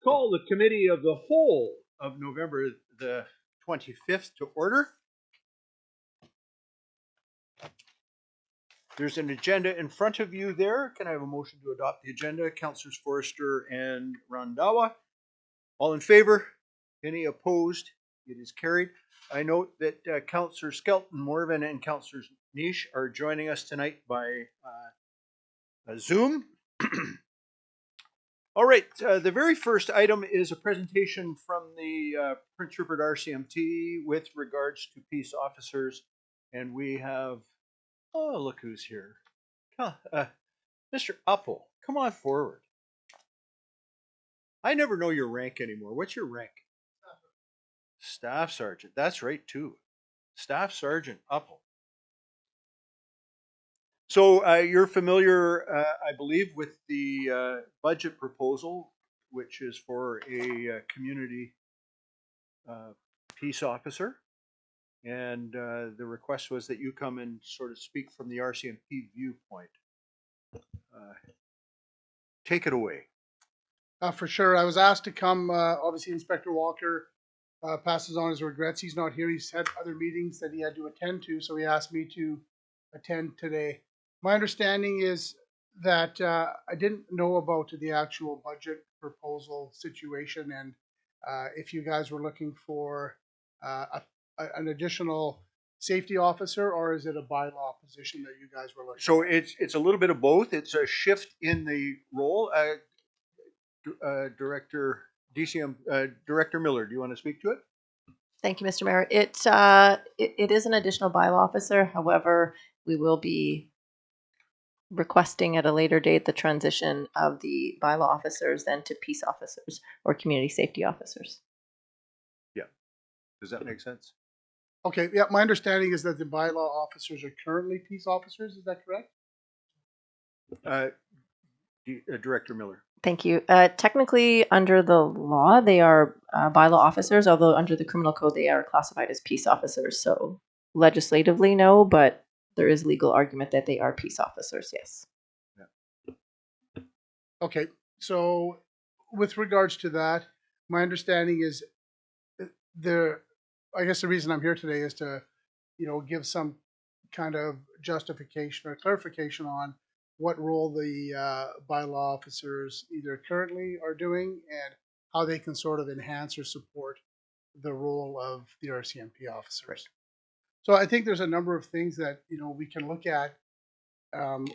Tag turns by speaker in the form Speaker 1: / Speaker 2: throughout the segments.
Speaker 1: call the Committee of the Whole of November the 25th to order. There's an agenda in front of you there. Can I have a motion to adopt the agenda? Councillors Forrester and Randawa. All in favor? Any opposed? It is carried. I note that Councillor Skelton Morvan and Councillor Niche are joining us tonight by Zoom. All right, the very first item is a presentation from the Prince Rupert RCMT with regards to peace officers. And we have, oh, look who's here. Mr. Uppel, come on forward. I never know your rank anymore. What's your rank? Staff Sergeant. That's right, too. Staff Sergeant Uppel. So you're familiar, I believe, with the budget proposal, which is for a community peace officer. And the request was that you come and sort of speak from the RCMP viewpoint. Take it away.
Speaker 2: For sure. I was asked to come. Obviously, Inspector Walker passes on his regrets. He's not here. He's had other meetings that he had to attend to, so he asked me to attend today. My understanding is that I didn't know about the actual budget proposal situation, and if you guys were looking for an additional safety officer, or is it a bylaw position that you guys were looking
Speaker 1: So
Speaker 2: at?
Speaker 1: it's a little bit of both. It's a shift in the role. Director DCM Director Miller, do you want to speak to it?
Speaker 3: Thank you, Mr. Mayor. It is an additional bylaw officer. However, we will be requesting at a later date the transition of the bylaw officers then to peace officers or community safety officers.
Speaker 1: Yeah. Does that make sense?
Speaker 2: Okay. Yeah. My understanding is that the bylaw officers are currently peace officers. Is that correct?
Speaker 1: Director Miller.
Speaker 3: Thank you. Technically, under the law, they are bylaw officers, although under the criminal code, they are classified as peace officers. So legislatively, no, but there is legal argument that they are peace officers, yes.
Speaker 2: Yeah. Okay. So with regards to that, my understanding is I guess the reason I'm here today is to, give some kind of justification or clarification on what role the bylaw officers either currently are doing and how they can sort of enhance or support the role of the RCMP officers. Right. So I think there's a number of things that we can look at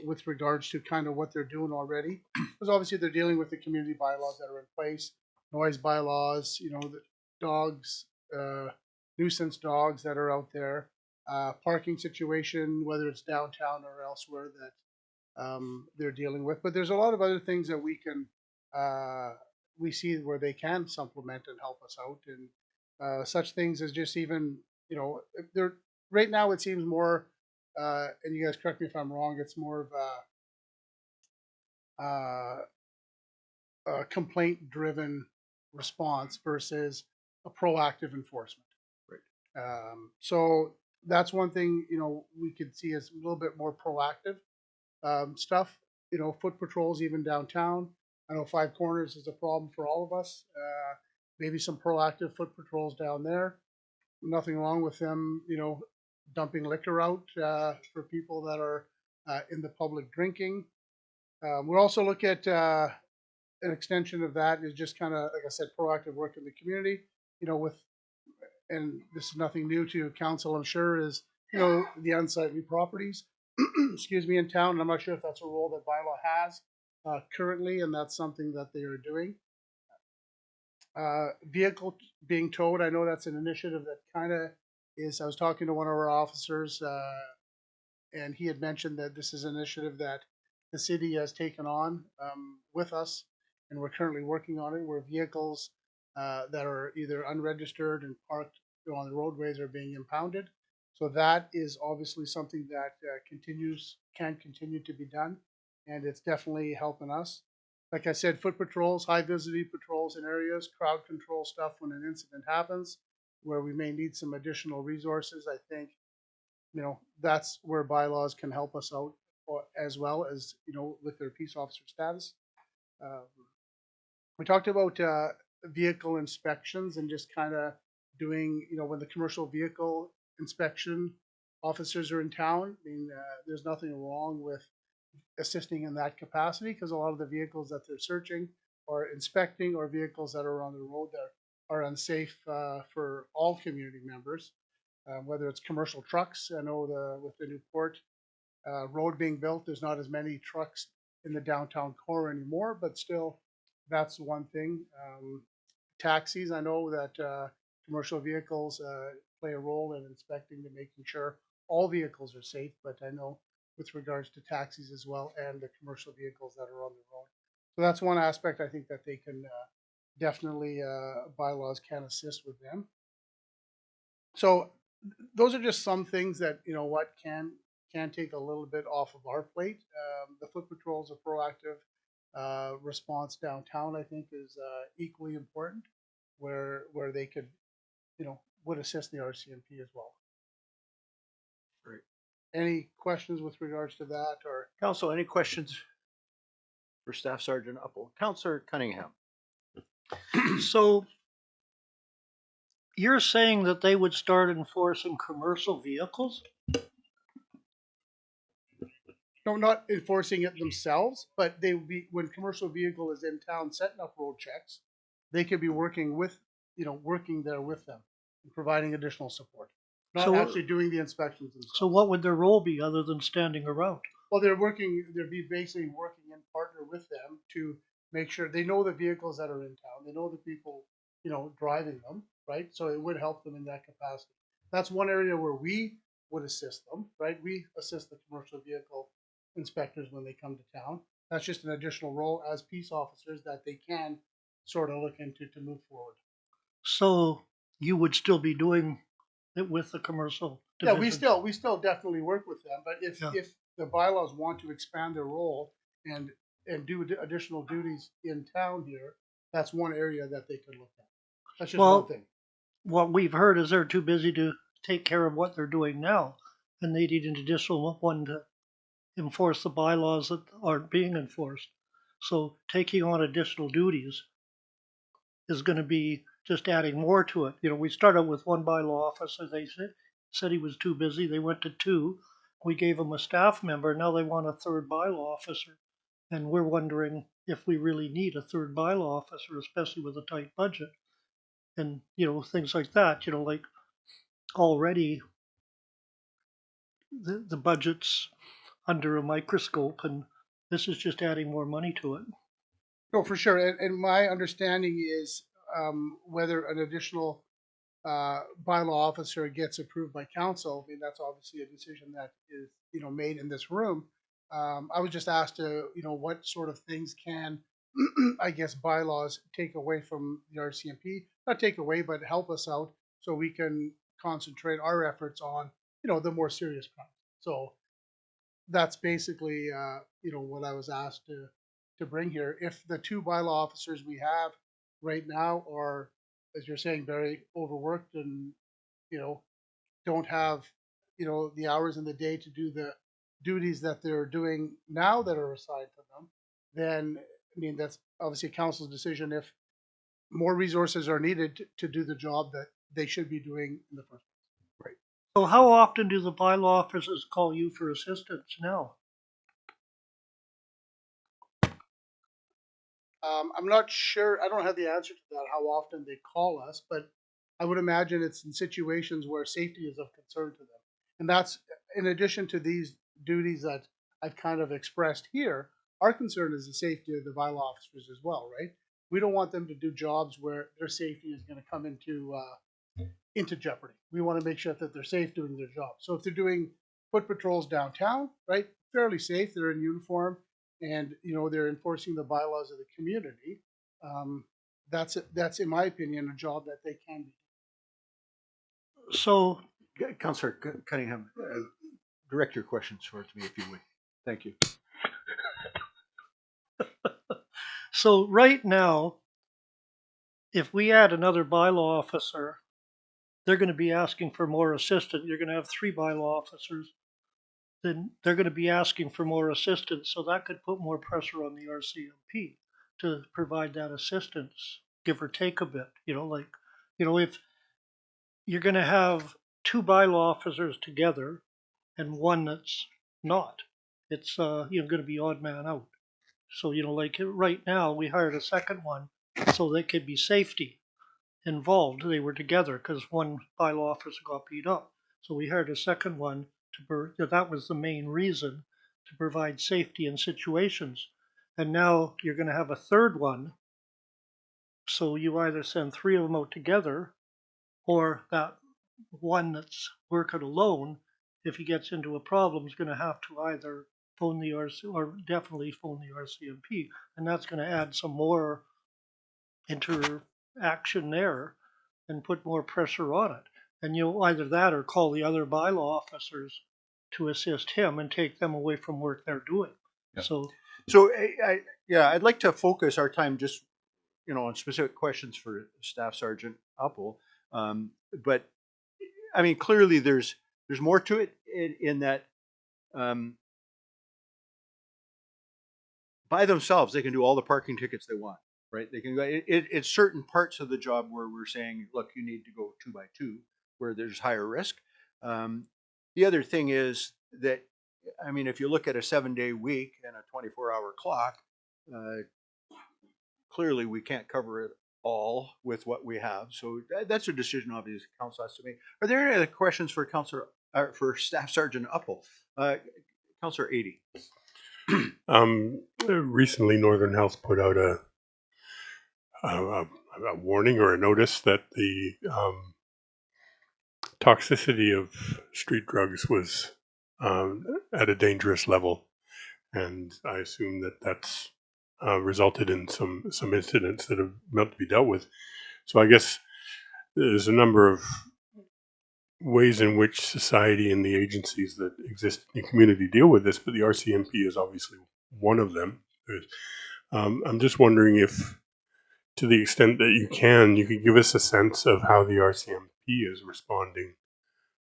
Speaker 2: with regards to kind of what they're doing already, because obviously they're dealing with the community bylaws that are in place, noise bylaws, the dogs, nuisance dogs that are out there, parking situation, whether it's downtown or elsewhere that they're dealing with. But there's a lot of other things that we see where they can supplement and help us out, and such things as just even they're right now it seems more and you guys correct me if I'm wrong, it's more of a complaint driven response versus a proactive enforcement. Right. So that's one thing we could see as a little bit more proactive stuff, foot patrols even downtown. I know Five Corners is a problem for all of us. Maybe some proactive foot patrols down there. Nothing wrong with them, dumping liquor out for people that are in the public drinking. We'll also look at an extension of that is just kind of, like I said, proactive work in the community, and this is nothing new to council, I'm sure, is, the unsightly properties. Excuse me, in town. And I'm not sure if that's a role that bylaw has currently, and that's something that they are doing. Vehicle being towed, I know that's an initiative that kind of is. I was talking to one of our officers, and he had mentioned that this is an initiative that the city has taken on with us, and we're currently working on it, where vehicles that are either unregistered and parked on the roadways are being impounded. So that is obviously something that can continue to be done, and it's definitely helping us. Like I said, foot patrols, high visibility patrols in areas, crowd control stuff when an incident happens, where we may need some additional resources. I think, that's where bylaws can help us out, as well as, with their peace officer status. We talked about vehicle inspections and just kind of doing, when the commercial vehicle inspection officers are in town. I mean, there's nothing wrong with assisting in that capacity because a lot of the vehicles that they're searching or inspecting are vehicles that are on the road that are unsafe for all community members, whether it's commercial trucks. I know with the new port road being built, there's not as many trucks in the downtown core anymore, but still, that's one thing. Taxis, I know that commercial vehicles play a role in inspecting to making sure all vehicles are safe, but I know with regards to taxis as well and the commercial vehicles that are on the road. So that's one aspect I think that they can definitely, bylaws can assist with them. So those are just some things that, what can take a little bit off of our plate. The foot patrols, a proactive response downtown, I think, is equally important, where they could, would assist the RCMP as well.
Speaker 1: Great.
Speaker 2: Any questions with regards to that, or?
Speaker 1: Council, any questions for Staff Sergeant Upple? Councillor Cunningham.
Speaker 4: So you're saying that they would start enforcing commercial vehicles?
Speaker 2: No, not enforcing it themselves, but they would be, when commercial vehicle is in town setting up road checks, they could be working with, working there with them and providing additional support. Not
Speaker 4: So-
Speaker 2: actually doing the inspections themselves.
Speaker 4: So what would their role be other than standing around?
Speaker 2: Well, they'd be basically working in partner with them to make sure they know the vehicles that are in town. They know the people, driving them, right? So it would help them in that capacity. That's one area where we would assist them, right? We assist the commercial vehicle inspectors when they come to town. That's just an additional role as peace officers that they can sort of look into to move forward.
Speaker 4: So you would still be doing it with the commercial
Speaker 2: Yeah,
Speaker 4: division?
Speaker 2: we still definitely work with them, but if
Speaker 4: Yeah.
Speaker 2: if the bylaws want to expand their role and do additional duties in town here, that's one area that they could look at. That's just
Speaker 4: Well-
Speaker 2: one thing.
Speaker 4: What we've heard is they're too busy to take care of what they're doing now, and they need an additional one to enforce the bylaws that aren't being enforced. So taking on additional duties is going to be just adding more to it. We started with one bylaw officer. They said he was too busy. They went to two. We gave them a staff member. Now they want a third bylaw officer. And we're wondering if we really need a third bylaw officer, especially with a tight budget. And, things like that, like already the budget's under a microscope, and this is just adding more money to it.
Speaker 2: No, for sure. And my understanding is whether an additional bylaw officer gets approved by council. I mean, that's obviously a decision that is, made in this room. I was just asked to, what sort of things can, I guess, bylaws take away from the RCMP? Not take away, but help us out so we can concentrate our efforts on, the more serious crimes. So that's basically, what I was asked to bring here. If the two bylaw officers we have right now are, as you're saying, very overworked and, don't have, the hours in the day to do the duties that they're doing now that are assigned to them, then, I mean, that's obviously council's decision if more resources are needed to do the job that they should be doing in the first place.
Speaker 4: So how often do the bylaw officers call you for assistance now?
Speaker 2: I'm not sure. I don't have the answer to that, how often they call us, but I would imagine it's in situations where safety is of concern to them. And that's in addition to these duties that I've kind of expressed here. Our concern is the safety of the bylaw officers as well, right? We don't want them to do jobs where their safety is going to come into jeopardy. We want to make sure that they're safe doing their job. So if they're doing foot patrols downtown, right, fairly safe, they're in uniform, and they're enforcing the bylaws of the community. That's in my opinion a job that they can do.
Speaker 4: So
Speaker 1: Councillor Cunningham, direct your questions towards me if you would. Thank you.
Speaker 4: So right now, if we add another bylaw officer, they're going to be asking for more assistance. You're going to have three bylaw officers. Then they're going to be asking for more assistance. So that could put more pressure on the RCMP to provide that assistance. give or take a bit. If you're going to have two bylaw officers together and one that's not, it's going to be odd man out. So like right now, we hired a second one so there could be safety involved. They were together because one bylaw officer got beat up. So we hired a second one that was the main reason, to provide safety in situations. And now you're going to have a third one. So you either send three of them out together, or that one that's working alone, if he gets into a problem, is going to have to either phone the RC or definitely phone the RCMP. And that's going to add some more interaction there and put more pressure on it. And either that or call the other bylaw officers to assist him and take them away from work they're doing.
Speaker 1: Yeah.
Speaker 4: So
Speaker 1: I'd like to focus our time just, on specific questions for Staff Sergeant Uppel. But I mean, clearly there's more to it in that by themselves they can do all the parking tickets they want, right? They can go. It's certain parts of the job where we're saying, look, you need to go 2 by 2, where there's higher risk. The other thing is that, I mean, if you look at a 7-day week and a 24-hour clock, clearly we can't cover it all with what we have. So that's a decision obviously council has to make. Are there any other questions for for Staff Sergeant Uppel? Councillor Adey.
Speaker 5: Recently, Northern Health put out a warning or a notice that the toxicity of street drugs was at a dangerous level, and I assume that that's resulted in some incidents that have meant to be dealt with. So I guess there's a number of ways in which society and the agencies that exist in the community deal with this, but the RCMP is obviously one of them. I'm just wondering if, to the extent that you could give us a sense of how the RCMP is responding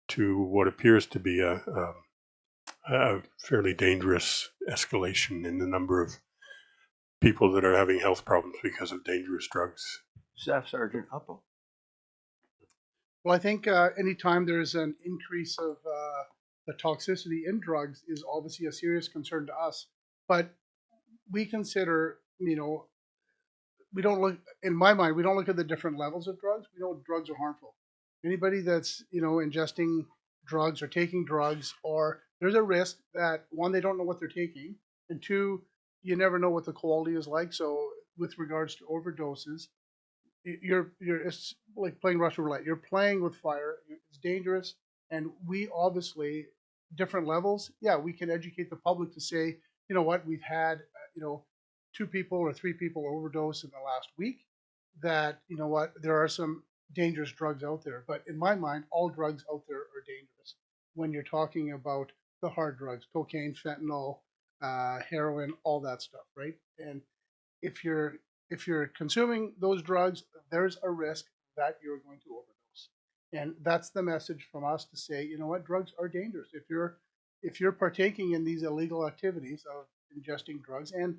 Speaker 5: to what appears to be a fairly dangerous escalation in the number of people that are having health problems because of dangerous drugs.
Speaker 1: Staff Sergeant Uppel.
Speaker 2: Well, I think anytime there's an increase of the toxicity in drugs is obviously a serious concern to us. But we consider, we don't look, in my mind, we don't look at the different levels of drugs. We know drugs are harmful. Anybody that's, ingesting drugs or taking drugs, or there's a risk that, one, they don't know what they're taking, and two, you never know what the quality is like. So with regards to overdoses, it's like playing Russian roulette. You're playing with fire. It's dangerous, and we obviously, different levels. Yeah, we can educate the public to say, you know what, we've had 2 people or 3 people overdose in the last week. That, there are some dangerous drugs out there. But in my mind, all drugs out there are dangerous when you're talking about the hard drugs: cocaine, fentanyl, heroin, all that stuff, right? And if you're consuming those drugs, there's a risk that you're going to overdose. And that's the message from us, to say, drugs are dangerous. If you're partaking in these illegal activities of ingesting drugs, and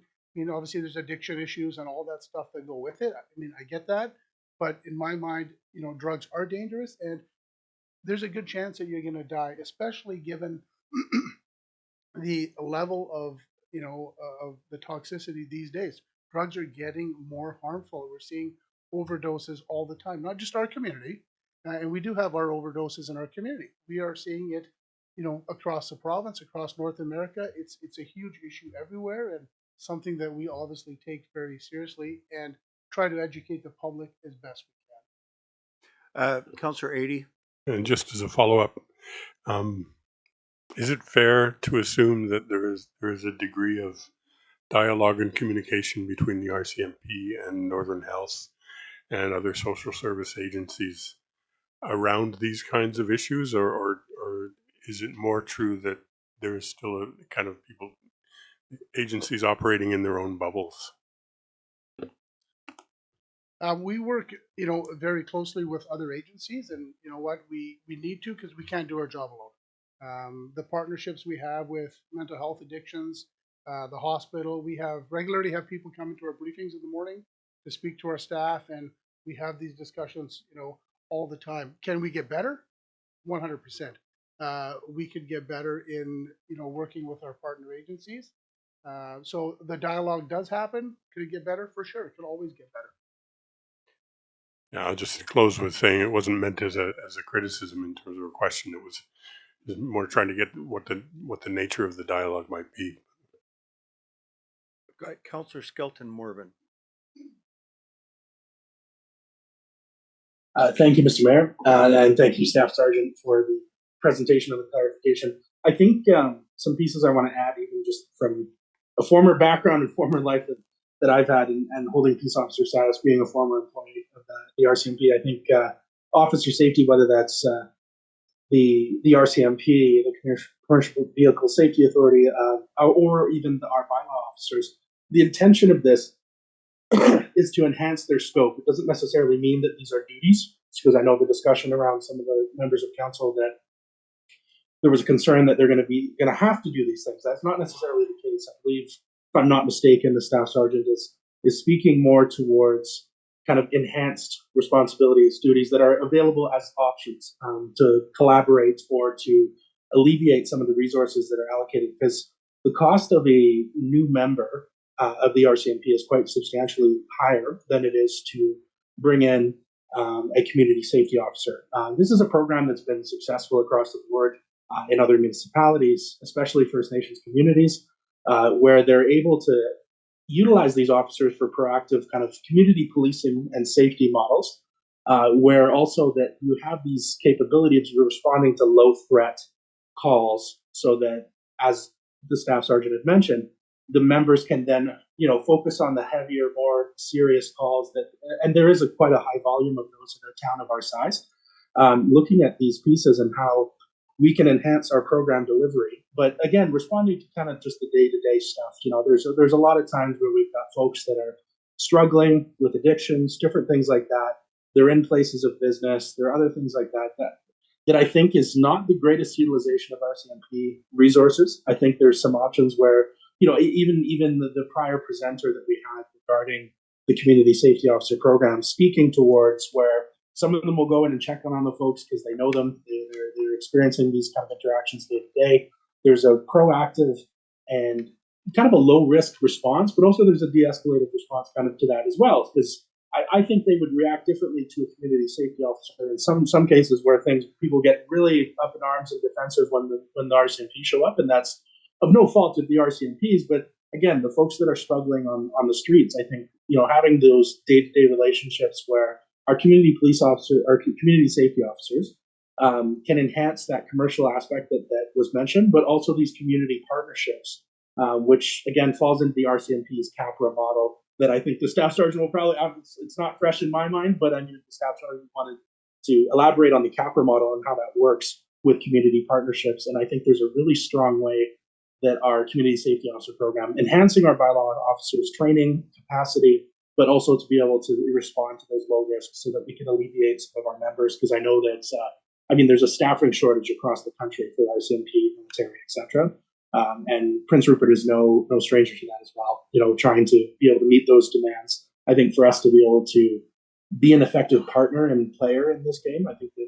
Speaker 2: obviously there's addiction issues and all that stuff that go with it. I mean, I get that, but in my mind, drugs are dangerous, and there's a good chance that you're going to die, especially given the level of the toxicity these days. Drugs are getting more harmful. We're seeing overdoses all the time, not just our community, and we do have our overdoses in our community. We are seeing it, across the province, across North America. It's a huge issue everywhere, and something that we obviously take very seriously and try to educate the public as best we can.
Speaker 1: Councillor Adey.
Speaker 5: And just as a follow-up, is it fair to assume that there is a degree of dialogue and communication between the RCMP and Northern Health and other social service agencies around these kinds of issues, or is it more true that there is still a kind of agencies operating in their own bubbles?
Speaker 2: We work, very closely with other agencies, and we need to, because we can't do our job alone. The partnerships we have with mental health addictions, the hospital, we regularly have people come into our briefings in the morning to speak to our staff, and we have these discussions, all the time. Can we get better? 100%. We could get better in, working with our partner agencies. So the dialogue does happen. Could it get better? For sure. It could always get better.
Speaker 5: Yeah, I'll just close with saying it wasn't meant as a criticism in terms of a question. It was more trying to get what the nature of the dialogue might be.
Speaker 1: Councillor Skelton Morvan.
Speaker 6: Thank you, Mr. Mayor, and thank you, Staff Sergeant, for the presentation of the clarification. I think some pieces I want to add, even just from a former background and former life that I've had, and holding peace officer status, being a former employee of the RCMP. I think officer safety, whether that's the RCMP, the Commercial Vehicle Safety Authority, or even our bylaw officers, the intention of this is to enhance their scope. It doesn't necessarily mean that these are duties, because I know the discussion around some of the members of council that there was a concern that they're going to have to do these things. That's not necessarily the case. I believe, if I'm not mistaken, the staff sergeant is speaking more towards kind of enhanced responsibilities, duties that are available as options to collaborate or to alleviate some of the resources that are allocated, because the cost of a new member of the RCMP is quite substantially higher than it is to bring in a community safety officer. This is a program that's been successful across the board in other municipalities, especially First Nations communities, where they're able to utilize these officers for proactive kind of community policing and safety models, where also that you have these capabilities of responding to low threat calls, so that, as the staff sergeant had mentioned, the members can then, focus on the heavier, more serious calls and there is quite a high volume of those in a town of our size. Looking at these pieces and how we can enhance our program delivery, but again, responding to kind of just the day-to-day stuff. There's a lot of times where we've got folks that are struggling with addictions, different things like that. They're in places of business. There are other things like that I think is not the greatest utilization of RCMP resources. I think there's some options where, even the prior presenter that we had regarding the community safety officer program, speaking towards where some of them will go in and check on the folks because they know them, they're experiencing these kind of interactions day to day. There's a proactive and kind of a low risk response, but also there's a de-escalated response kind of to that as well, because I think they would react differently to a community safety officer in some cases where people get really up in arms and defensive when the RCMP show up, and that's of no fault of the RCMPs, but again, the folks that are struggling on the streets, I think, having those day-to-day relationships where our community police officer, our community safety officers can enhance that commercial aspect that was mentioned, but also these community partnerships, which again falls into the RCMP's CAPRA model that I think the staff sergeant will probably, it's not fresh in my mind, but I mean, the staff sergeant wanted to elaborate on the CAPRA model and how that works with community partnerships. And I think there's a really strong way that our community safety officer program, enhancing our bylaw officers' training capacity, but also to be able to respond to those low risks so that we can alleviate some of our members. Because I know that, there's a staffing shortage across the country for RCMP, military, etc. And Prince Rupert is no stranger to that as well. Trying to be able to meet those demands. I think for us to be able to be an effective partner and player in this game, I think that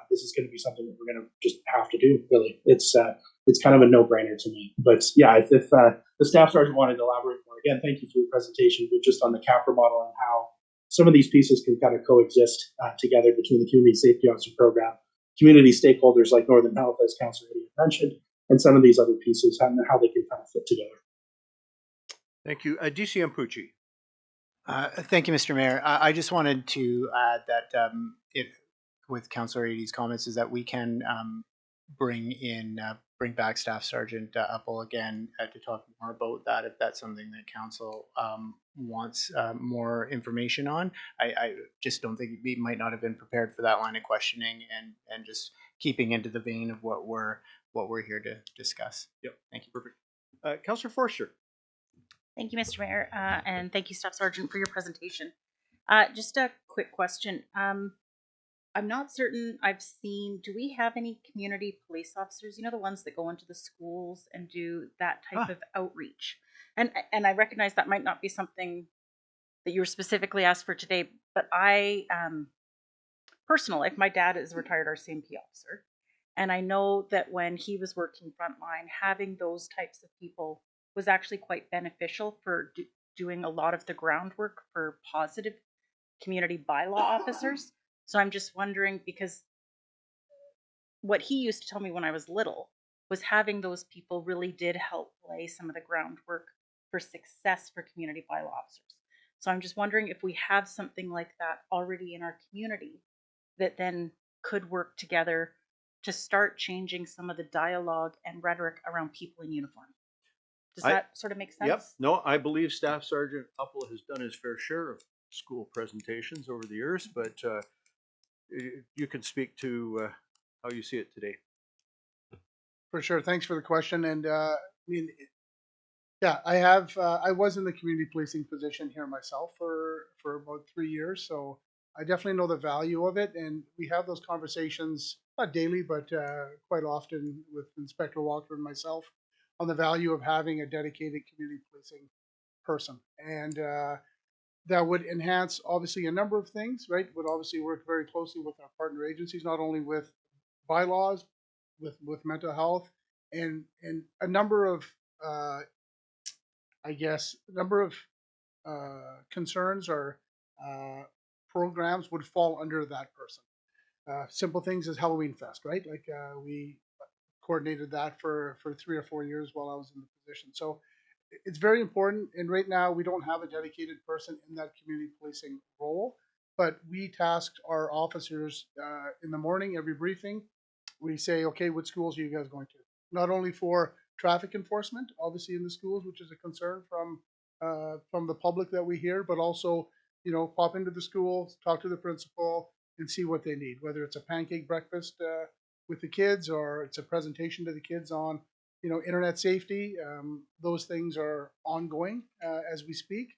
Speaker 6: this is going to be something that we're going to just have to do. Really, it's kind of a no-brainer to me. But yeah, if the staff sergeant wanted to elaborate more, again, thank you for your presentation. But just on the CAPRA model and how some of these pieces can kind of coexist together between the community safety officer program, community stakeholders like Northern Health, as Councillor Eddie mentioned, and some of these other pieces, and how they can kind of fit together.
Speaker 1: Thank you. DCM Pucci.
Speaker 7: Thank you, Mr. Mayor. I just wanted to add that with Councillor Eadie's comments, is that we can bring back Staff Sergeant Uppel again to talk more about that if that's something that Council wants more information on. I just don't think we might not have been prepared for that line of questioning, and just keeping into the vein of what we're here to discuss.
Speaker 1: Yep.
Speaker 7: Thank you.
Speaker 1: Perfect. Councillor Forster.
Speaker 8: Thank you, Mr. Mayor, and thank you, Staff Sergeant, for your presentation. Just a quick question. I'm not certain I've seen, do we have any community police officers, the ones that go into the schools and do that type of outreach? And I recognize that might not be something that you were specifically asked for today, but I, personal life, my dad is a retired RCMP officer. And I know that when he was working frontline, having those types of people was actually quite beneficial for doing a lot of the groundwork for positive community bylaw officers. So I'm just wondering, because what he used to tell me when I was little was having those people really did help lay some of the groundwork for success for community bylaw officers. So I'm just wondering if we have something like that already in our community that then could work together to start changing some of the dialogue and rhetoric around people in uniform. Does
Speaker 1: I-
Speaker 8: that sort of make sense?
Speaker 1: Yep. No, I believe Staff Sergeant Uppel has done his fair share of school presentations over the years, but you can speak to how you see it today.
Speaker 2: For sure. Thanks for the question. And I mean, yeah, I have. I was in the community policing position here myself for about 3 years, so I definitely know the value of it. And we have those conversations not daily, but quite often with Inspector Walker and myself on the value of having a dedicated community policing person. And that would enhance obviously a number of things, right? Would obviously work very closely with our partner agencies, not only with bylaws, with mental health, and a number of I guess a number of concerns or programs would fall under that person. Simple things as Halloween Fest, right? Like we coordinated that for 3 or 4 years while I was in the position. So it's very important. And right now we don't have a dedicated person in that community policing role, but we tasked our officers in the morning, every briefing. We say, okay, what schools are you guys going to? Not only for traffic enforcement, obviously in the schools, which is a concern from the public that we hear, but also, you know, pop into the schools, talk to the principal, and see what they need. Whether it's a pancake breakfast with the kids, or it's a presentation to the kids on, you know, internet safety. Those things are ongoing as we speak.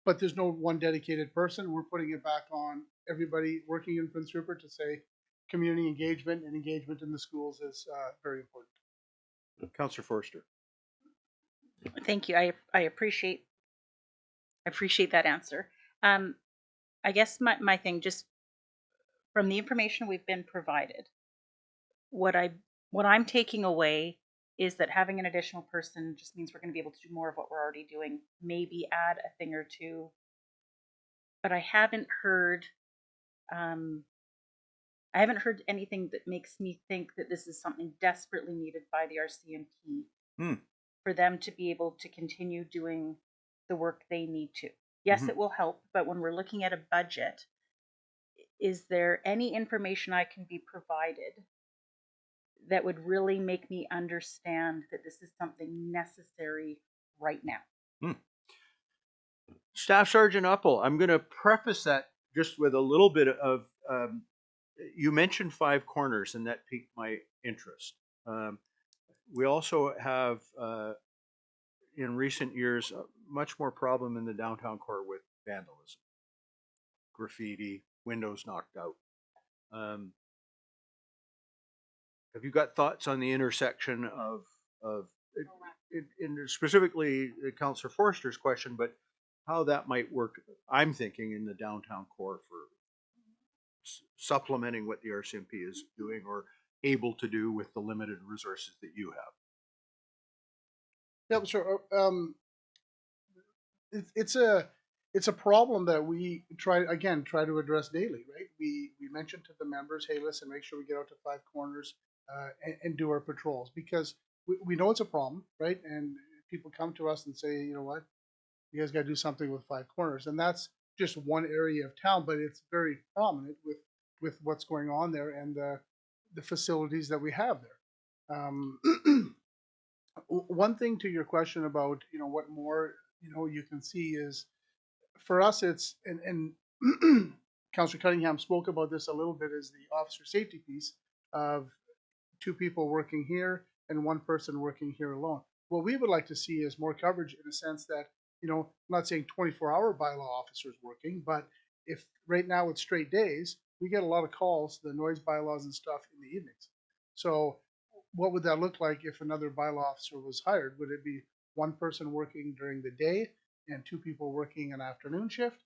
Speaker 2: But there's no one dedicated person. We're putting it back on everybody working in Prince Rupert to say community engagement and engagement in the schools is very important.
Speaker 1: Councillor Forster.
Speaker 8: Thank you. I appreciate that answer. I guess my thing, just from the information we've been provided, what I'm taking away is that having an additional person just means we're going to be able to do more of what we're already doing, maybe add a thing or two. But I haven't heard anything that makes me think that this is something desperately needed by the RCMP for them to be able to continue doing the work they need to. Yes, it will help, but when we're looking at a budget, is there any information I can be provided that would really make me understand that this is something necessary right now?
Speaker 1: Staff Sergeant Uppel, I'm going to preface that just with a little bit of, you mentioned Five Corners, and that piqued my interest. We also have, in recent years, much more problem in the downtown core with vandalism, graffiti, windows knocked out. Have you got thoughts on the intersection of specifically Councillor Forster's question, but how that might work? I'm thinking in the downtown core for supplementing what the RCMP is doing or able to do with the limited resources that you have.
Speaker 2: Yeah, sure. It's a problem that we try to address daily, right? We mentioned to the members, hey, listen, make sure we get out to Five Corners and do our patrols, because we know it's a problem, right? And people come to us and say, you know what, you guys got to do something with Five Corners, and that's just one area of town, but it's very prominent with what's going on there and the facilities that we have there. One thing to your question about, you know, what more, you know, you can see is, for us, it's, and Councillor Cunningham spoke about this a little bit, is the officer safety piece of 2 people working here and 1 person working here alone. What we would like to see is more coverage, in a sense that, you know, I'm not saying 24-hour bylaw officers working, but if right now it's straight days, we get a lot of calls, the noise bylaws and stuff, in the evenings. So what would that look like if another bylaw officer was hired? Would it be 1 person working during the day and 2 people working an afternoon shift,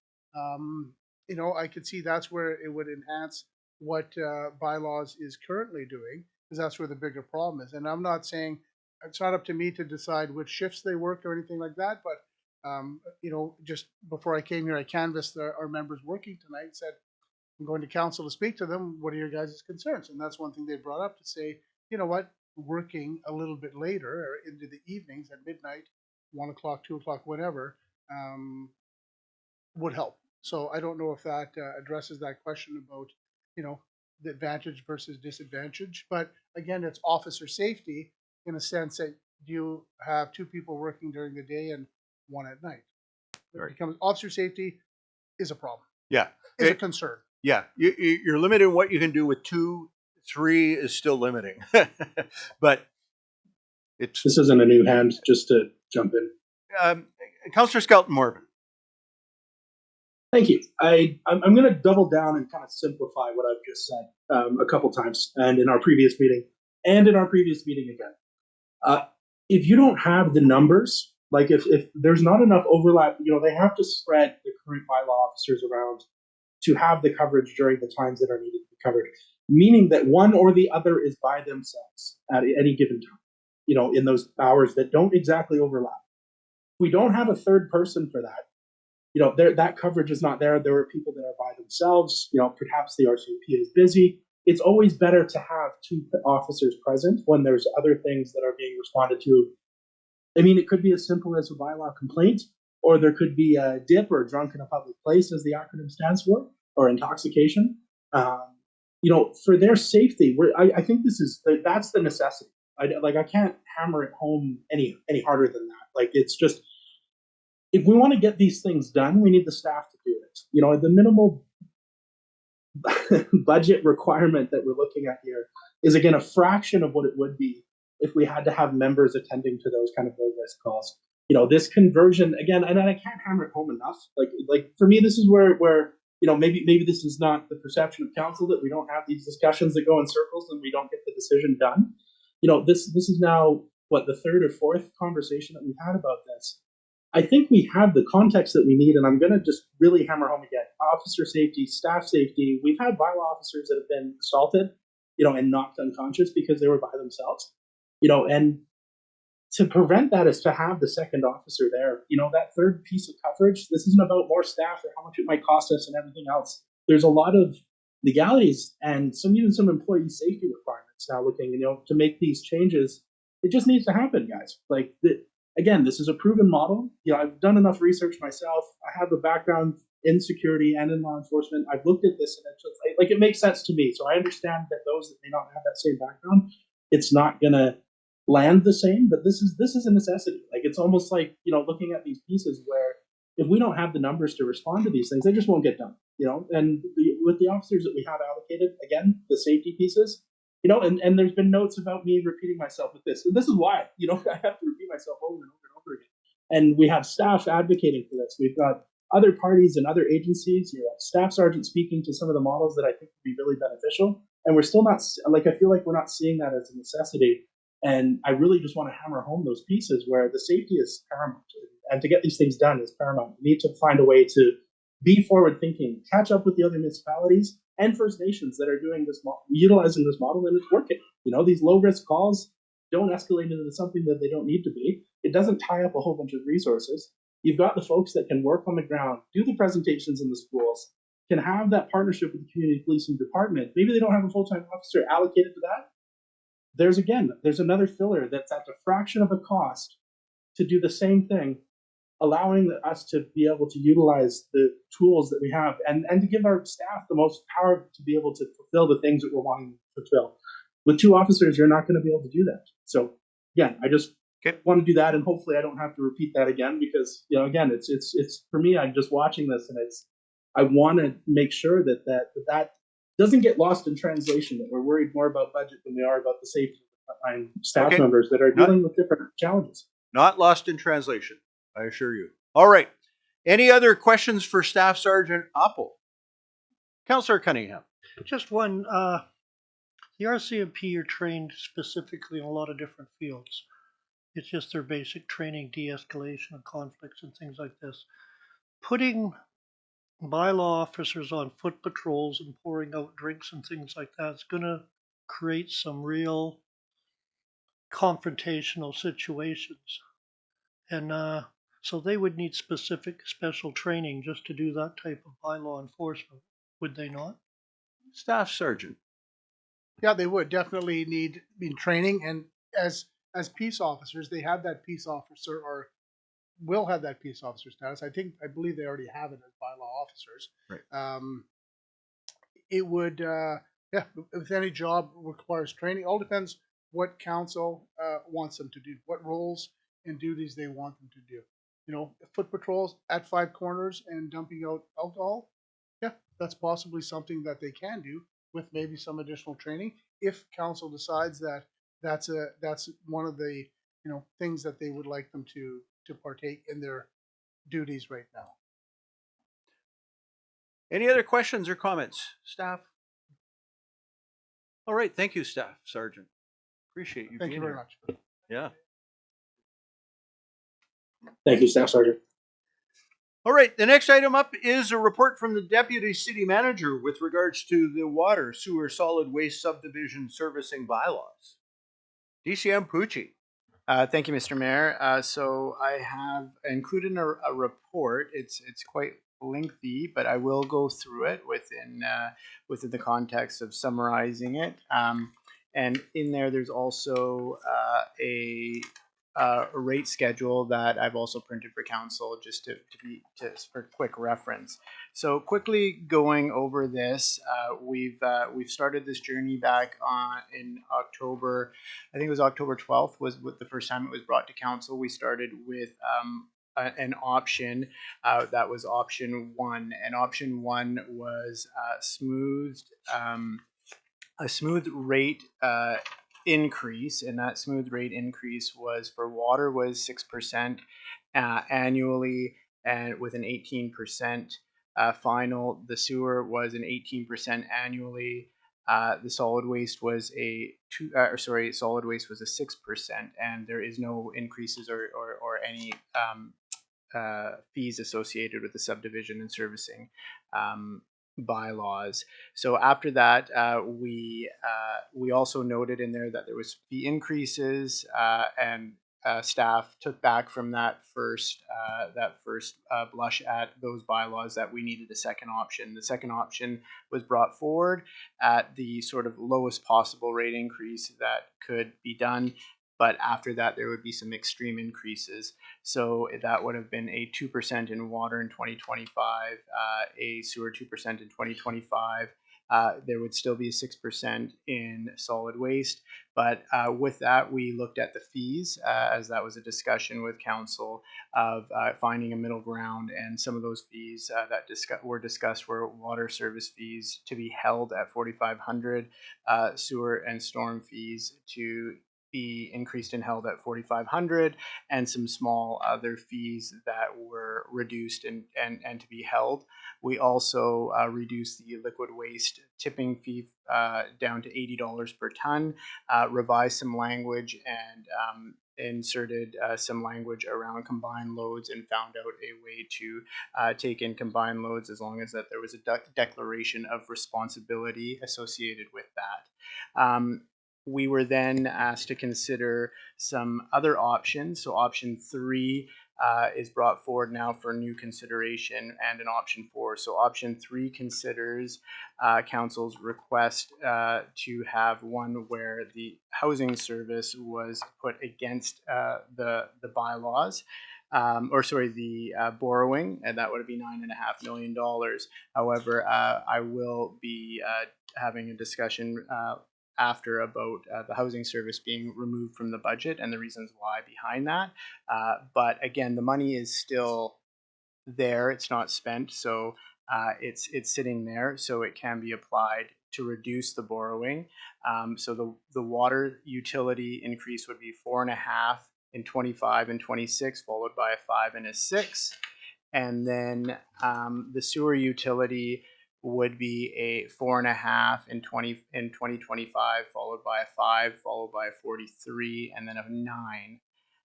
Speaker 2: you know, I could see that's where it would enhance what bylaws is currently doing, because that's where the bigger problem is. And I'm not saying it's not up to me to decide which shifts they work or anything like that, but you know, just before I came here, I canvassed our members working tonight and said, I'm going to council to speak to them. What are your guys' concerns? And that's one thing they brought up, to say, you know what, working a little bit later or into the evenings at midnight, 1 o'clock, 2 o'clock, whatever, would help. So I don't know if that addresses that question about, you know, the advantage versus disadvantage. But again, it's officer safety in a sense that you have 2 people working during the day and 1 at night. It
Speaker 1: Right.
Speaker 2: becomes officer safety is a problem,
Speaker 1: Yeah.
Speaker 2: is a concern.
Speaker 1: Yeah. You're limited in what you can do with 2. 3 is still limiting. But it's,
Speaker 6: This isn't a new hand, just to jump in.
Speaker 1: Councillor Skelton Morgan.
Speaker 6: Thank you. I'm going to double down and kind of simplify what I've just said a couple times, and in our previous meeting, and in our previous meeting again. If you don't have the numbers, like if there's not enough overlap, you know, they have to spread the current bylaw officers around to have the coverage during the times that are needed to be covered, meaning that one or the other is by themselves at any given time, you know, in those hours that don't exactly overlap. If we don't have a third person for that, you know, that coverage is not there. There are people that are by themselves. You know, perhaps the RCMP is busy. It's always better to have 2 officers present when there's other things that are being responded to. I mean, it could be as simple as a bylaw complaint, or there could be a dip or drunk in a public place, as the acronym stands for, or intoxication. You know, for their safety, I think that's the necessity. I can't hammer it home any harder than that. Like, it's just, if we want to get these things done, we need the staff to do it. You know, the minimal budget requirement that we're looking at here is, again, a fraction of what it would be if we had to have members attending to those kind of low risk calls. You know, this conversion, again, and I can't hammer it home enough. Like for me, this is where you know, maybe this is not the perception of council, that we don't have these discussions that go in circles and we don't get the decision done. You know, this is now what, the 3rd or 4th conversation that we've had about this. I think we have the context that we need, and I'm going to just really hammer home again: officer safety, staff safety. We've had bylaw officers that have been assaulted, you know, and knocked unconscious because they were by themselves, you know, and to prevent that is to have the second officer there. You know, that third piece of coverage, this isn't about more staff or how much it might cost us and everything else. There's a lot of legalities and even some employee safety requirements now looking, you know, to make these changes. It just needs to happen, guys. Like, again, this is a proven model. You know, I've done enough research myself. I have a background in security and in law enforcement. I've looked at this, and it's just, like, it makes sense to me. So I understand that those that may not have that same background, it's not gonna land the same. But this is a necessity. Like, it's almost like, you know, looking at these pieces where if we don't have the numbers to respond to these things, they just won't get done. You know, and with the officers that we have allocated, again, the safety pieces. You know, and there's been notes about me repeating myself with this. And this is why, you know, I have to repeat myself over and over and over again. And we have staff advocating for this. We've got other parties and other agencies, you know, staff sergeants speaking to some of the models that I think would be really beneficial. And we're still not, like, I feel like we're not seeing that as a necessity. And I really just want to hammer home those pieces where the safety is paramount. And to get these things done is paramount. We need to find a way to be forward thinking, catch up with the other municipalities and First Nations that are doing this, utilizing this model, and it's working. You know, these low risk calls don't escalate into something that they don't need to be. It doesn't tie up a whole bunch of resources. You've got the folks that can work on the ground, do the presentations in the schools, can have that partnership with the community policing department. Maybe they don't have a full-time officer allocated to that. There's another filler that's at a fraction of a cost to do the same thing, allowing us to be able to utilize the tools that we have, and to give our staff the most power to be able to fulfill the things that we're wanting to fulfill. With 2 officers, you're not going to be able to do that. So again, I just want to do that, and hopefully I don't have to repeat that again, because, you know, again, it's for me, I'm just watching this, and I want to make sure that doesn't get lost in translation, that we're worried more about budget than we are about the safety of the frontline staff members that are dealing with different challenges.
Speaker 1: Not lost in translation, I assure you. All right. Any other questions for Staff Sergeant Apple? Councillor Cunningham.
Speaker 4: Just one. The RCMP are trained specifically in a lot of different fields. It's just their basic training, de-escalation of conflicts and things like this. Putting bylaw officers on foot patrols and pouring out drinks and things like that is going to create some real confrontational situations. And so they would need specific special training just to do that type of bylaw enforcement, would they not?
Speaker 1: Staff Sergeant.
Speaker 2: Yeah, they would definitely need training, and as peace officers, they have that peace officer or will have that peace officer status. I believe they already have it as bylaw officers.
Speaker 1: Right.
Speaker 2: It would, yeah, if any job requires training, all depends what council wants them to do, what roles and duties they want them to do. You know, foot patrols at 5 corners and dumping out alcohol, yeah, that's possibly something that they can do with maybe some additional training if council decides that that's one of the things that they would like them to partake in their duties right now.
Speaker 1: Any other questions or comments, staff? All right, thank you, Staff Sergeant. Appreciate you
Speaker 2: Thank
Speaker 1: being
Speaker 2: you very
Speaker 1: here.
Speaker 2: much.
Speaker 1: Yeah.
Speaker 6: Thank you, Staff Sergeant.
Speaker 1: All right, the next item up is a report from the Deputy City Manager with regards to the water, sewer, solid waste subdivision servicing bylaws. DCM Pucci.
Speaker 7: Thank you, Mr. Mayor. So I have included a report. It's quite lengthy, but I will go through it within the context of summarizing it. And in there, there's also a rate schedule that I've also printed for council just for quick reference. So quickly going over this, we've started this journey back in October. I think it was October 12th was the first time it was brought to council. We started with an option that was option 1, and option 1 was a smooth rate increase, and that smooth rate increase was for water was 6% annually, and with an 18% final. The sewer was an 18% annually. The solid waste was solid waste was a 6%, and there is no increases or any fees associated with the subdivision and servicing bylaws. So after that, we also noted in there that there was fee increases, and staff took back from that first blush at those bylaws that we needed a second option. The second option was brought forward at the sort of lowest possible rate increase that could be done. But after that, there would be some extreme increases. So that would have been a 2% in water in 2025, a sewer 2% in 2025. There would still be a 6% in solid waste. But with that, we looked at the fees, as that was a discussion with council of finding a middle ground. And some of those fees that were discussed were water service fees to be held at $4,500, sewer and storm fees to be increased and held at $4,500, and some small other fees that were reduced and to be held. We also reduced the liquid waste tipping fee down to $80 per ton, revised some language, and inserted some language around combined loads, and found out a way to take in combined loads as long as that there was a declaration of responsibility associated with that. We were then asked to consider some other options. So option 3 is brought forward now for new consideration, and an option 4. So option 3 considers council's request to have one where the housing service was put against the bylaws. The borrowing, and that would be $9.5 million. However, I will be having a discussion after about the housing service being removed from the budget and the reasons why behind that. But again, the money is still there; it's not spent, so it's sitting there, so it can be applied to reduce the borrowing. So the water utility increase would be 4.5 in 25 and 26, followed by a 5 and a 6, and then the sewer utility would be a 4.5 in 2025, followed by a 5, followed by a 43, and then a 9.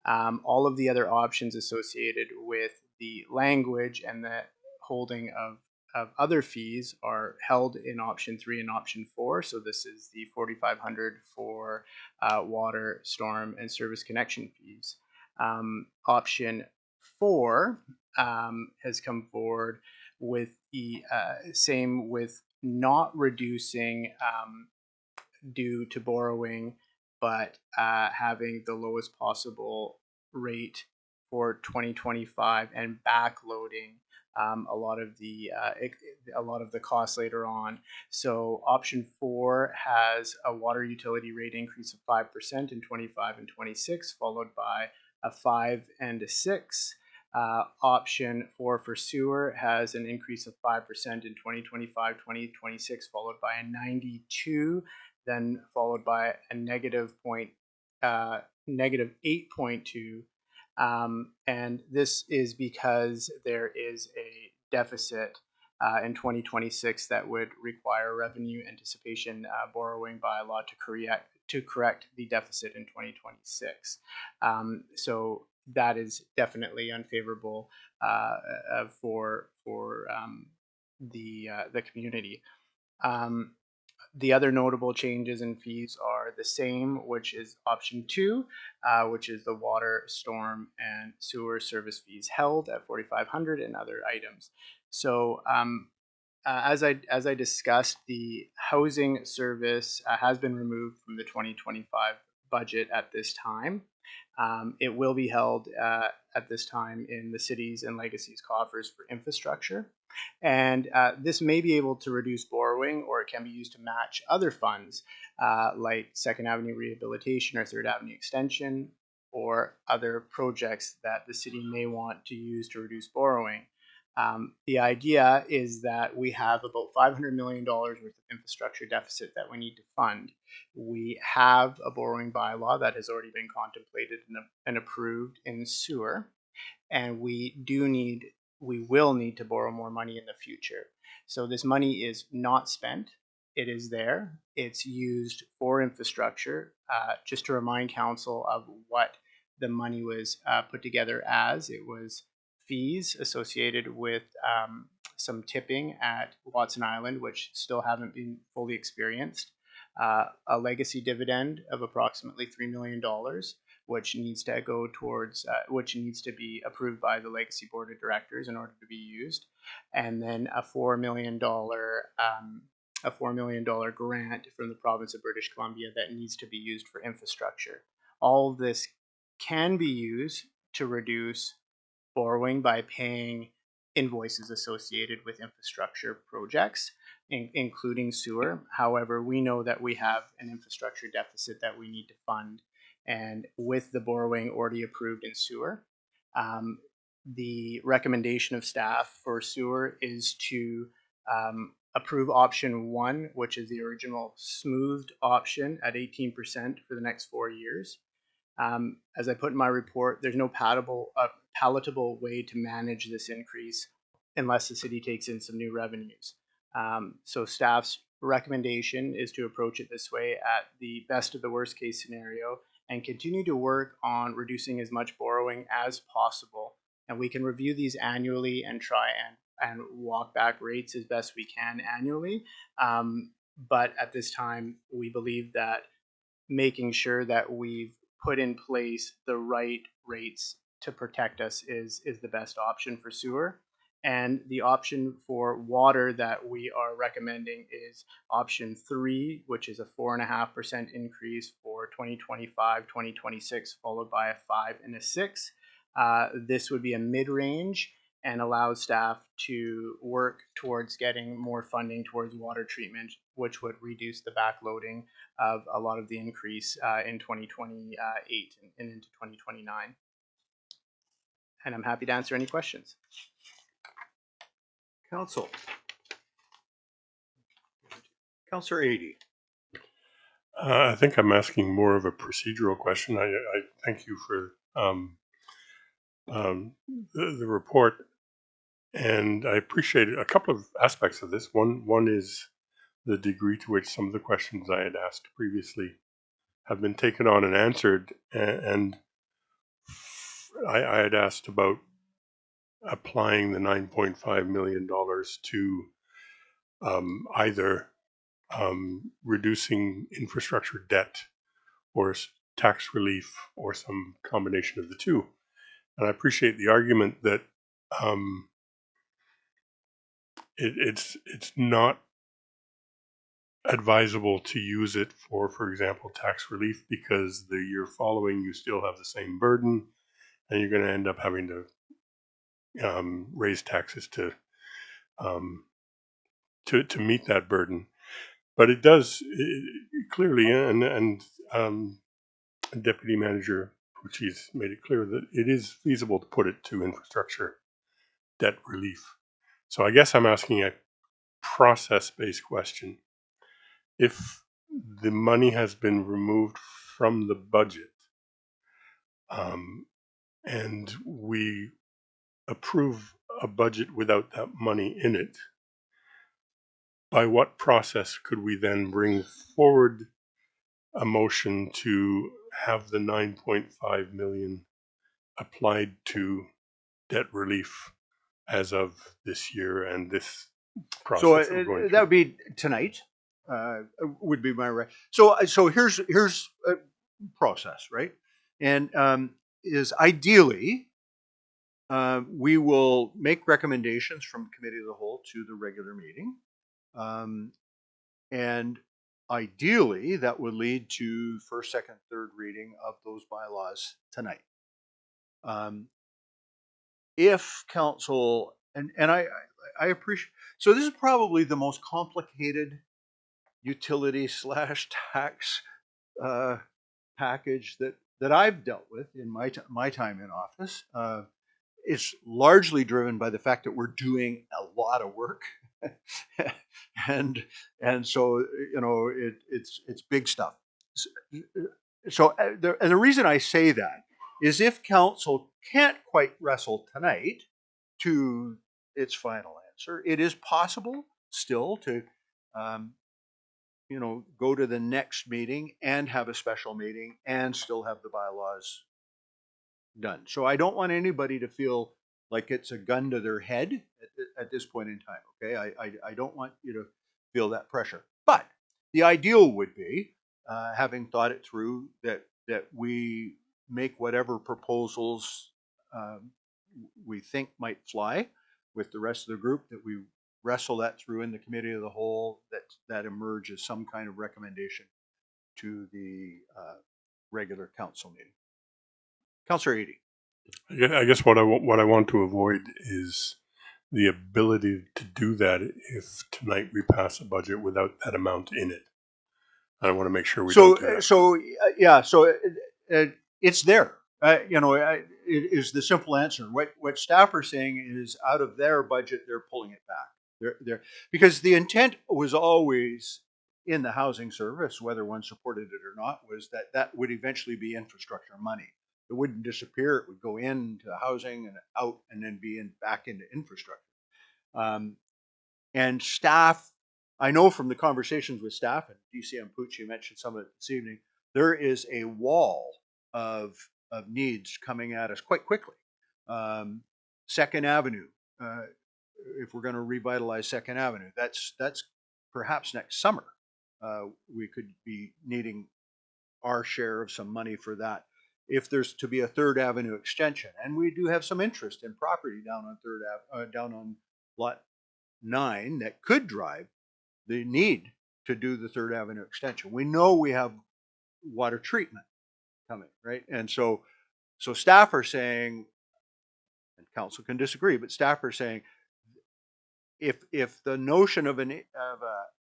Speaker 7: All of the other options associated with the language and the holding of other fees are held in option 3 and option 4. So this is the 4,500 for water, storm, and service connection fees. Option 4 has come forward with the same with not reducing due to borrowing, but having the lowest possible rate for 2025 and backloading a lot of the costs later on. So option 4 has a water utility rate increase of 5% in 25 and 26, followed by a 5 and a 6. Option 4 for sewer has an increase of 5% in 2025, 2026, followed by a 92, then followed by a negative 8.2. And this is because there is a deficit in 2026 that would require revenue anticipation borrowing bylaw to correct the deficit in 2026. So that is definitely unfavorable for the community. The other notable changes in fees are the same, which is option 2, which is the water, storm, and sewer service fees held at 4,500 and other items. So as I discussed, the housing service has been removed from the 2025 budget at this time. It will be held at this time in the city's and legacy's coffers for infrastructure. And this may be able to reduce borrowing, or it can be used to match other funds like Second Avenue Rehabilitation or Third Avenue Extension, or other projects that the city may want to use to reduce borrowing. The idea is that we have about $500 million worth of infrastructure deficit that we need to fund. We have a borrowing bylaw that has already been contemplated and approved in sewer, and we will need to borrow more money in the future. So this money is not spent. It is there. It's used for infrastructure. Just to remind council of what the money was put together as, it was fees associated with some tipping at Watson Island, which still haven't been fully experienced, a legacy dividend of approximately $3 million, which needs to go towards, which needs to be approved by the Legacy Board of Directors in order to be used, and then a $4 million grant from the province of British Columbia that needs to be used for infrastructure. All of this can be used to reduce borrowing by paying invoices associated with infrastructure projects, including sewer. However, we know that we have an infrastructure deficit that we need to fund. And with the borrowing already approved in sewer, the recommendation of staff for sewer is to approve option 1, which is the original smoothed option at 18% for the next 4 years. As I put in my report, there's no palatable way to manage this increase unless the city takes in some new revenues. So staff's recommendation is to approach it this way at the best of the worst case scenario and continue to work on reducing as much borrowing as possible. And we can review these annually and try and walk back rates as best we can annually. But at this time, we believe that making sure that we've put in place the right rates to protect us is the best option for sewer. And the option for water that we are recommending is option 3, which is a 4.5% increase for 2025, 2026, followed by a 5 and a 6. This would be a mid-range and allows staff to work towards getting more funding towards water treatment, which would reduce the backloading of a lot of the increase in 2028 and into 2029. And I'm happy to answer any questions.
Speaker 1: Council. Councillor Adey.
Speaker 5: I think I'm asking more of a procedural question. I thank you for the report, and I appreciate a couple of aspects of this. One is the degree to which some of the questions I had asked previously have been taken on and answered, and I had asked about applying the $9.5 million to either reducing infrastructure debt or tax relief or some combination of the two. And I appreciate the argument that it's not advisable to use it for example, tax relief, because the year following you still have the same burden, and you're going to end up having to raise taxes to meet that burden. But it does clearly, and Deputy Manager Pucci's made it clear that it is feasible to put it to infrastructure debt relief. So I guess I'm asking a process-based question. If the money has been removed from the budget, and we approve a budget without that money in it, by what process could we then bring forward a motion to have the 9.5 million applied to debt relief as of this year and this process
Speaker 1: So
Speaker 5: that we're going
Speaker 1: that
Speaker 5: through?
Speaker 1: would be tonight. Would be my so here's a process, right? And is ideally we will make recommendations from committee of the whole to the regular meeting, and ideally that would lead to first, second, third reading of those bylaws tonight. If council and I appreciate, so this is probably the most complicated utility slash tax package that I've dealt with in my time in office. It's largely driven by the fact that we're doing a lot of work, and so it's big stuff. So the reason I say that is if council can't quite wrestle tonight to its final answer, it is possible still to go to the next meeting and have a special meeting and still have the bylaws done. So I don't want anybody to feel like it's a gun to their head at this point in time. Okay, I don't want you to feel that pressure. But the ideal would be, having thought it through, that we make whatever proposals we think might fly with the rest of the group, that we wrestle that through in the committee of the whole, that emerges some kind of recommendation to the regular council meeting. Councillor Eadie.
Speaker 5: I guess what I want to avoid is the ability to do that if tonight we pass a budget without that amount in it. I want to make sure we don't do that.
Speaker 1: So it's there. It is the simple answer. What staff are saying is, out of their budget, they're pulling it back. They're because the intent was always in the housing service, whether one supported it or not, was that would eventually be infrastructure money. It wouldn't disappear. It would go into housing and out, and then be back into infrastructure. And staff, I know from the conversations with staff, and DCM Pucci mentioned some of it this evening, there is a wall of needs coming at us quite quickly. Second Avenue, if we're going to revitalize Second Avenue, that's perhaps next summer. We could be needing our share of some money for that. If there's to be a Third Avenue extension, and we do have some interest in property down on down on Lot 9 that could drive the need to do the Third Avenue extension. We know we have water treatment coming, right? And so staff are saying, and council can disagree, but staff are saying, if the notion of a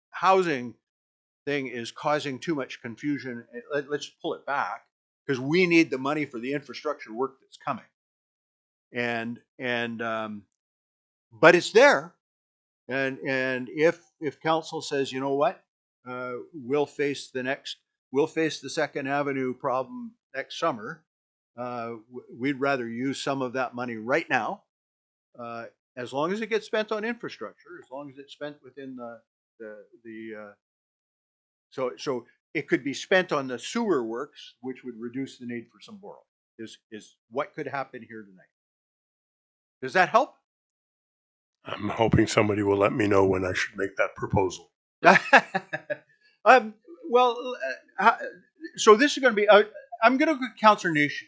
Speaker 1: housing thing is causing too much confusion, let's pull it back, because we need the money for the infrastructure work that's coming. But it's there. And if council says, you know what, we'll face the Second Avenue problem next summer, we'd rather use some of that money right now, as long as it gets spent on infrastructure, as long as it's spent within so it could be spent on the sewer works, which would reduce the need for some borrowing. is what could happen here tonight. Does that help?
Speaker 5: I'm hoping somebody will let me know when I should make that proposal.
Speaker 1: um, well, so this is going to be. I'm going to go Councillor Nation,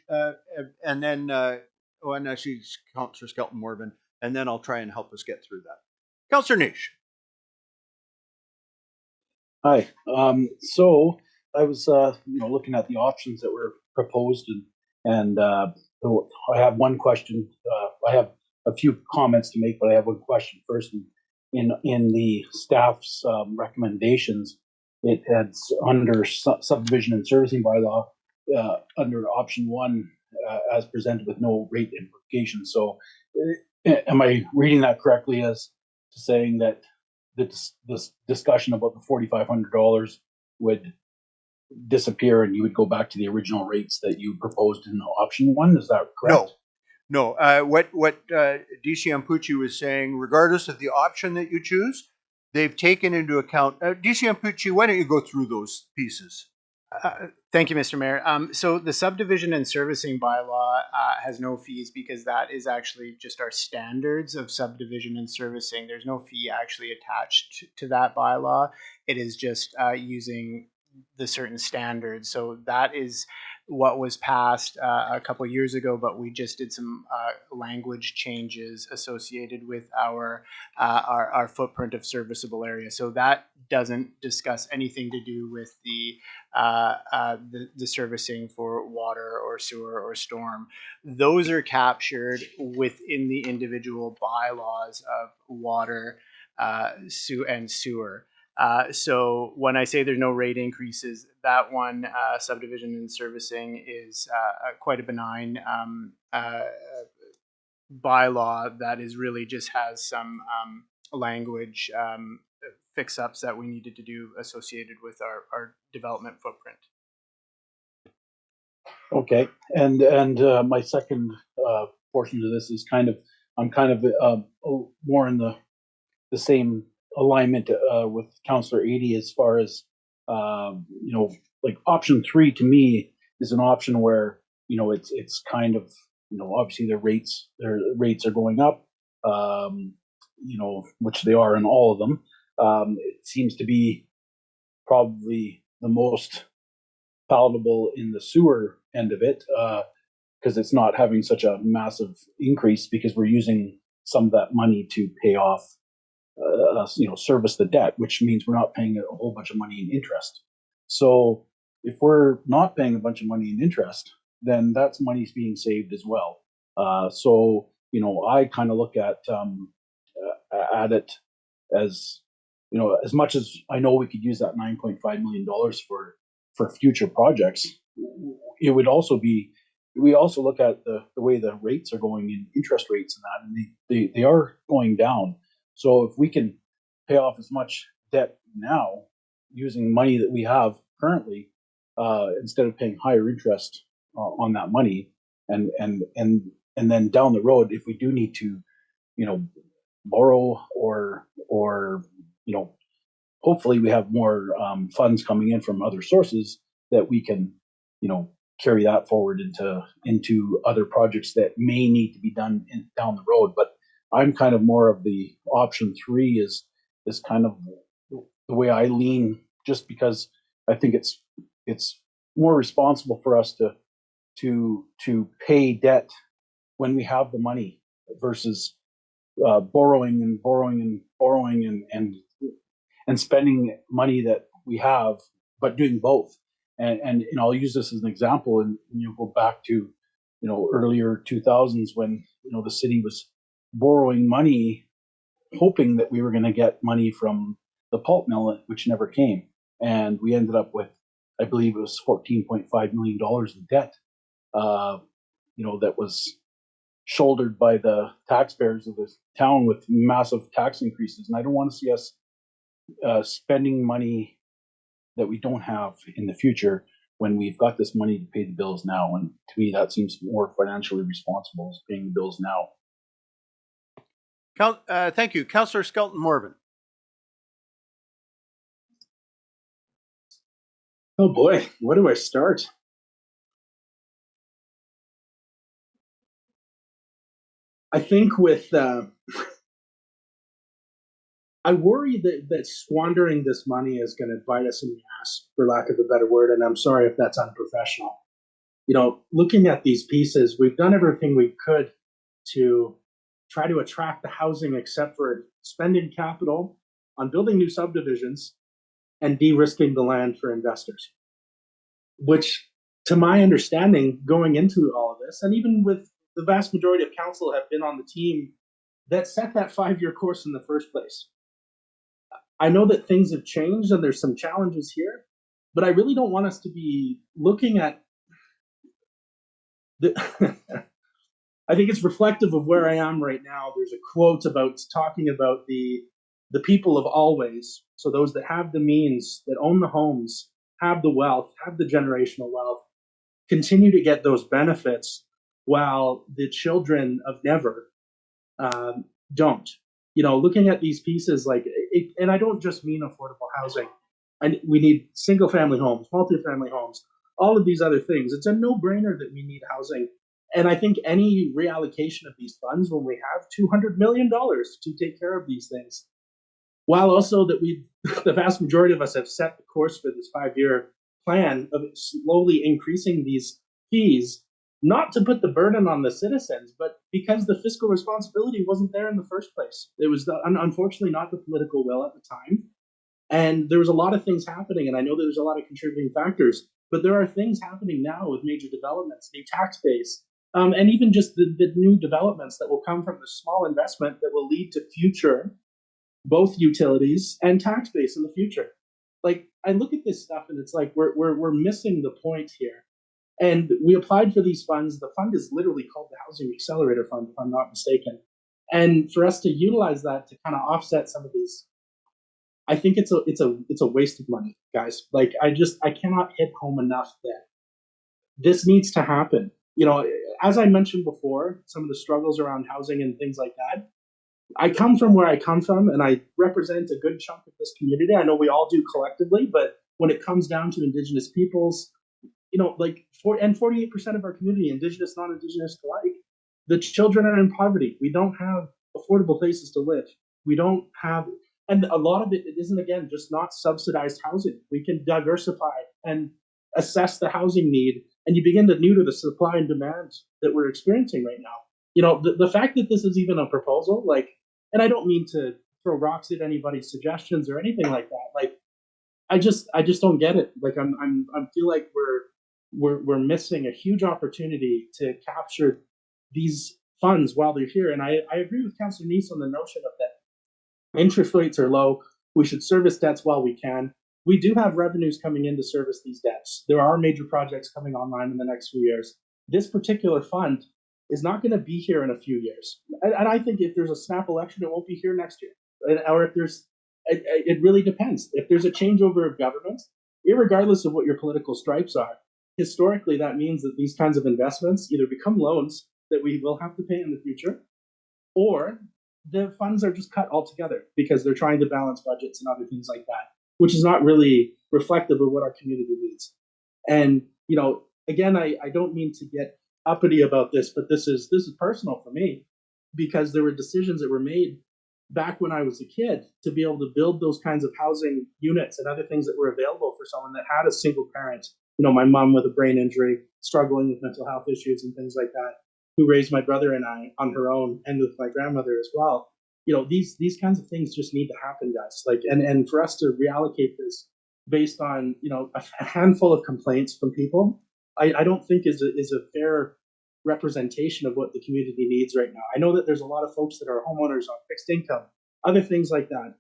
Speaker 1: and then and I see Councillor Skelton Morvan, and then I'll try and help us get through that. Councillor Nation.
Speaker 6: Hi. So I was, looking at the options that were proposed, and I have one question. I have a few comments to make, but I have one question first. In the staff's recommendations, it had under subdivision and servicing bylaw under option one as presented with no rate implication. So, am I reading that correctly as to saying that this discussion about the $4,500 would disappear and you would go back to the original rates that you proposed in option one? Is that correct?
Speaker 1: No. What DCM Pucci was saying, regardless of the option that you choose, they've taken into account. DCM Pucci, why don't you go through those pieces?
Speaker 7: Thank you, Mr. Mayor. So the subdivision and servicing bylaw has no fees because that is actually just our standards of subdivision and servicing. There's no fee actually attached to that bylaw. It is just using the certain standards. So that is what was passed a couple years ago, but we just did some language changes associated with our footprint of serviceable area. So that doesn't discuss anything to do with the servicing for water or sewer or storm. Those are captured within the individual bylaws of water, and sewer. So when I say there's no rate increases, that one subdivision and servicing is quite a benign bylaw that is really just has some language fix-ups that we needed to do associated with our development footprint.
Speaker 6: Okay, and my second portion of this is I'm kind of more in the same alignment with Councillor Adie as far as like option three to me is an option where it's kind of obviously their rates are going up, which they are in all of them. It seems to be probably the most palatable in the sewer end of it because it's not having such a massive increase because we're using some of that money to pay off service the debt, which means we're not paying a whole bunch of money in interest. So if we're not paying a bunch of money in interest, then that's money's being saved as well. So I kind of look at it as as much as I know we could use that $9.5 million for future projects, it would also be. We also look at the way the rates are going in interest rates and that, and they are going down. So if we can pay off as much debt now using money that we have currently, instead of paying higher interest on that money, and then down the road, if we do need to, borrow or hopefully we have more funds coming in from other sources that we can, carry that forward into other projects that may need to be done down the road. But I'm kind of more of the option three is kind of the way I lean, just because I think it's more responsible for us to pay debt when we have the money versus borrowing and spending money that we have, but doing both. And I'll use this as an example, and go back to earlier 2000s when the city was borrowing money, hoping that we were going to get money from the pulp mill, which never came, and we ended up with, I believe it was $14.5 million in debt, that was shouldered by the taxpayers of this town with massive tax increases. And I don't want to see us spending money that we don't have in the future when we've got this money to pay the bills now. And to me, that seems more financially responsible, is paying the bills now.
Speaker 1: Thank you. Councillor Skelton Morvan.
Speaker 6: Oh boy, where do I start? I think with I worry that squandering this money is going to bite us in the ass, for lack of a better word. And I'm sorry if that's unprofessional. You know, looking at these pieces, we've done everything we could to try to attract the housing, except for spending capital on building new subdivisions and de-risking the land for investors, which, to my understanding, going into all of this, and even with the vast majority of council have been on the team that set that 5-year course in the first place. I know that things have changed and there's some challenges here, but I really don't want us to be looking at the I think it's reflective of where I am right now. There's a quote about talking about the people of always. So those that have the means, that own the homes, have the wealth, have the generational wealth, continue to get those benefits, while the children of never don't. You know, looking at these pieces, like, and I don't just mean affordable housing. And we need single family homes, multifamily homes, all of these other things. It's a no-brainer that we need housing. And I think any reallocation of these funds, when we have $200 million to take care of these things, while also that the vast majority of us have set the course for this 5-year plan of slowly increasing these fees, not to put the burden on the citizens, but because the fiscal responsibility wasn't there in the first place. It was unfortunately not the political will at the time. And there was a lot of things happening, and I know there's a lot of contributing factors, but there are things happening now with major developments, new tax base, and even just the new developments that will come from the small investment that will lead to future both utilities and tax base in the future. Like, I look at this stuff and it's like we're missing the point here. And we applied for these funds. The fund is literally called the Housing Accelerator Fund, if I'm not mistaken. And for us to utilize that to kind of offset some of these, I think it's a waste of money, guys. Like, I cannot hit home enough that this needs to happen. You know, as I mentioned before, some of the struggles around housing and things like that. I come from where I come from, and I represent a good chunk of this community. I know we all do collectively, but when it comes down to Indigenous peoples, you know, like 48% of our community, Indigenous, non-Indigenous alike, the children are in poverty. We don't have affordable places to live. We don't have, and a lot of it isn't, again, just not subsidized housing. We can diversify and assess the housing need, and you begin to neuter the supply and demand that we're experiencing right now. You know, the fact that this is even a proposal, like, and I don't mean to throw rocks at anybody's suggestions or anything like that. Like, I just don't get it. Like, I feel like we're missing a huge opportunity to capture these funds while they're here. And I agree with Councillor Neese on the notion of that interest rates are low. We should service debts while we can. We do have revenues coming in to service these debts. There are major projects coming online in the next few years. This particular fund is not going to be here in a few years. And I think if there's a snap election, it won't be here next year. Or if there's, it really depends. If there's a changeover of government, irregardless of what your political stripes are, historically that means that these kinds of investments either become loans that we will have to pay in the future, or the funds are just cut altogether because they're trying to balance budgets and other things like that, which is not really reflective of what our community needs. And, you know, again, I don't mean to get uppity about this, but this is personal for me, because there were decisions that were made back when I was a kid to be able to build those kinds of housing units and other things that were available for someone that had a single parent. You know, my mom with a brain injury, struggling with mental health issues and things like that, who raised my brother and I on her own, and with my grandmother as well. You know, these kinds of things just need to happen, guys. Like, and for us to reallocate this based on, you know, a handful of complaints from people, I don't think is a fair representation of what the community needs right now. I know that there's a lot of folks that are homeowners on fixed income, other things like that.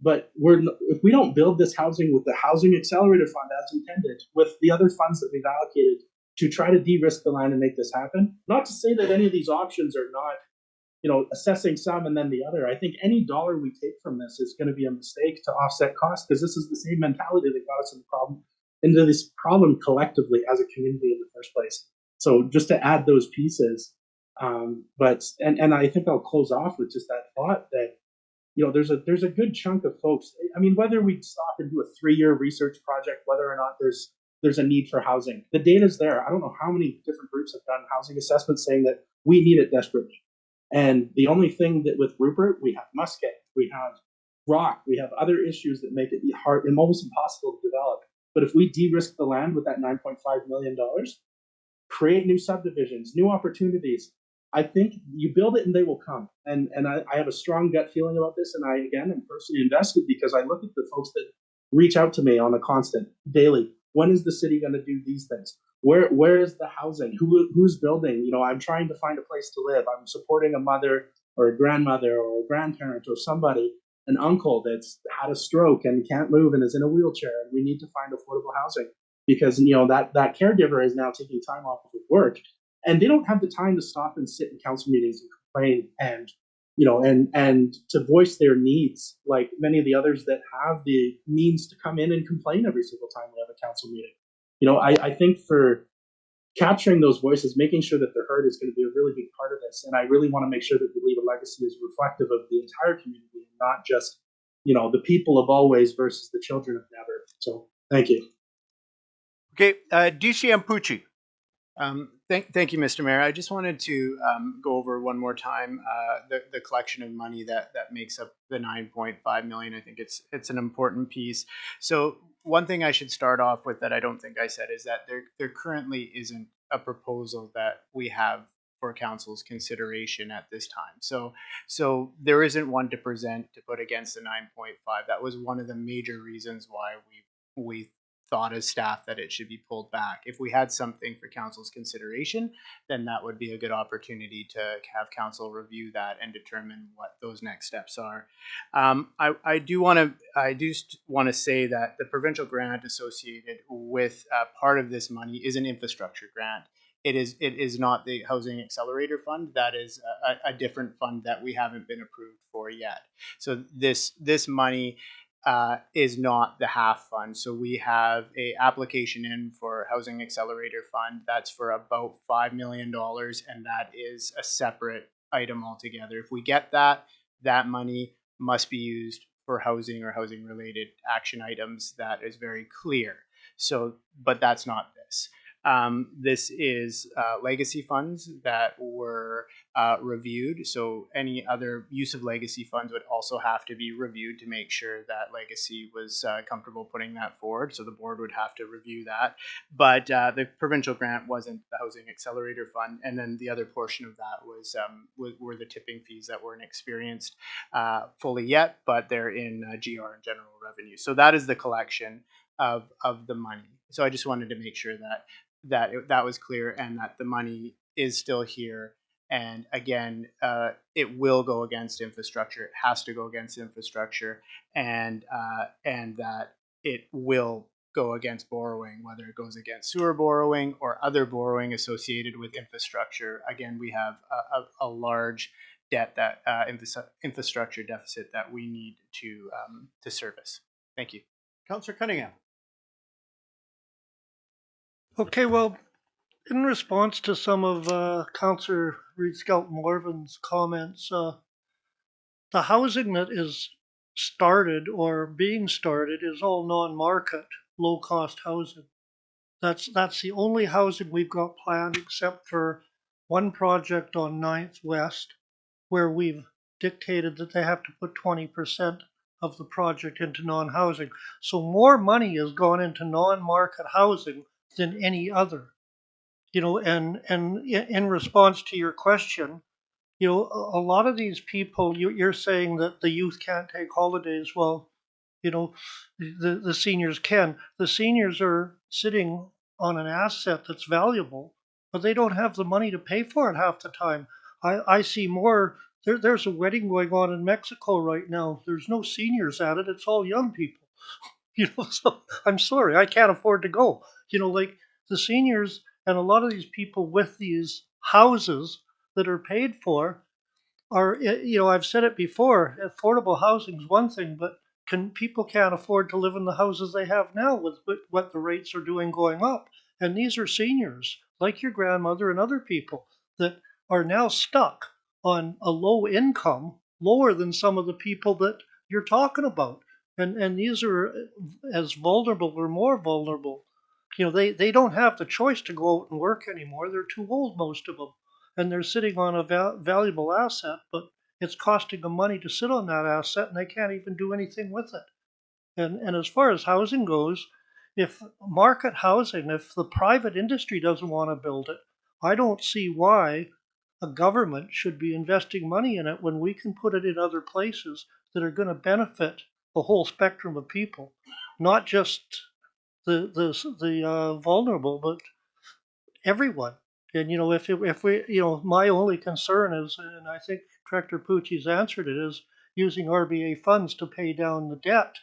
Speaker 6: But if we don't build this housing with the Housing Accelerator Fund as intended, with the other funds that we've allocated to try to de-risk the land and make this happen, not to say that any of these options are not, you know, assessing some and then the other. I think any dollar we take from this is going to be a mistake to offset costs, because this is the same mentality that got us into this problem collectively as a community in the first place. So just to add those pieces, but I think I'll close off with just that thought that, you know, there's a good chunk of folks. I mean, whether we stop and do a 3-year research project, whether or not there's a need for housing, the data's there. I don't know how many different groups have done housing assessments saying that we need it desperately. And the only thing that with Rupert, we have Muscat, we have rock, we have other issues that make it hard and almost impossible to develop. But if we de-risk the land with that $9.5 million, create new subdivisions, new opportunities, I think you build it and they will come. And I have a strong gut feeling about this. And I, again, am personally invested because I look at the folks that reach out to me on a constant daily. When is the city going to do these things? Where is the housing? Who's building? You know, I'm trying to find a place to live. I'm supporting a mother or a grandmother or a grandparent or somebody, an uncle that's had a stroke and can't move and is in a wheelchair. And we need to find affordable housing because, you know, that caregiver is now taking time off of work and they don't have the time to stop and sit in council meetings and complain and, you know, and to voice their needs like many of the others that have the means to come in and complain every single time we have a council meeting. You know, I think for capturing those voices, making sure that they're heard is going to be a really big part of this. And I really want to make sure that we leave a legacy as reflective of the entire community and not just, you know, the people of always versus the children of never. So thank you.
Speaker 1: Okay, DCM Pucci.
Speaker 7: Thank you, Mr. Mayor. I just wanted to go over one more time the collection of money that makes up the 9.5 million. I think it's an important piece. So one thing I should start off with that I don't think I said is that there currently isn't a proposal that we have for council's consideration at this time. So there isn't one to present to put against the 9.5. That was one of the major reasons why we thought as staff that it should be pulled back. If we had something for council's consideration, then that would be a good opportunity to have council review that and determine what those next steps are. I do want to say that the provincial grant associated with part of this money is an infrastructure grant. It is not the Housing Accelerator Fund. That is a different fund that we haven't been approved for yet. So this money is not the HAF fund. So we have a application in for Housing Accelerator Fund. That's for about $5 million, and that is a separate item altogether. If we get that money must be used for housing or housing related action items. That is very clear. So, but that's not this. This is legacy funds that were reviewed. So any other use of legacy funds would also have to be reviewed to make sure that legacy was comfortable putting that forward. So the board would have to review that. But the provincial grant wasn't the Housing Accelerator Fund. And then the other portion of that were the tipping fees that weren't experienced fully yet, but they're in GR and general revenue. So that is the collection of the money. So I just wanted to make sure that was clear and that the money is still here. And again, it will go against infrastructure. It has to go against infrastructure, and that it will go against borrowing, whether it goes against sewer borrowing or other borrowing associated with infrastructure. Again, we have a large debt that infrastructure deficit that we need to service. Thank you.
Speaker 1: Councillor Cunningham.
Speaker 4: Okay, well, in response to some of Councillor Reid Skelton Morven's comments, the housing that is started or being started is all non-market, low-cost housing. That's the only housing we've got planned except for one project on 9th West, where we've dictated that they have to put 20% of the project into non-housing. So more money has gone into non-market housing than any other. You know, and in response to your question, you know, a lot of these people, you're saying that the youth can't take holidays. Well, you know, the seniors can. The seniors are sitting on an asset that's valuable, but they don't have the money to pay for it half the time. I see more. There's a wedding going on in Mexico right now. There's no seniors at it. It's all young people. You know, so I'm sorry, I can't afford to go. You know, like the seniors and a lot of these people with these houses that are paid for are, you know, I've said it before, affordable housing is one thing, but people can't afford to live in the houses they have now with what the rates are doing going up. And these are seniors, like your grandmother and other people, that are now stuck on a low income, lower than some of the people that you're talking about. And these are as vulnerable or more vulnerable. You know, they don't have the choice to go out and work anymore. They're too old, most of them. and they're sitting on a valuable asset, but it's costing them money to sit on that asset, and they can't even do anything with it. And as far as housing goes, if market housing, if the private industry doesn't want to build it, I don't see why a government should be investing money in it when we can put it in other places that are going to benefit the whole spectrum of people, not just the vulnerable, but everyone. And if we, my only concern is, and I think Director Pucci's answered it, is using RBA funds to pay down the debt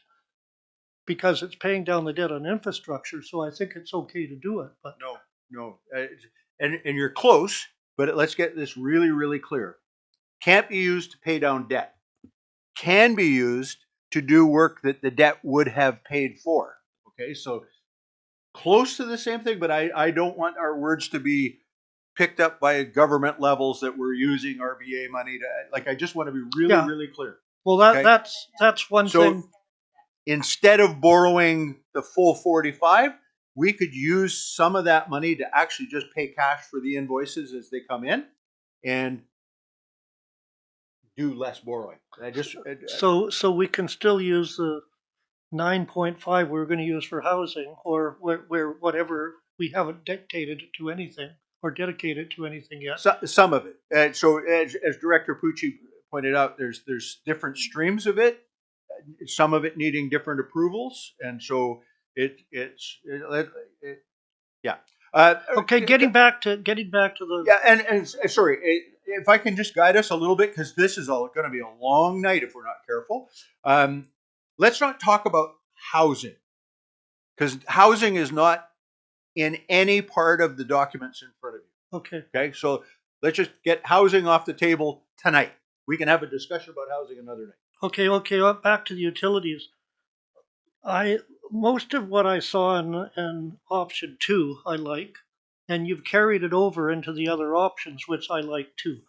Speaker 4: because it's paying down the debt on infrastructure. So I think it's okay to do it. But
Speaker 1: No. And you're close, but let's get this really, really clear. Can't be used to pay down debt. Can be used to do work that the debt would have paid for. Okay, so close to the same thing, but I don't want our words to be picked up by government levels that we're using RBA money to, like, I just want to be really,
Speaker 4: Yeah.
Speaker 1: really clear.
Speaker 4: well,
Speaker 1: Okay.
Speaker 4: that's one
Speaker 1: So
Speaker 4: thing.
Speaker 1: instead of borrowing the full 45, we could use some of that money to actually just pay cash for the invoices as they come in and do less borrowing.
Speaker 4: So we can still use the 9.5 we're going to use for housing, or where whatever we haven't dictated it to anything or dedicated to anything yet.
Speaker 1: Some of it. So as Director Pucci pointed out, there's different streams of it. Some of it needing different approvals, and so yeah.
Speaker 4: Okay, getting back to the
Speaker 1: Yeah, and sorry, if I can just guide us a little bit, because this is all going to be a long night if we're not careful. Let's not talk about housing, because housing is not in any part of the documents in front of you.
Speaker 4: Okay.
Speaker 1: Okay, so let's just get housing off the table tonight. We can have a discussion about housing another night.
Speaker 4: Okay, back to the utilities. Most of what I saw in option 2 I like, and you've carried it over into the other options, which I like too.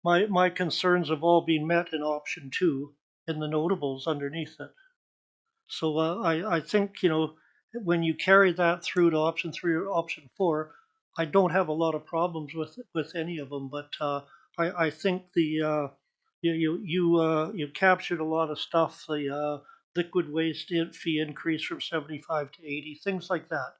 Speaker 4: My concerns have all been met in option 2 in the notables underneath it. So I think when you carry that through to option 3 or option 4, I don't have a lot of problems with any of them. But I think the you captured a lot of stuff. The liquid waste fee increase from 75 to 80, things like that.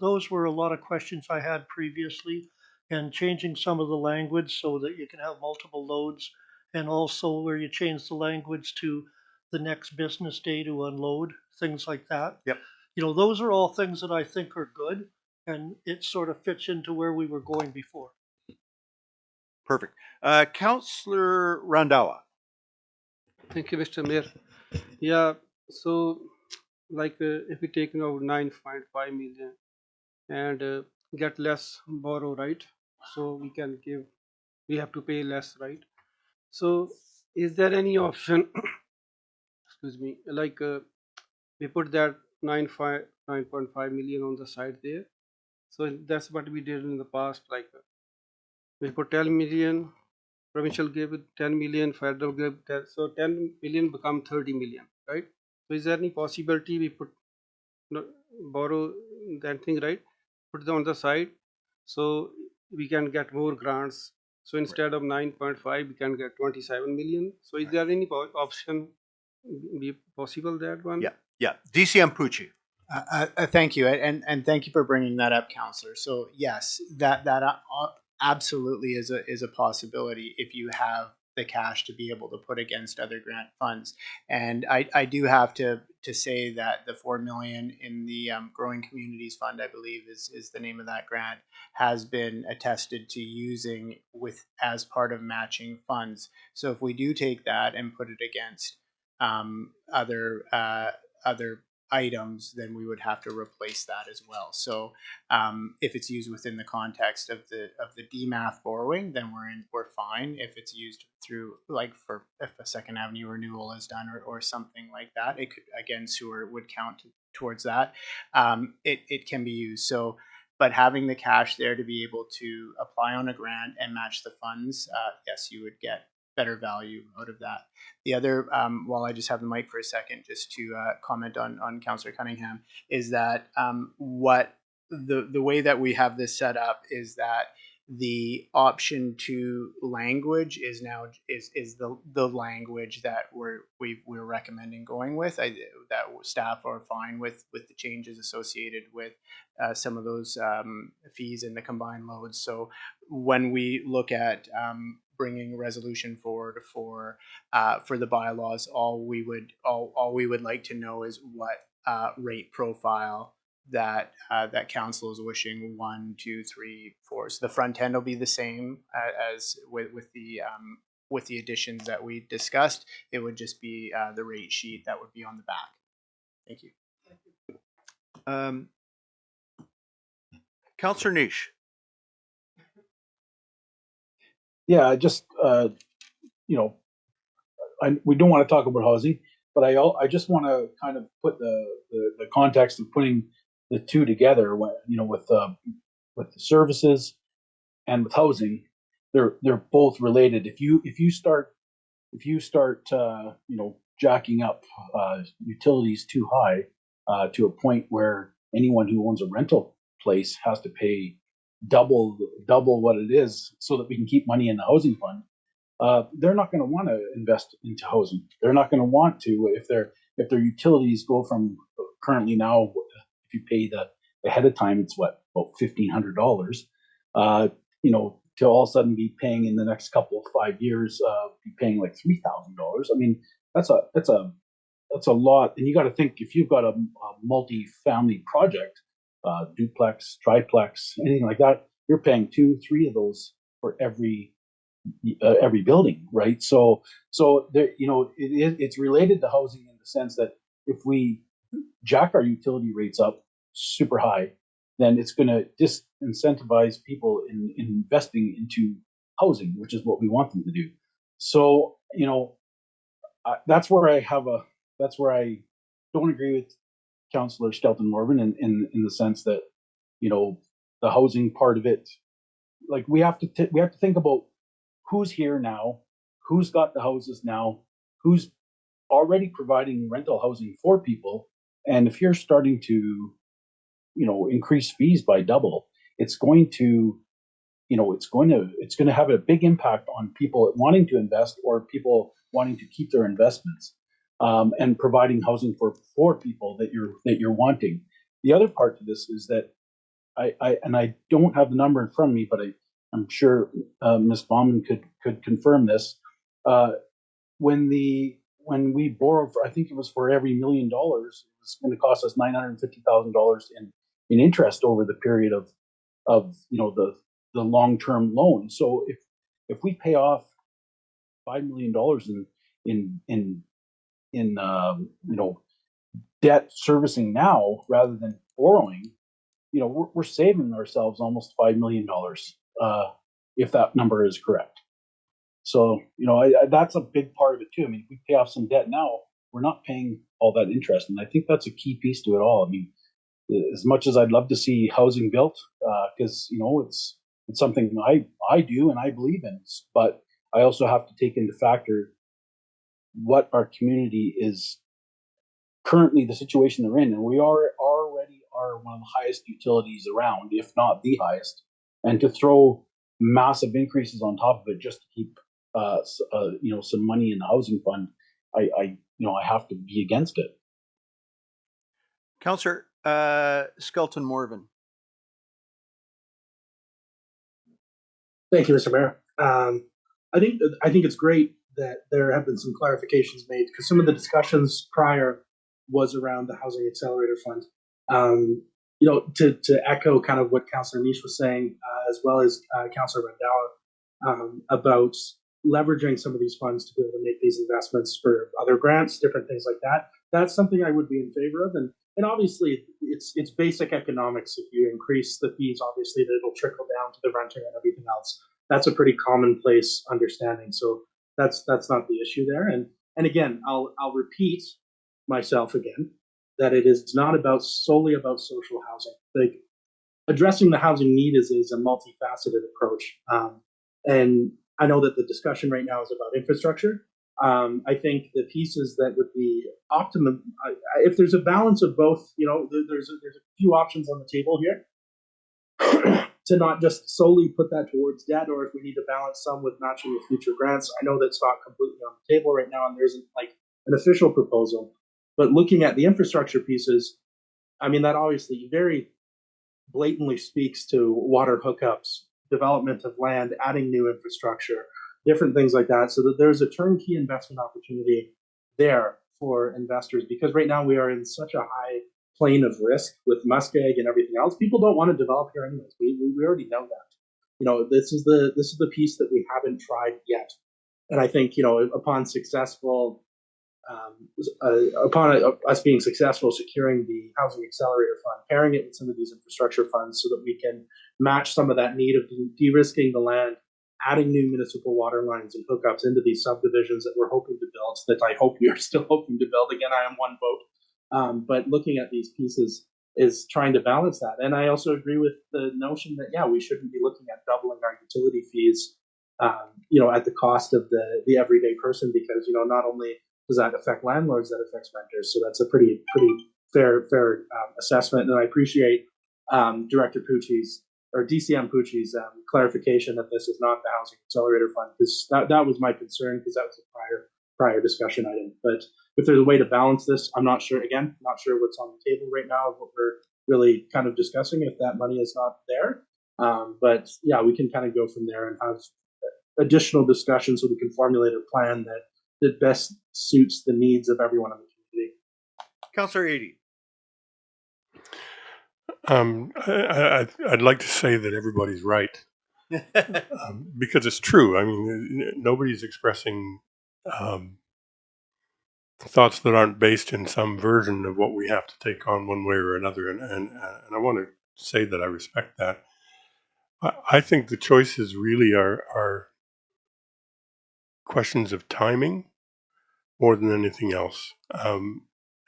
Speaker 4: Those were a lot of questions I had previously, and changing some of the language so that you can have multiple loads, and also where you change the language to the next business day to unload, things like that.
Speaker 1: Yep.
Speaker 4: Those are all things that I think are good, and it sort of fits into where we were going before.
Speaker 1: Perfect. Councillor Randawa.
Speaker 9: Thank you, Mr. Mayor. Yeah, so if we take now 9.5 million and get less borrow, right? So we have to pay less, right? So is there any option, excuse me, we put that 9.5 million on the side there. So that's what we did in the past, we put 10 million, provincial gave it 10 million, federal gave 10, so 10 million become 30 million, right? So is there any possibility we borrow that thing, right? Put it on the side so we can get more grants. So instead of 9.5, we can get 27 million. So is there any option be possible, that one?
Speaker 1: Yeah. DCM Pucci.
Speaker 7: Thank you, and thank you for bringing that up, Councillor. So yes, that absolutely is a possibility if you have the cash to be able to put against other grant funds. And I do have to say that the 4 million in the Growing Communities Fund, I believe is the name of that grant, has been attested to using as part of matching funds. So if we do take that and put it against other items, then we would have to replace that as well. So if it's used within the context of the DMAF borrowing, then we're fine. If it's used through, if a Second Avenue renewal is done or something like that, it could, again, sewer would count towards that. It can be used. So, but having the cash there to be able to apply on a grant and match the funds, yes, you would get better value out of that. The other, while I just have the mic for a second, just to comment on Councillor Cunningham, is that what the way that we have this set up is that the option 2 language is now is the language that we're recommending going with. That staff are fine with the changes associated with some of those fees in the combined loads. So when we look at bringing a resolution forward for the bylaws, all we would like to know is what rate profile that that council is wishing 1, 2, 3, 4. So the front end will be the same as with the additions that we discussed. It would just be the rate sheet that would be on the back. Thank you.
Speaker 1: Councillor Niche.
Speaker 10: Yeah, just we don't want to talk about housing, but I just want to kind of put the context of putting the two together. With the services and with housing, they're both related. If you start jacking up utilities too high to a point where anyone who owns a rental place has to pay double what it is so that we can keep money in the housing fund, they're not going to want to invest into housing. They're not going to want to if their utilities go from currently now, if you pay the ahead of time, it's about $1,500. To all of a sudden be paying in the next couple of 5 years, be paying like $3,000. I mean, that's a lot. And you got to think, if you've got a multi-family project, duplex, triplex, anything like that, you're paying 2, 3 of those for every building, right? So there, it's related to housing in the sense that if we jack our utility rates up super high, then it's going to disincentivize people in investing into housing, which is what we want them to do. So that's where I don't agree with Councillor Skelton Morvan in the sense that the housing part of it, like we have to think about who's here now, who's got the houses now, who's already providing rental housing for people, and if you're starting to increase fees by double, it's going to have a big impact on people wanting to invest or people wanting to keep their investments, and providing housing for people that you're wanting. The other part to this is that I don't have the number in front of me, but I'm sure Ms. Bauman could confirm this. When we borrow, I think it was for every $1 million, it's going to cost us $950,000 in interest over the period of the long-term loan. So if we pay off $5 million in debt servicing now rather than borrowing, we're saving ourselves almost $5 million if that number is correct. So that's a big part of it too. I mean, if we pay off some debt now, we're not paying all that interest, and I think that's a key piece to it all. I mean, as much as I'd love to see housing built, because it's something I do and I believe in, but I also have to take into factor what our community is currently, the situation they're in, and we already are one of the highest utilities around, if not the highest, and to throw massive increases on top of it just to keep some money in the housing fund, I have to be against it.
Speaker 1: Councillor Skelton Morvan.
Speaker 6: Thank you, Mr. Mayor. I think it's great that there have been some clarifications made, because some of the discussions prior was around the Housing Accelerator Fund. To echo kind of what Councillor Niche was saying, as well as Councillor Randhawa, about leveraging some of these funds to be able to make these investments for other grants, different things like that. That's something I would be in favor of, and obviously it's basic economics. If you increase the fees, obviously that it'll trickle down to the renter and everything else. That's a pretty commonplace understanding. So that's not the issue there. And again, I'll repeat myself again that it is not solely about social housing. Like, addressing the housing need is a multifaceted approach. And I know that the discussion right now is about infrastructure. I think the pieces that would be optimum, if there's a balance of both, there's a few options on the table here. to not just solely put that towards debt, or if we need to balance some with matching with future grants. I know that's not completely on the table right now, and there isn't like an official proposal. But looking at the infrastructure pieces, I mean, that obviously very blatantly speaks to water hookups, development of land, adding new infrastructure, different things like that, so that there's a turnkey investment opportunity there for investors. Because right now we are in such a high plane of risk with muskeg and everything else. People don't want to develop here anyways. We already know that. You know, this is the piece that we haven't tried yet. And I think, you know, upon successful upon us being successful securing the Housing Accelerator Fund, pairing it with some of these infrastructure funds so that we can match some of that need of de-risking the land, adding new municipal water lines and hookups into these subdivisions that we're hoping to build, that I hope we are still hoping to build. Again, I am one vote. But looking at these pieces is trying to balance that. And I also agree with the notion that, yeah, we shouldn't be looking at doubling our utility fees, you know, at the cost of the everyday person, because, you know, not only does that affect landlords, that affects renters. So that's a pretty fair assessment. And I appreciate Director Pucci's or DCM Pucci's clarification that this is not the Housing Accelerator Fund, because that was my concern, because that was a prior discussion item. But if there's a way to balance this, I'm not sure. Again, not sure what's on the table right now of what we're really kind of discussing if that money is not there. But yeah, we can kind of go from there and have additional discussions so we can formulate a plan that best suits the needs of everyone in the community.
Speaker 1: Councillor Adey.
Speaker 5: I'd like to say that everybody's right, because it's true. I mean, nobody's expressing thoughts that aren't based in some version of what we have to take on one way or another, and I want to say that I respect that. I think the choices really are questions of timing more than anything else,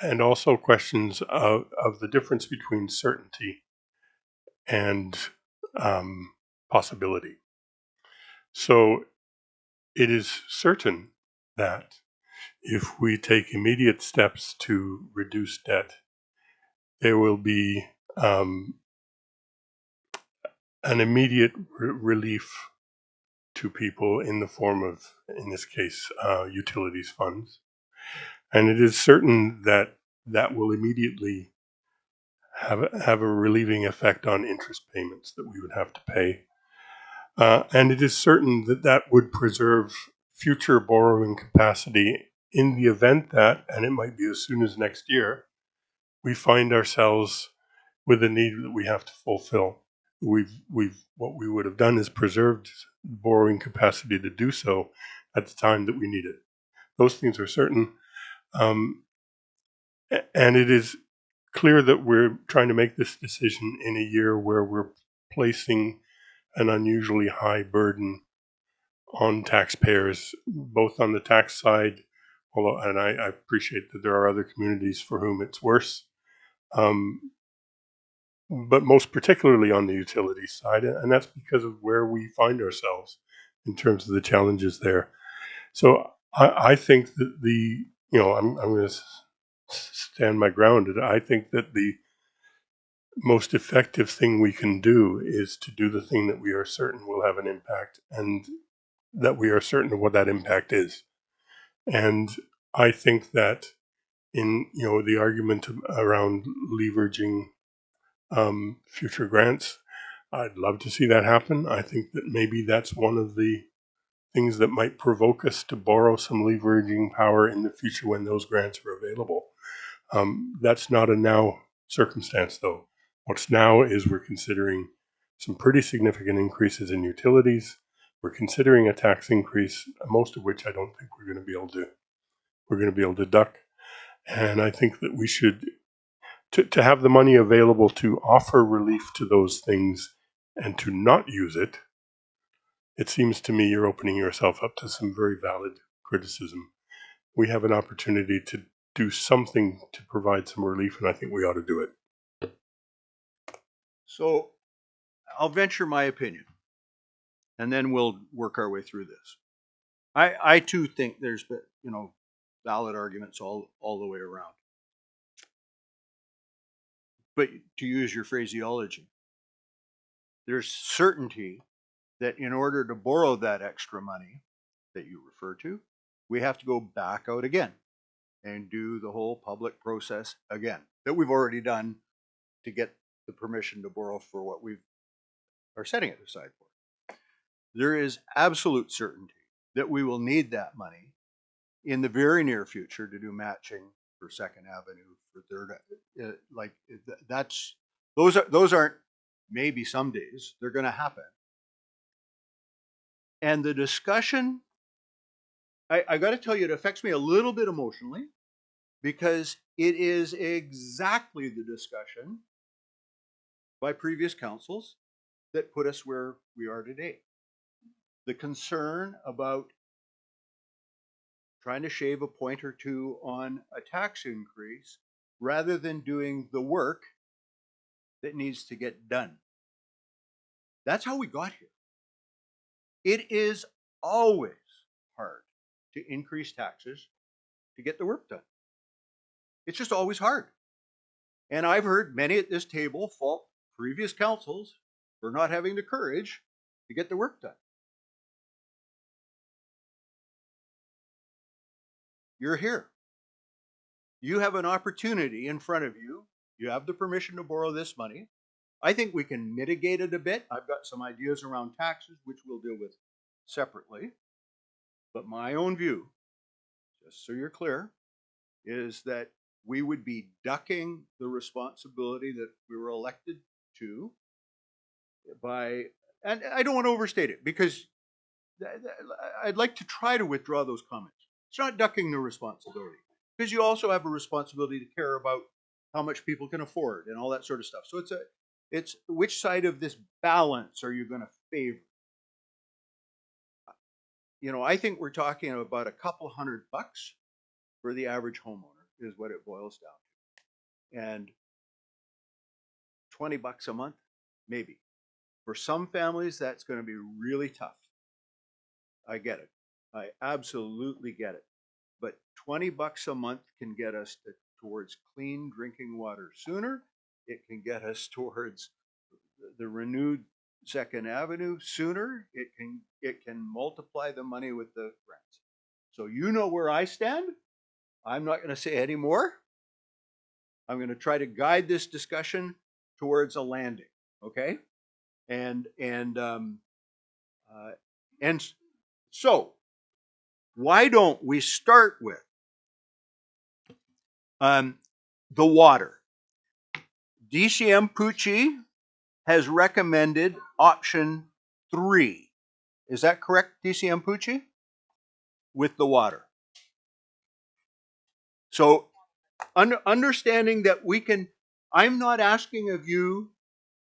Speaker 5: and also questions of the difference between certainty and possibility. So it is certain that if we take immediate steps to reduce debt, there will be an immediate relief to people in the form of, in this case, utilities funds. And it is certain that that will immediately have a relieving effect on interest payments that we would have to pay. And it is certain that that would preserve future borrowing capacity in the event that, and it might be as soon as next year, we find ourselves with a need that we have to fulfill. What we would have done is preserved borrowing capacity to do so at the time that we need it. Those things are certain. And it is clear that we're trying to make this decision in a year where we're placing an unusually high burden on taxpayers, both on the tax side, although, and I appreciate that there are other communities for whom it's worse, but most particularly on the utility side, and that's because of where we find ourselves in terms of the challenges there. So I think that I'm going to stand my ground. I think that the most effective thing we can do is to do the thing that we are certain will have an impact, and that we are certain of what that impact is. And I think that in the argument around leveraging future grants, I'd love to see that happen. I think that maybe that's one of the things that might provoke us to borrow some leveraging power in the future when those grants are available. That's not a now circumstance, though. What's now is we're considering some pretty significant increases in utilities. We're considering a tax increase, most of which I don't think we're going to be able to duck. And I think that we should, to have the money available to offer relief to those things and to not use it, it seems to me you're opening yourself up to some very valid criticism. We have an opportunity to do something to provide some relief, and I think we ought to do it.
Speaker 1: So I'll venture my opinion, and then we'll work our way through this. I too think there's valid arguments all the way around. But to use your phraseology, there's certainty that in order to borrow that extra money that you refer to, we have to go back out again and do the whole public process again that we've already done to get the permission to borrow for what we are setting it aside for. There is absolute certainty that we will need that money in the very near future to do matching for Second Avenue, for Third. Those aren't maybe some days, they're going to happen. And the discussion, I got to tell you, it affects me a little bit emotionally because it is exactly the discussion by previous councils that put us where we are today. The concern about trying to shave a point or two on a tax increase rather than doing the work that needs to get done. That's how we got here. It is always hard to increase taxes to get the work done. It's just always hard. And I've heard many at this table fault previous councils for not having the courage to get the work done. You're here. You have an opportunity in front of you. You have the permission to borrow this money. I think we can mitigate it a bit. I've got some ideas around taxes, which we'll deal with separately. But my own view, just so you're clear, is that we would be ducking the responsibility that we were elected to by, and I don't want to overstate it because I'd like to try to withdraw those comments. It's not ducking the responsibility because you also have a responsibility to care about how much people can afford and all that sort of stuff. So it's which side of this balance are you going to favor? You know, I think we're talking about a couple $100 for the average homeowner is what it boils down to. And $20 a month, maybe. For some families, that's going to be really tough. I get it. I absolutely get it. But $20 a month can get us towards clean drinking water sooner. It can get us towards the renewed Second Avenue sooner. It can multiply the money with the rents. So you know where I stand. I'm not going to say any more. I'm going to try to guide this discussion towards a landing. Okay, and so why don't we start with the water? DCM Pucci has recommended option 3. Is that correct, DCM Pucci? With the water. So understanding that we can, I'm not asking of you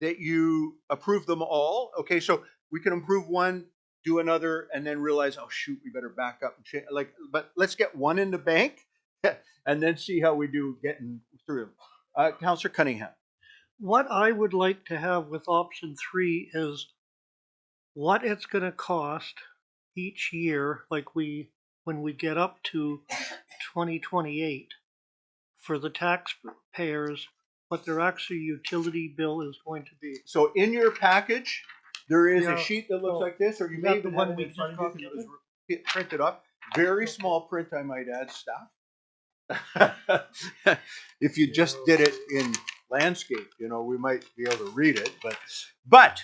Speaker 1: that you approve them all. Okay, so we can approve one, do another, and then realize, oh shoot, we better back up and change. But let's get one in the bank and then see how we do getting through them. Councillor Cunningham.
Speaker 4: What I would like to have with option 3 is what it's going to cost each year, like when we get up to 2028, for the taxpayers, what their actual utility bill is going to be.
Speaker 1: So in your package, there is a sheet that looks like this, or you may even have it in front of you because it was printed up. Very small print, I might add, staff. If you just did it in landscape, you know, we might be able to read it. But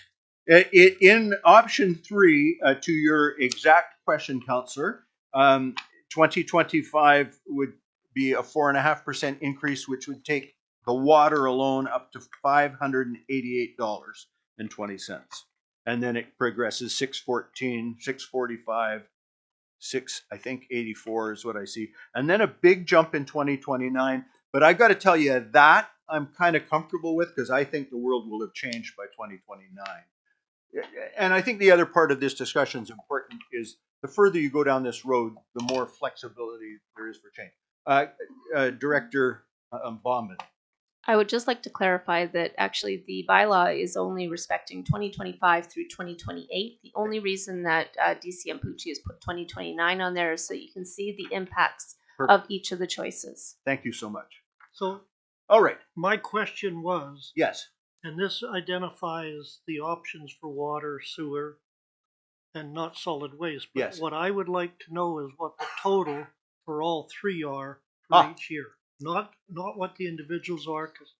Speaker 1: in option 3, to your exact question, Councillor, 2025 would be a 4.5% increase, which would take the water alone up to $588.20. And then it progresses 614, 645, I think 84 is what I see. And then a big jump in 2029. But I got to tell you, that I'm kind of comfortable with because I think the world will have changed by 2029. And I think the other part of this discussion is important is the further you go down this road, the more flexibility there is for change. Director Bauman.
Speaker 3: I would just like to clarify that actually the bylaw is only respecting 2025 through 2028. The only reason that DCM Pucci has put 2029 on there is so you can see the impacts of each of the choices.
Speaker 1: Thank you so much.
Speaker 4: So,
Speaker 1: all right.
Speaker 4: My question was,
Speaker 1: yes,
Speaker 4: And this identifies the options for water, sewer, and not solid waste. But
Speaker 1: Yes.
Speaker 4: what I would like to know is what the total for all three are for
Speaker 1: Ah.
Speaker 4: each year. Not what the individuals are, because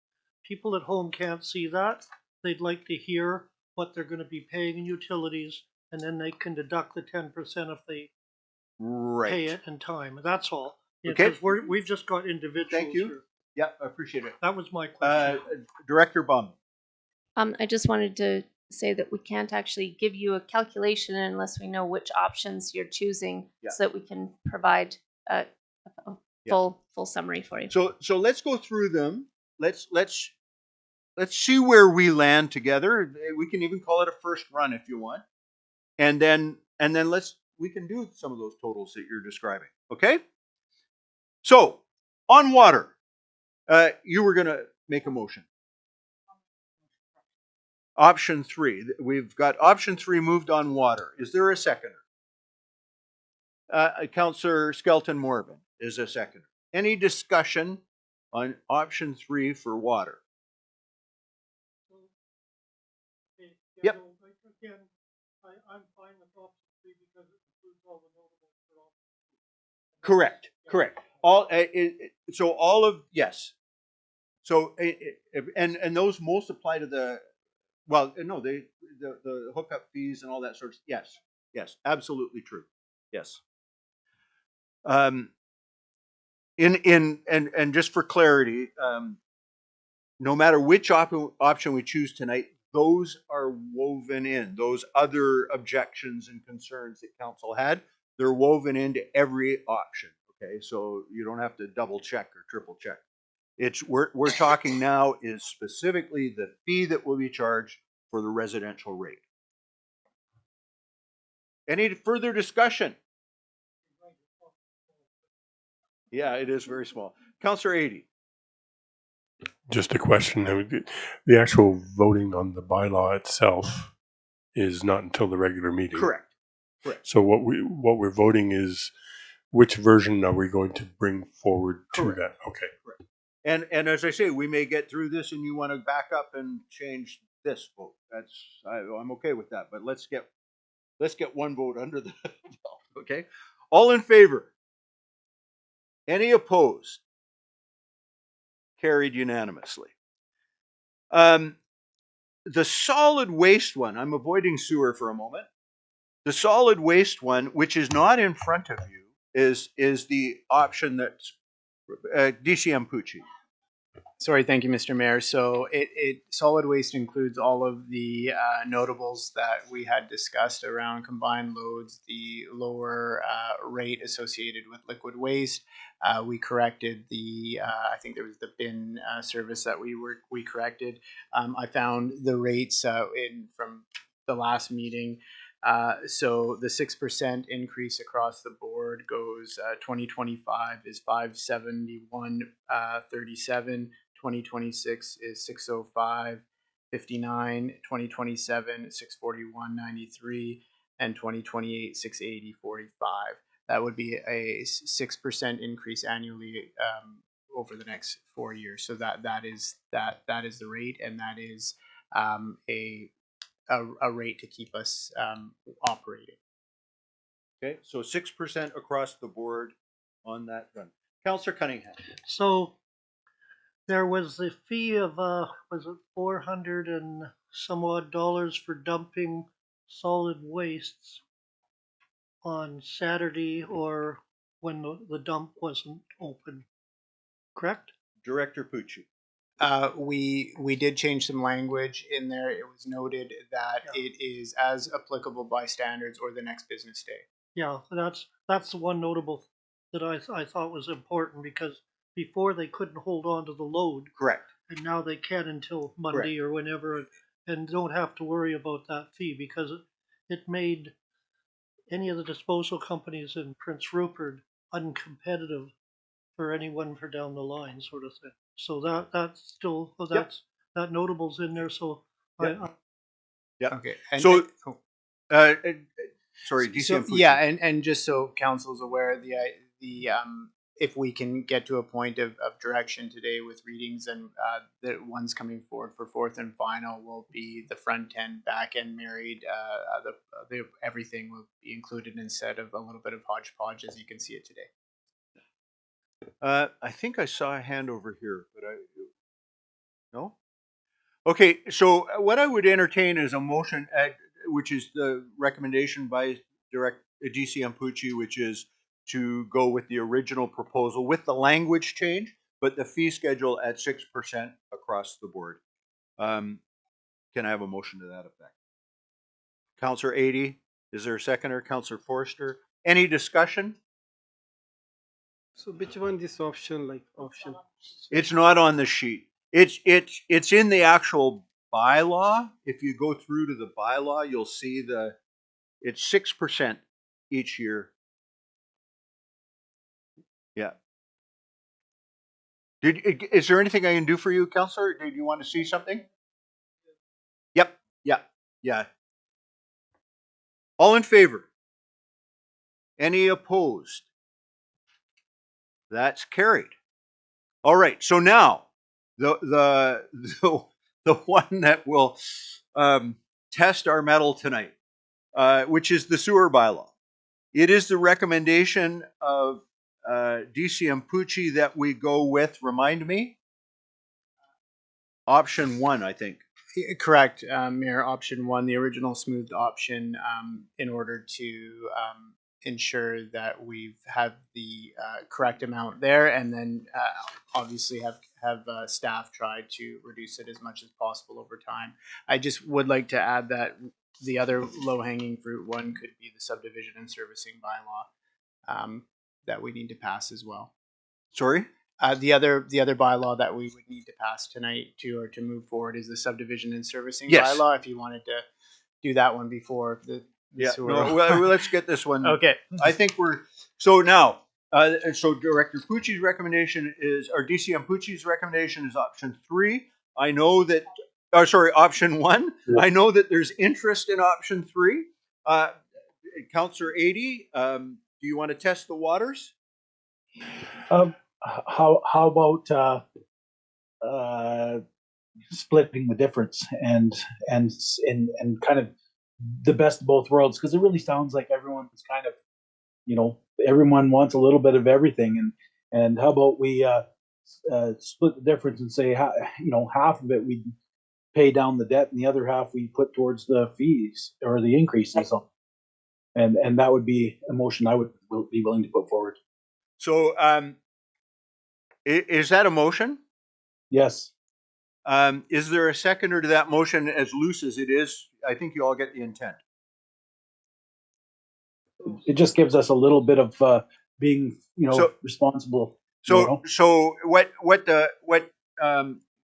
Speaker 4: people at home can't see that. They'd like to hear what they're going to be paying in utilities, and then they can deduct the 10% if they
Speaker 1: Right.
Speaker 4: pay it in time. That's all.
Speaker 1: Okay.
Speaker 4: Because we've just got individuals
Speaker 1: Thank you.
Speaker 4: here.
Speaker 1: Yeah, I appreciate it.
Speaker 4: That was my question.
Speaker 1: Director Bum.
Speaker 3: I just wanted to say that we can't actually give you a calculation unless we know which options you're choosing,
Speaker 1: Yeah.
Speaker 3: so that we can provide a full summary for you.
Speaker 1: So let's go through them. Let's see where we land together. We can even call it a first run if you want, and then we can do some of those totals that you're describing. Okay. So on water, you were going to make a motion. Option 3. We've got option 3 moved on water. Is there a seconder? Councillor Skelton Morgan is a seconder. Any discussion on option 3 for water? Yep.
Speaker 4: Again, I'm fine with option 3 because it includes all the notables for all.
Speaker 1: Correct. Correct. All so all of yes. So and those most apply to the the hookup fees and all that sort of yes, absolutely true. Yes. And just for clarity, no matter which option we choose tonight, those are woven in. Those other objections and concerns that council had, they're woven into every option. Okay, so you don't have to double check or triple check. We're talking now is specifically the fee that will be charged for the residential rate. Any further discussion? Yeah, it is very small. Councillor Adey.
Speaker 5: Just a question. The actual voting on the bylaw itself is not until the regular meeting.
Speaker 1: Correct.
Speaker 5: So what we're voting is which version are we going to bring forward to
Speaker 1: Correct.
Speaker 5: that? Okay.
Speaker 1: Correct. And as I say, we may get through this and you want to back up and change this vote. I'm okay with that. But let's get one vote under the belt. Okay. All in favor? Any opposed? Carried unanimously. The solid waste one, I'm avoiding sewer for a moment. The solid waste one, which is not in front of you, is the option that's DCM Pucci.
Speaker 7: Sorry, thank you, Mr. Mayor. So solid waste includes all of the notables that we had discussed around combined loads, the lower rate associated with liquid waste. We corrected I think there was the bin service that we corrected. I found the rates from the last meeting. So the 6% increase across the board goes 2025 is 571.37. 2026 is 605.59, 2027 641.93, and 2028 680.45. That would be a 6% increase annually over the next 4 years. So that is the rate, and that is a rate to keep us operating.
Speaker 1: Okay, so 6% across the board on that run. Councillor Cunningham.
Speaker 4: So there was the fee of was it $400 and some odd dollars for dumping solid wastes on Saturday or when the dump wasn't open, correct?
Speaker 1: Director Pucci.
Speaker 7: We did change some language in there. It was noted that it is as applicable by standards or the next business day.
Speaker 4: Yeah, that's the one notable that I thought was important, because before they couldn't hold on to the load.
Speaker 1: Correct.
Speaker 4: And now they can until Monday or whenever, and don't have to worry about that fee, because it made any of the disposal companies in Prince Rupert uncompetitive for anyone for down the line, sort of thing. So that's still that notable's in there. So
Speaker 7: Okay.
Speaker 1: So sorry, DCM.
Speaker 7: So, yeah, and just so council's aware, the if we can get to a point of direction today with readings, and the ones coming forward for fourth and final will be the front end, back end married. Everything will be included instead of a little bit of hodgepodge as you can see it today.
Speaker 1: I think I saw a hand over here, but no? Okay, so what I would entertain is a motion, which is the recommendation by DCM Pucci, which is to go with the original proposal with the language change, but the fee schedule at 6% across the board. Can I have a motion to that effect? Councillor Adey, is there a seconder? Councillor Forster, any discussion?
Speaker 9: So which one this option, like option?
Speaker 1: It's not on the sheet. It's in the actual bylaw. If you go through to the bylaw, you'll see it's 6% each year. Yeah. Is there anything I can do for you, Councillor? Did you want to see something? Yep. Yeah. All in favor? Any opposed? That's carried. All right. So now the one that will test our mettle tonight, which is the sewer bylaw. It is the recommendation of DCM Pucci that we go with. Remind me. Option 1, I think.
Speaker 7: Correct, Mayor. Option 1, the original smooth option, in order to ensure that we've had the correct amount there, and then obviously have staff try to reduce it as much as possible over time. I just would like to add that the other low-hanging fruit one could be the subdivision and servicing bylaw that we need to pass as well.
Speaker 1: Sorry?
Speaker 7: The other bylaw that we would need to pass tonight to move forward is the subdivision and servicing
Speaker 1: Yes.
Speaker 7: bylaw. If you wanted to do that one before the sewer.
Speaker 1: No, well, let's get this one.
Speaker 7: Okay.
Speaker 1: I think so now. So Director Pucci's recommendation is, or DCM Pucci's recommendation is option 3. I know that. Oh, sorry, option 1. I know that there's interest in option 3. Councillor Adey, do you want to test the waters?
Speaker 10: How about splitting the difference and kind of the best of both worlds, because it really sounds like everyone's kind of, everyone wants a little bit of everything, and how about we split the difference and say half of it we pay down the debt and the other half we put towards the fees or the increases, and that would be a motion I would be willing to put forward.
Speaker 1: So is that a motion?
Speaker 10: Yes.
Speaker 1: Is there a seconder to that motion, as loose as it is? I think you all get the intent.
Speaker 10: It just gives us a little bit of being, responsible.
Speaker 1: So what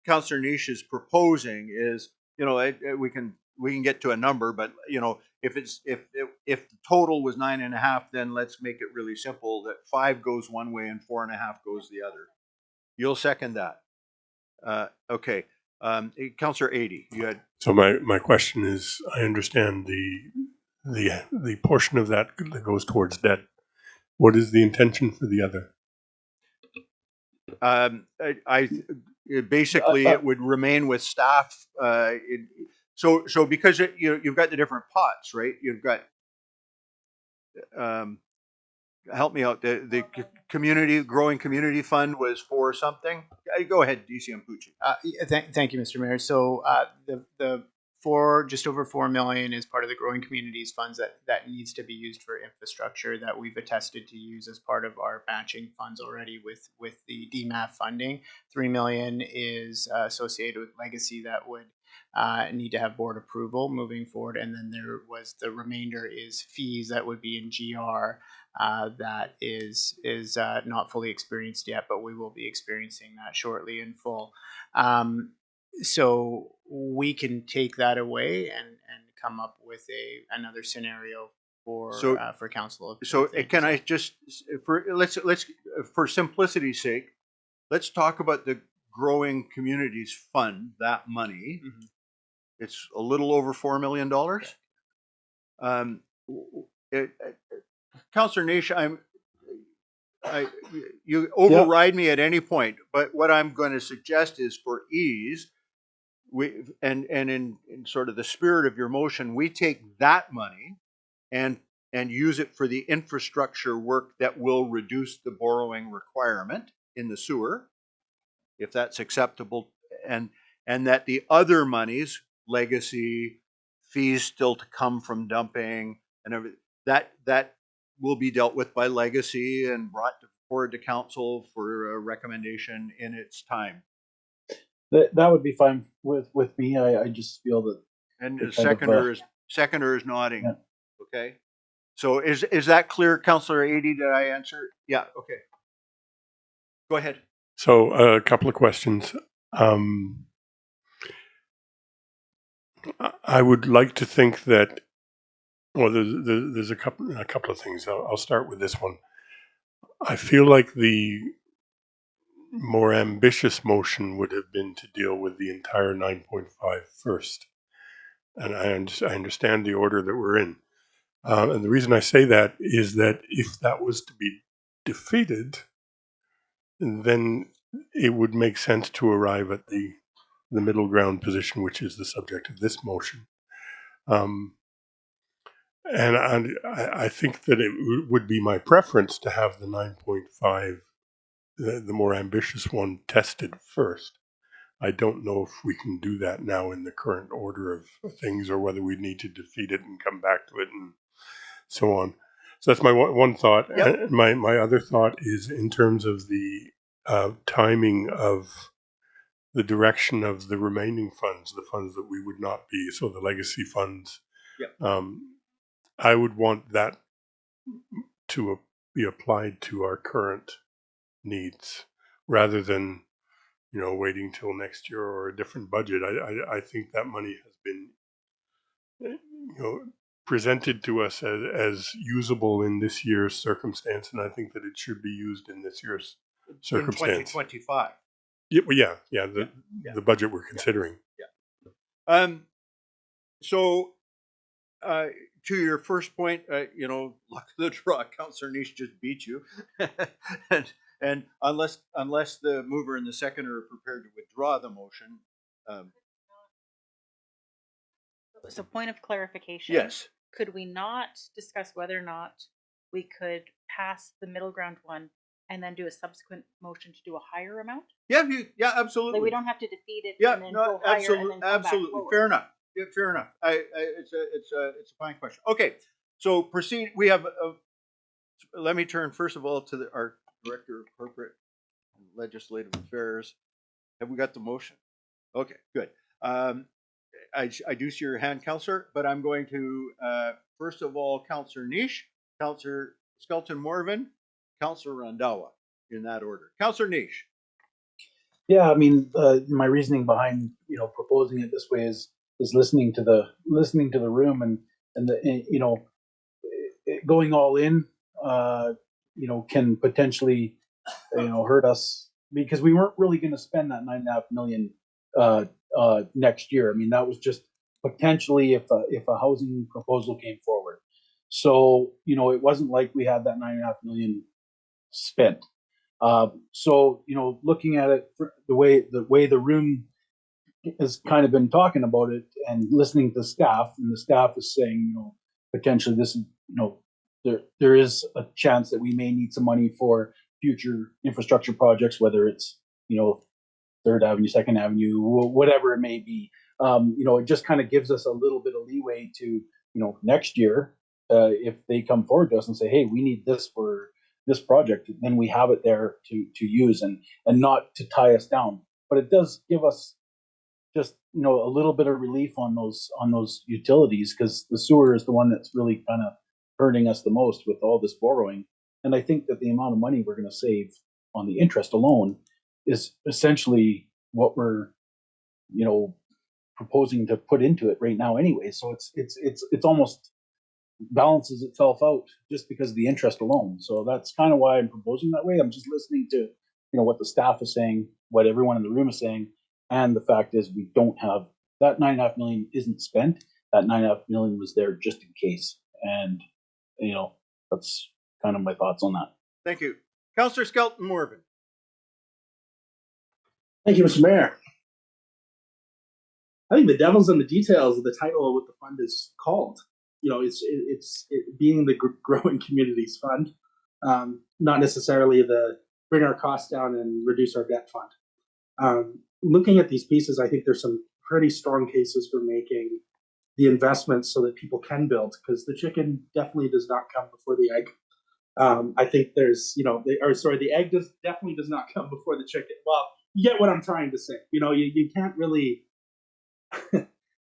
Speaker 1: Councillor Niche is proposing is, we can get to a number, but if the total was 9.5, then let's make it really simple. That 5 goes one way and 4.5 goes the other. You'll second that. Okay. Councillor Adey, you had.
Speaker 5: So my question is, I understand the portion of that goes towards debt. What is the intention for the other?
Speaker 1: Basically it would remain with staff. So because you've got the different pots, right? You've got. Help me out. The growing community fund was for something. Go ahead, DCM Pucci.
Speaker 7: Thank you, Mr. Mayor. So the just over $4 million is part of the growing communities funds that needs to be used for infrastructure that we've attested to use as part of our matching funds already with the DMAF funding. $3 million is associated with legacy that would need to have board approval moving forward, and then the remainder is fees that would be in GR. That is not fully experienced yet, but we will be experiencing that shortly in full. So we can take that away and come up with another scenario for council.
Speaker 1: So can I just let's for simplicity's sake, let's talk about the growing communities fund. That money, it's a little over $4 million. Councillor Niche, you override me at any point, but what I'm going to suggest is for ease, in sort of the spirit of your motion, we take that money and use it for the infrastructure work that will reduce the borrowing requirement in the sewer, if that's acceptable, and that the other monies, legacy, fees still to come from dumping and everything, that will be dealt with by legacy and brought forward to council for a recommendation in its time.
Speaker 10: That would be fine with me. I just feel that.
Speaker 1: And
Speaker 10: it
Speaker 1: the
Speaker 10: kind of,
Speaker 1: seconder is nodding.
Speaker 10: Yeah.
Speaker 1: Okay. So is that clear, Councillor Adey? Did I answer? Yeah. Okay. Go ahead.
Speaker 5: So a couple of questions. I would like to think that, well, there's a couple of things. I'll start with this one. I feel like the more ambitious motion would have been to deal with the entire 9.5 first. And I understand the order that we're in. And the reason I say that is that if that was to be defeated, then it would make sense to arrive at the middle ground position, which is the subject of this motion. And I think that it would be my preference to have the 9.5, the more ambitious one, tested first. I don't know if we can do that now in the current order of things, or whether we need to defeat it and come back to it and so on. So that's my one thought.
Speaker 1: Yep.
Speaker 5: My other thought is in terms of the timing of the direction of the remaining funds, the funds that we would not be, so the legacy funds.
Speaker 1: Yep.
Speaker 5: I would want that to be applied to our current needs rather than, waiting till next year or a different budget. I think that money has been, presented to us as usable in this year's circumstance, and I think that it should be used in this year's circumstance.
Speaker 1: In 2025.
Speaker 5: Yeah, the budget we're considering.
Speaker 1: Yeah. So, to your first point, luck of the draw, Councillor Niche just beat you, and unless the mover and the seconder are prepared to withdraw the motion.
Speaker 8: So, point of clarification.
Speaker 1: Yes.
Speaker 8: Could we not discuss whether or not we could pass the middle ground one and then do a subsequent motion to do a higher amount?
Speaker 1: Yeah, absolutely.
Speaker 8: Like we don't have to defeat it.
Speaker 1: Yeah,
Speaker 8: and then go higher and then come
Speaker 1: absolutely.
Speaker 8: Back forward.
Speaker 1: Fair enough. Yeah, fair enough. It's a fine question. Okay, so proceed. We have. Let me turn first of all to our Director of Corporate and Legislative Affairs. Have we got the motion? Okay, good. I do see your hand, Councillor, but I'm going to first of all, Councillor Niche, Councillor Skelton-Morven, Councillor Randhawa, in that order. Councillor Niche.
Speaker 10: Yeah, I mean, my reasoning behind proposing it this way is listening to the room and the going all in can potentially hurt us, because we weren't really going to spend that $9.5 million next year. I mean, that was just potentially if a housing proposal came forward. So it wasn't like we had that $9.5 million spent. So looking at it the way the room has kind of been talking about it and listening to staff, and the staff is saying potentially this is there is a chance that we may need some money for future infrastructure projects, whether it's Third Avenue, Second Avenue, whatever it may be. It just kind of gives us a little bit of leeway to next year if they come forward to us and say, hey, we need this for this project, then we have it there to use and not to tie us down. But it does give us just a little bit of relief on those utilities, because the sewer is the one that's really kind of hurting us the most with all this borrowing. And I think that the amount of money we're going to save on the interest alone is essentially what we're proposing to put into it right now anyway. So it's almost balances itself out just because of the interest alone. So that's kind of why I'm proposing that way. I'm just listening to what the staff is saying, what everyone in the room is saying, and the fact is we don't have that $9.5 million isn't spent. That $9.5 million was there just in case, and that's kind of my thoughts on that.
Speaker 1: Thank you. Councillor Skelton Morgan.
Speaker 6: Thank you, Mr. Mayor. I think the devil's in the details of the title of what the fund is called. You know, it's being the Growing Communities Fund, not necessarily the bring our costs down and reduce our debt fund. Looking at these pieces, I think there's some pretty strong cases for making the investments so that people can build, because the chicken definitely does not come before the egg. I think there's, you know, the egg definitely does not come before the chicken. Well, you get what I'm trying to say. You know, you can't really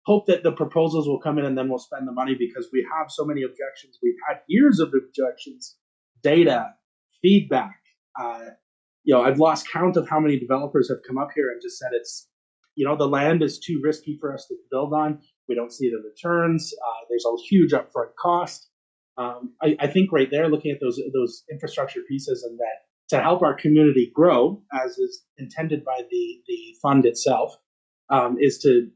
Speaker 6: hope that the proposals will come in and then we'll spend the money, because we have so many objections. We've had years of objections, data, feedback. You know, I've lost count of how many developers have come up here and just said it's, you know, the land is too risky for us to build on. We don't see the returns. There's a huge upfront cost. I think right there, looking at those infrastructure pieces, and that to help our community grow, as is intended by the fund itself, is to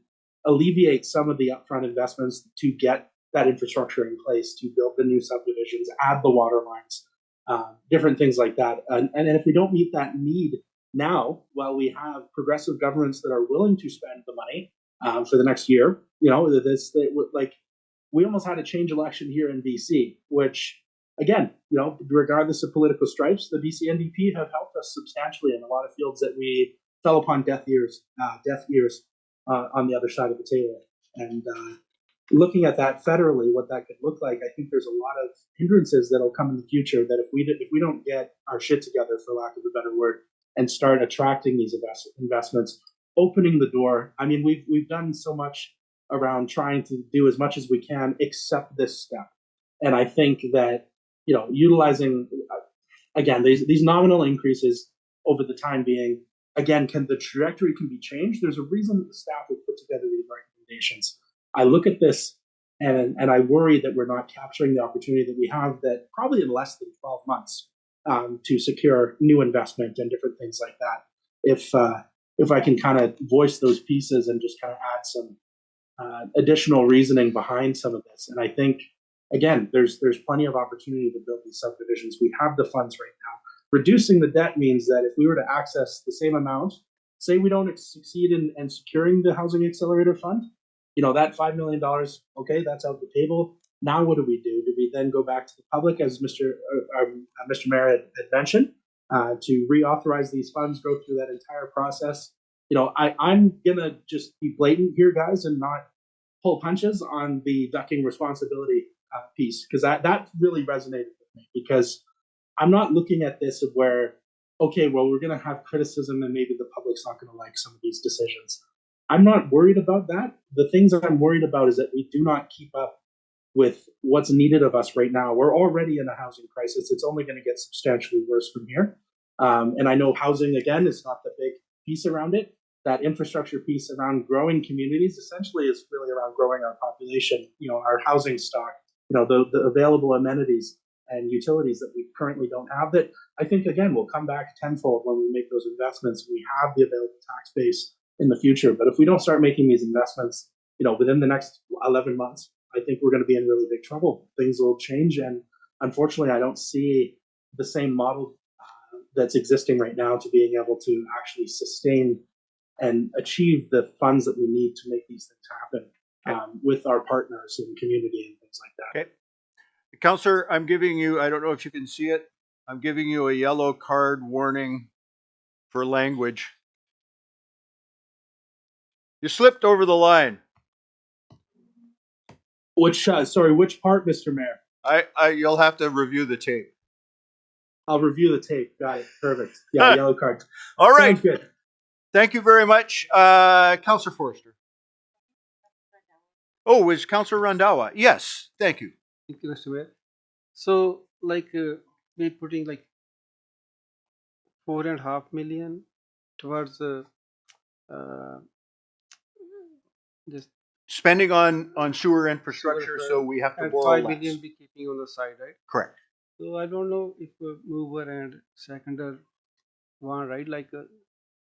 Speaker 6: alleviate some of the upfront investments to get that infrastructure in place, to build the new subdivisions, add the water lines, different things like that. And if we don't meet that need now, while we have progressive governments that are willing to spend the money for the next year, you know, we almost had a change election here in BC, which, again, you know, regardless of political stripes, the BC NDP have helped us substantially in a lot of fields that we fell upon deaf ears on the other side of the table. And looking at that federally, what that could look like, I think there's a lot of hindrances that'll come in the future that if we don't get our shit together, for lack of a better word, and start attracting these investments, opening the door. I mean, we've done so much around trying to do as much as we can, except this step. And I think that, you know, utilizing again these nominal increases over the time being, again, the trajectory can be changed. There's a reason that the staff have put together these recommendations. I look at this and I worry that we're not capturing the opportunity that we have, that probably in less than 12 months to secure new investment and different things like that. If I can kind of voice those pieces and just kind of add some additional reasoning behind some of this. And I think, again, there's plenty of opportunity to build these subdivisions. We have the funds right now. Reducing the debt means that if we were to access the same amount, say we don't succeed in securing the Housing Accelerator Fund, you know, that $5 million, okay, that's out the table. Now what do? Do we then go back to the public, as Mr. Mayor had mentioned, to reauthorize these funds, go through that entire process? You know, I'm going to just be blatant here, guys, and not pull punches on the ducking responsibility piece, because that really resonated with me, because I'm not looking at this of where, okay, well, we're going to have criticism and maybe the public's not going to like some of these decisions. I'm not worried about that. The things that I'm worried about is that we do not keep up with what's needed of us right now. We're already in a housing crisis. It's only going to get substantially worse from here. And I know housing, again, is not the big piece around it. That infrastructure piece around growing communities essentially is really around growing our population, you know, our housing stock, you know, the available amenities and utilities that we currently don't have, that I think, again, will come back tenfold when we make those investments. We have the available tax base in the future. But if we don't start making these investments, you know, within the next 11 months, I think we're going to be in really big trouble. Things will change. And unfortunately, I don't see the same model that's existing right now to being able to actually sustain and achieve the funds that we need to make these things happen with our partners in the community and things like that.
Speaker 1: Okay. Councillor, I'm giving you, I don't know if you can see it, I'm giving you a yellow card warning for language. You slipped over the line.
Speaker 6: Which part, Mr. Mayor?
Speaker 1: You'll have to review the tape.
Speaker 6: I'll review the tape. Got it. Perfect. Yeah, yellow card.
Speaker 1: All right.
Speaker 6: Sounds good.
Speaker 1: Thank you very much. Councillor Forrester. Oh, is Councillor Randawa? Yes, thank you.
Speaker 9: Thank you, Mr. Mayor. So, like, we're putting like 4.5 million towards this,
Speaker 1: Spending on sewer infrastructure, so we have to
Speaker 9: and
Speaker 1: borrow
Speaker 9: 5
Speaker 1: less.
Speaker 9: million be keeping on the side, right?
Speaker 1: Correct.
Speaker 9: So I don't know if mover and seconder one, right? Like,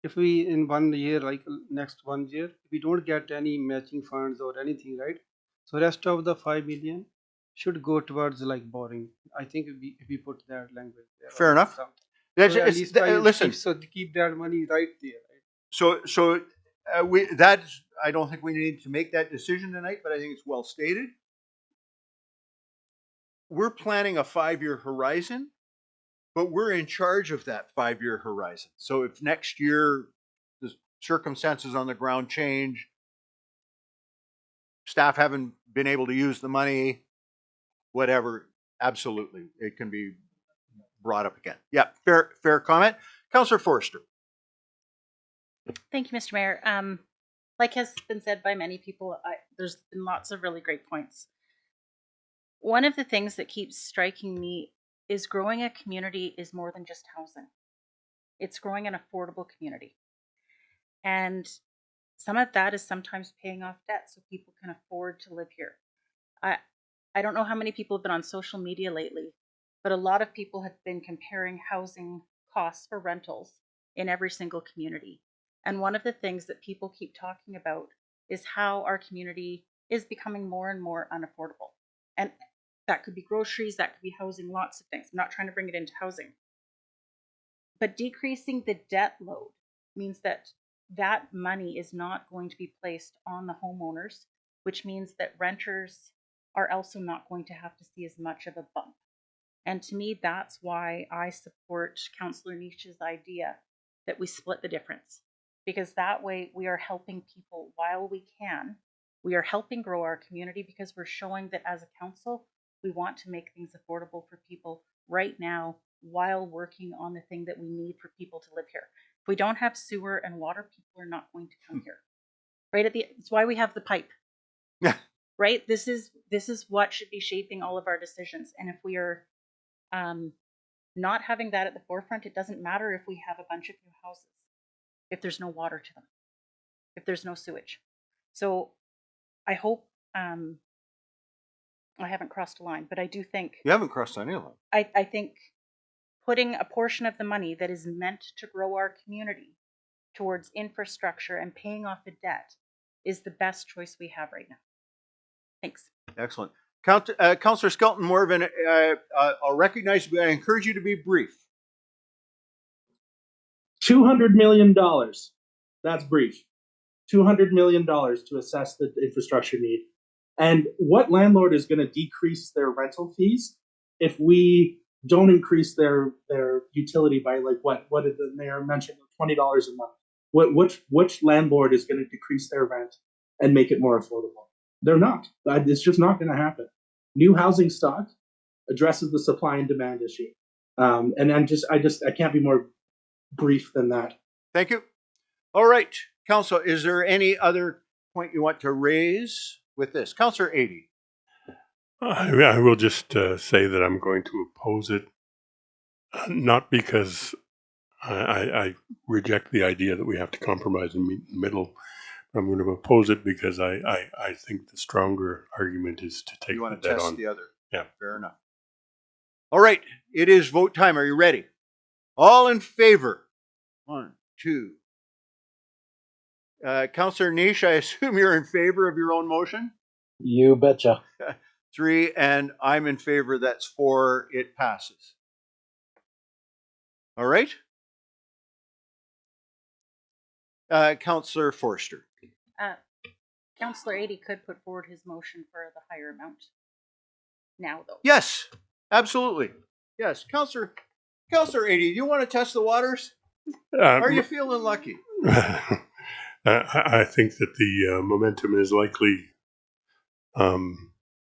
Speaker 9: if we in 1 year, like next 1 year, we don't get any matching funds or anything, right? So rest of the 5 million should go towards like borrowing. I think if we put that language there.
Speaker 1: Fair enough.
Speaker 9: Something.
Speaker 1: That's,
Speaker 9: So at
Speaker 1: it's,
Speaker 9: least I
Speaker 1: listen,
Speaker 9: keep that money right there. Right?
Speaker 1: so I don't think we need to make that decision tonight, but I think it's well stated. We're planning a 5-year horizon, but we're in charge of that 5-year horizon. So if next year the circumstances on the ground change, staff haven't been able to use the money, whatever, absolutely, it can be brought up again. Yeah, fair comment. Councillor Forster.
Speaker 8: Thank you, Mr. Mayor. Like has been said by many people, there's been lots of really great points. One of the things that keeps striking me is growing a community is more than just housing. It's growing an affordable community. And some of that is sometimes paying off debt so people can afford to live here. I don't know how many people have been on social media lately, but a lot of people have been comparing housing costs for rentals in every single community. And one of the things that people keep talking about is how our community is becoming more and more unaffordable. And that could be groceries, that could be housing, lots of things. I'm not trying to bring it into housing. But decreasing the debt load means that that money is not going to be placed on the homeowners, which means that renters are also not going to have to see as much of a bump. And to me, that's why I support Councillor Niche's idea that we split the difference, because that way we are helping people while we can. We are helping grow our community because we're showing that as a council, we want to make things affordable for people right now while working on the thing that we need for people to live here. If we don't have sewer and water, people are not going to come here. Right it's why we have the pipe.
Speaker 1: Yeah.
Speaker 8: Right? This is what should be shaping all of our decisions. And if we are not having that at the forefront, it doesn't matter if we have a bunch of new houses, if there's no water to them, if there's no sewage. So I hope I haven't crossed a line, but I do think
Speaker 1: You haven't crossed any line.
Speaker 8: I think putting a portion of the money that is meant to grow our community towards infrastructure and paying off the debt is the best choice we have right now. Thanks.
Speaker 1: Excellent. Councillor Skelton Morvan, I'll recognize you. I encourage you to be brief.
Speaker 6: $200 million. That's brief. $200 million to assess the infrastructure need. And what landlord is going to decrease their rental fees if we don't increase their utility by like what did the mayor mention, $20 a month? Which landlord is going to decrease their rent and make it more affordable? They're not. It's just not going to happen. New housing stock addresses the supply and demand issue. And I can't be more brief than that.
Speaker 1: Thank you. All right, Council, is there any other point you want to raise with this? Councillor Adey.
Speaker 5: I will just say that I'm going to oppose it, not because I reject the idea that we have to compromise and meet in the middle. I'm going to oppose it because I think the stronger argument is to take
Speaker 1: You want
Speaker 5: the
Speaker 1: to
Speaker 5: debt
Speaker 1: test
Speaker 5: on.
Speaker 1: the other?
Speaker 5: Yeah.
Speaker 1: Fair enough. All right, it is vote time. Are you ready? All in favor? 1, 2. Councillor Niche, I assume you're in favor of your own motion?
Speaker 10: You betcha.
Speaker 1: 3, and I'm in favor. That's 4. It passes. All right. Councillor Forster.
Speaker 8: Councillor Adey could put forward his motion for the higher amount now, though.
Speaker 1: Yes, absolutely. Yes, Councillor Adey, do you want to test the waters? Are you feeling lucky?
Speaker 5: I think that the momentum is likely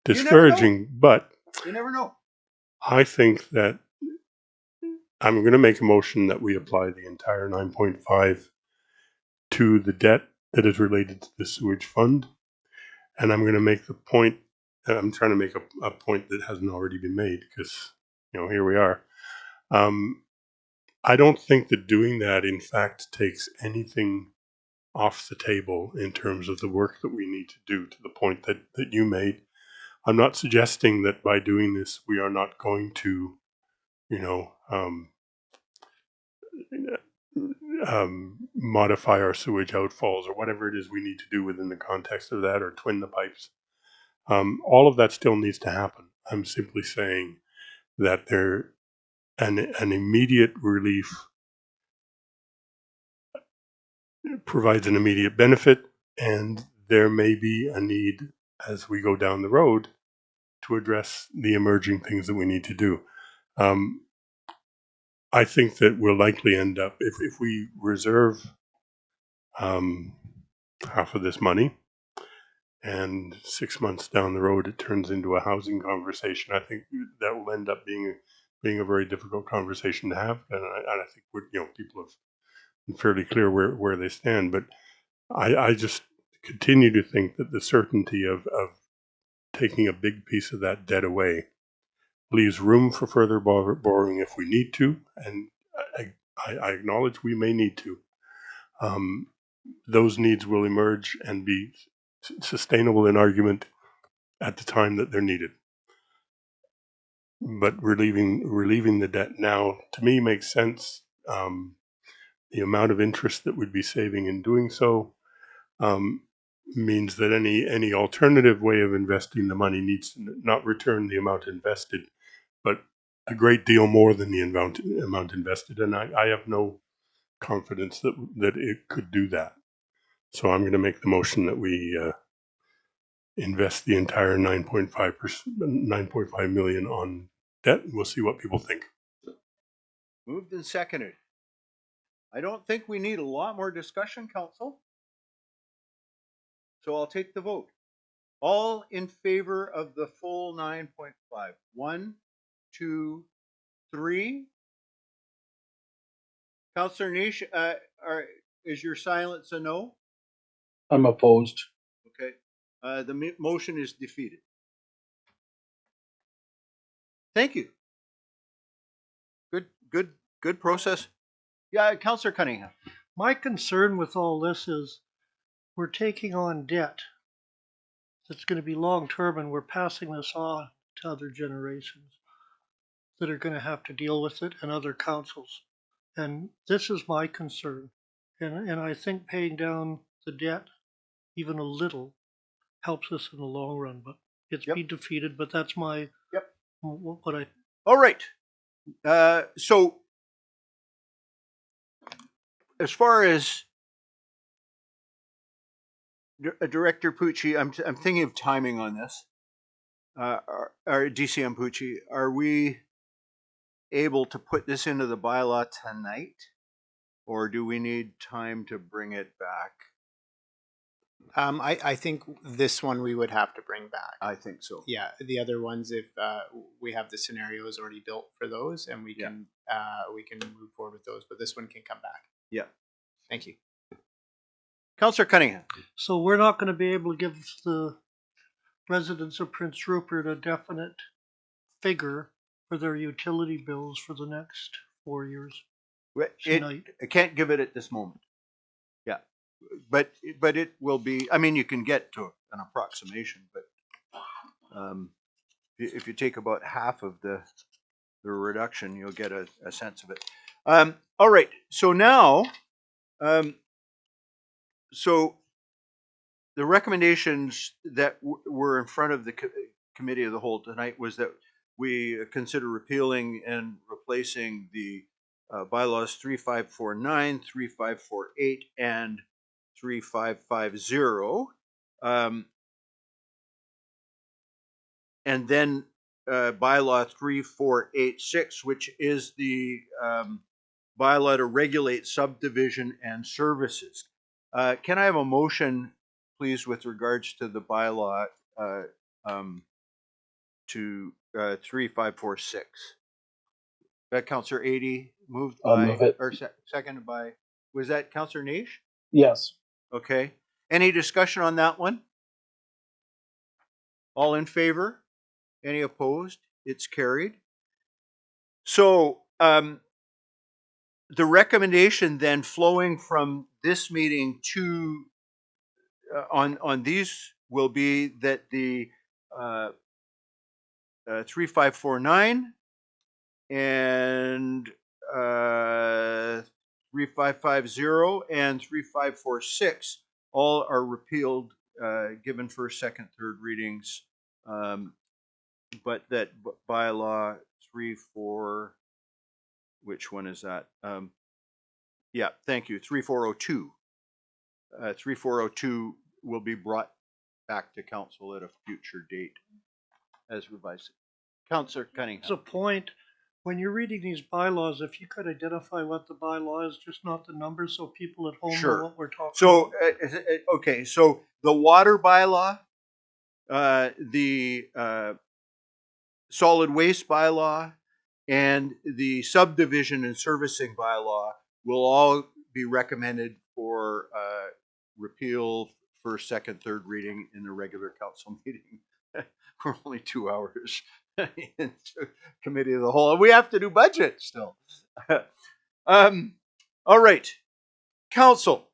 Speaker 5: discouraging, but
Speaker 1: You never know.
Speaker 5: I think that I'm going to make a motion that we apply the entire 9.5 to the debt that is related to the sewage fund. And I'm going to make the point, I'm trying to make a point that hasn't already been made because, here we are. I don't think that doing that, in fact, takes anything off the table in terms of the work that we need to do, to the point that you made. I'm not suggesting that by doing this, we are not going to, modify our sewage outfalls or whatever it is we need to do within the context of that, or twin the pipes. All of that still needs to happen. I'm simply saying that an immediate relief provides an immediate benefit, and there may be a need as we go down the road to address the emerging things that we need to do. I think that we'll likely end up, if we reserve half of this money, and 6 months down the road it turns into a housing conversation, I think that will end up being a very difficult conversation to have, and I think people have been fairly clear where they stand. But I just continue to think that the certainty of taking a big piece of that debt away leaves room for further borrowing if we need to, and I acknowledge we may need to. Those needs will emerge and be sustainable in argument at the time that they're needed. But relieving the debt now, to me, makes sense. The amount of interest that we'd be saving in doing so means that any alternative way of investing the money needs to not return the amount invested, but a great deal more than the amount invested. And I have no confidence that it could do that. So I'm going to make the motion that we invest the entire 9.5 million on debt. We'll see what people think.
Speaker 1: Moved and seconded. I don't think we need a lot more discussion, Council. So I'll take the vote. All in favor of the full 9.5? 1, 2, 3. Councillor Nish, is your silence a no?
Speaker 10: I'm opposed.
Speaker 1: Okay. The motion is defeated. Thank you. Good process. Yeah, Councillor Cunningham.
Speaker 4: My concern with all this is we're taking on debt that's going to be long-term, and we're passing this on to other generations that are going to have to deal with it, and other councils. And this is my concern. And I think paying down the debt even a little helps us in the long run, but it's been defeated. But that's my what I.
Speaker 1: All right. So as far as Director Pucci, I'm thinking of timing on this. Our DCM Pucci, are we able to put this into the bylaw tonight, or do we need time to bring it back?
Speaker 7: I think this one we would have to bring back.
Speaker 1: I think so.
Speaker 7: Yeah, the other ones, if we have the scenarios already built for those, and we can move forward with those, but this one can come back.
Speaker 1: Yeah.
Speaker 7: Thank you.
Speaker 1: Councillor Cunningham.
Speaker 4: So we're not going to be able to give the residents of Prince Rupert a definite figure for their utility bills for the next 4 years.
Speaker 1: I can't give it at this moment. Yeah, but it will be. I mean, you can get to an approximation, but if you take about half of the reduction, you'll get a sense of it. All right. So now, so the recommendations that were in front of the committee of the whole tonight was that we consider repealing and replacing the bylaws 3549, 3548, and 3550. And then bylaw 3486, which is the bylaw to regulate subdivision and services. Can I have a motion, please, with regards to the bylaw to 3546? Councillor Adey moved by,
Speaker 10: move it.
Speaker 1: or seconded by, was that Councillor Nish?
Speaker 10: Yes.
Speaker 1: Okay. Any discussion on that one? All in favor? Any opposed? It's carried. So the recommendation then flowing from this meeting to on these will be that the 3549 and 3550 and 3546 all are repealed, given first, second, third readings, but that bylaw 34 which one is that? Yeah, thank you, 3402. 3402 will be brought back to council at a future date as revised. Councillor Cunningham.
Speaker 4: As a point, when you're reading these bylaws, if you could identify what the bylaw is, just not the numbers, so people at home
Speaker 1: Sure.
Speaker 4: know what we're talking
Speaker 1: So,
Speaker 4: about.
Speaker 1: okay, so the water bylaw, the solid waste bylaw, and the subdivision and servicing bylaw will all be recommended for repeal first, second, third reading in the regular council meeting. We're only 2 hours into committee of the whole. We have to do budget still. All right, council.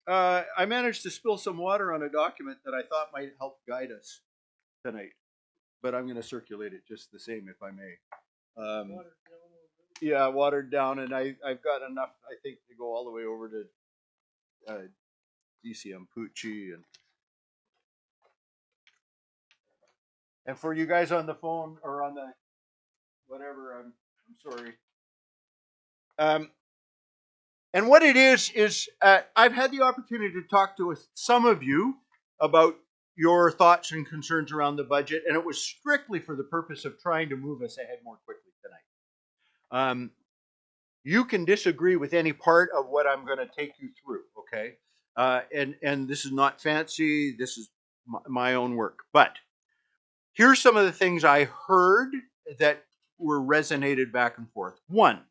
Speaker 1: I managed to spill some water on a document that I thought might help guide us tonight, but I'm going to circulate it just the same, if I may. Yeah, watered down, and I've got enough, I think, to go all the way over to DCM Pucci and for you guys on the phone or on the whatever, I'm sorry. And what it is I've had the opportunity to talk to some of you about your thoughts and concerns around the budget, and it was strictly for the purpose of trying to move us ahead more quickly tonight. You can disagree with any part of what I'm going to take you through, okay? And this is not fancy. This is my own work. But here's some of the things I heard that were resonated back and forth. One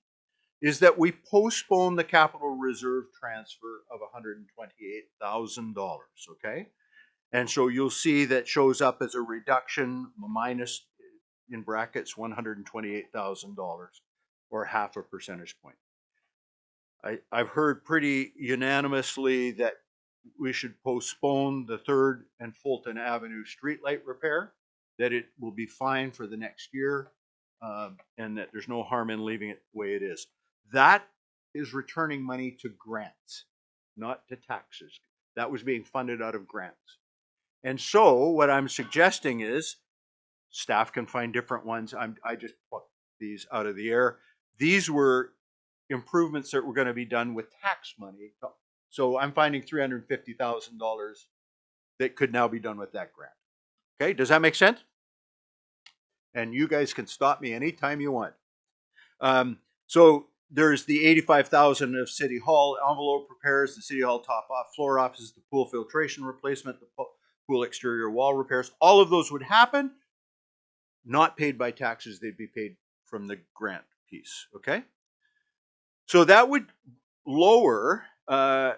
Speaker 1: is that we postponed the capital reserve transfer of $128,000, okay? And so you'll see that shows up as a reduction minus, in brackets, $128,000 or half a percentage point. I've heard pretty unanimously that we should postpone the 3rd and Fulton Avenue streetlight repair, that it will be fine for the next year, and that there's no harm in leaving it the way it is. That is returning money to grants, not to taxes. That was being funded out of grants. And so what I'm suggesting is staff can find different ones. I just plucked these out of the air. These were improvements that were going to be done with tax money. So I'm finding $350,000 that could now be done with that grant. Okay, does that make sense? And you guys can stop me anytime you want. So there's the $85,000 of City Hall envelope repairs, the City Hall top off floor offices, the pool filtration replacement, the pool exterior wall repairs. All of those would happen, not paid by taxes. They'd be paid from the grant piece. Okay, so that would lower the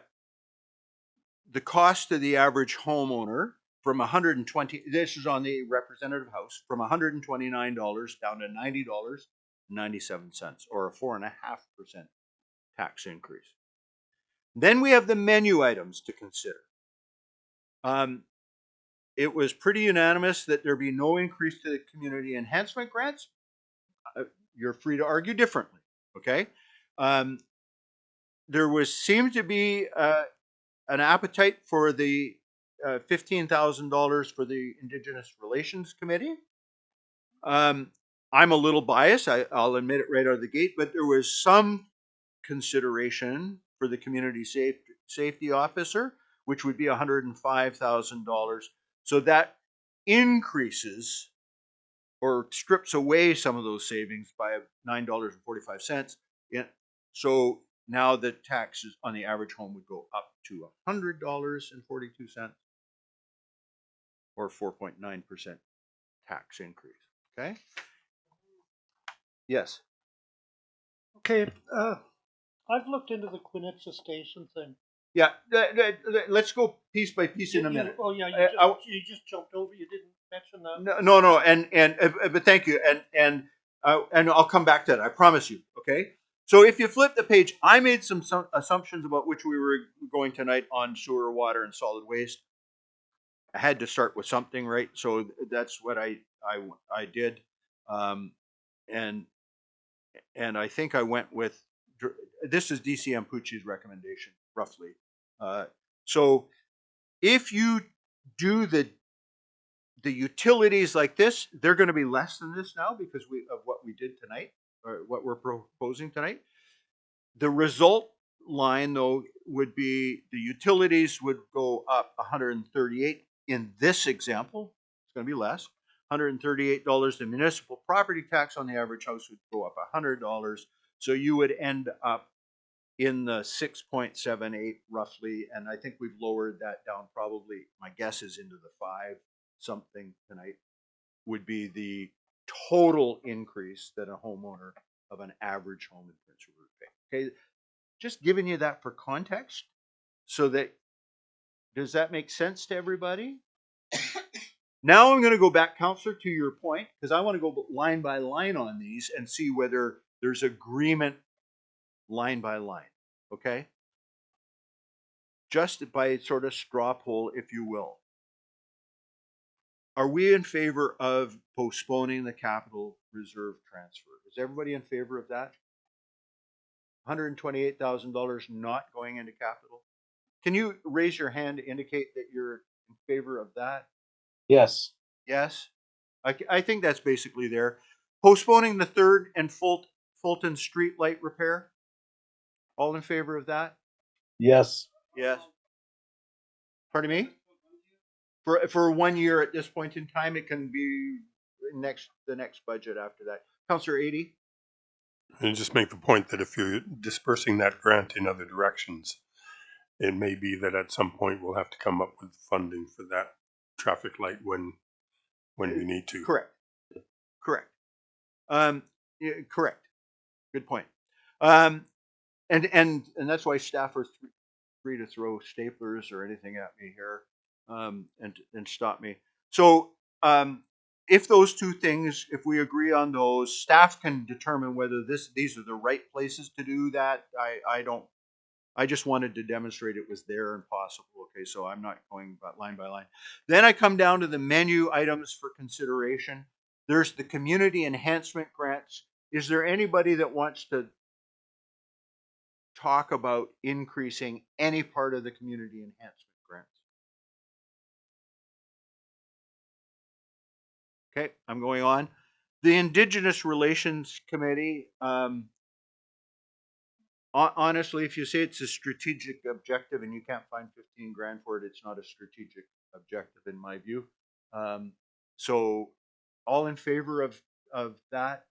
Speaker 1: cost to the average homeowner from $120. This is on the representative house, from $129 down to $90.97, or a 4.5% tax increase. Then we have the menu items to consider. It was pretty unanimous that there be no increase to the community enhancement grants. You're free to argue differently, okay? There seemed to be an appetite for the $15,000 for the Indigenous Relations Committee. I'm a little biased, I'll admit it right out of the gate, but there was some consideration for the community safety officer, which would be $105,000. So that increases or strips away some of those savings by $9.45. So now the taxes on the average home would go up to $100.42, or 4.9% tax increase. Okay? Yes.
Speaker 4: Okay, I've looked into the Quinitza Station thing.
Speaker 1: Yeah, let's go piece by piece in a minute.
Speaker 4: Oh yeah, you just jumped over. You didn't mention that.
Speaker 1: No, and but thank you, and I'll come back to that. I promise you. Okay. So if you flip the page, I made some assumptions about which we were going tonight on sewer, water, and solid waste. I had to start with something, right? So that's what I did, and I think I went with, this is DCM Pucci's recommendation, roughly. So if you do the utilities like this, they're going to be less than this now because of what we did tonight. what we're proposing tonight. The result line, though, would be the utilities would go up 138 in this example. It's going to be less. $138. The municipal property tax on the average house would go up $100. So you would end up in the 6.78 roughly, and I think we've lowered that down probably, my guess is into the 5 something tonight, would be the total increase that a homeowner of an average home in Prince Rupert would pay. Okay, just giving you that for context, so that, does that make sense to everybody? Now I'm going to go back, Counselor, to your point, because I want to go line by line on these and see whether there's agreement line by line. Okay? Just by sort of straw poll, if you will. Are we in favor of postponing the capital reserve transfer? Is everybody in favor of that? $128,000 not going into capital? Can you raise your hand to indicate that you're in favor of that?
Speaker 10: Yes.
Speaker 1: Yes? I think that's basically there. Postponing the 3rd and Fulton street light repair? All in favor of that?
Speaker 10: Yes.
Speaker 1: Yes. Pardon me? For 1 year at this point in time, it can be the next budget after that. Councillor Adie?
Speaker 5: And just make the point that if you're dispersing that grant in other directions, it may be that at some point we'll have to come up with funding for that traffic light when we need to.
Speaker 1: Correct. Correct. Yeah, correct. Good point. And that's why staff are free to throw staplers or anything at me here, and stop me. So if those two things, if we agree on those, staff can determine whether these are the right places to do that. I just wanted to demonstrate it was there and possible. Okay, so I'm not going line by line. Then I come down to the menu items for consideration. There's the community enhancement grants. Is there anybody that wants to talk about increasing any part of the community enhancement grants? Okay, I'm going on. The Indigenous Relations Committee, honestly, if you say it's a strategic objective and you can't find 15 grand for it, it's not a strategic objective in my view. So all in favor of that?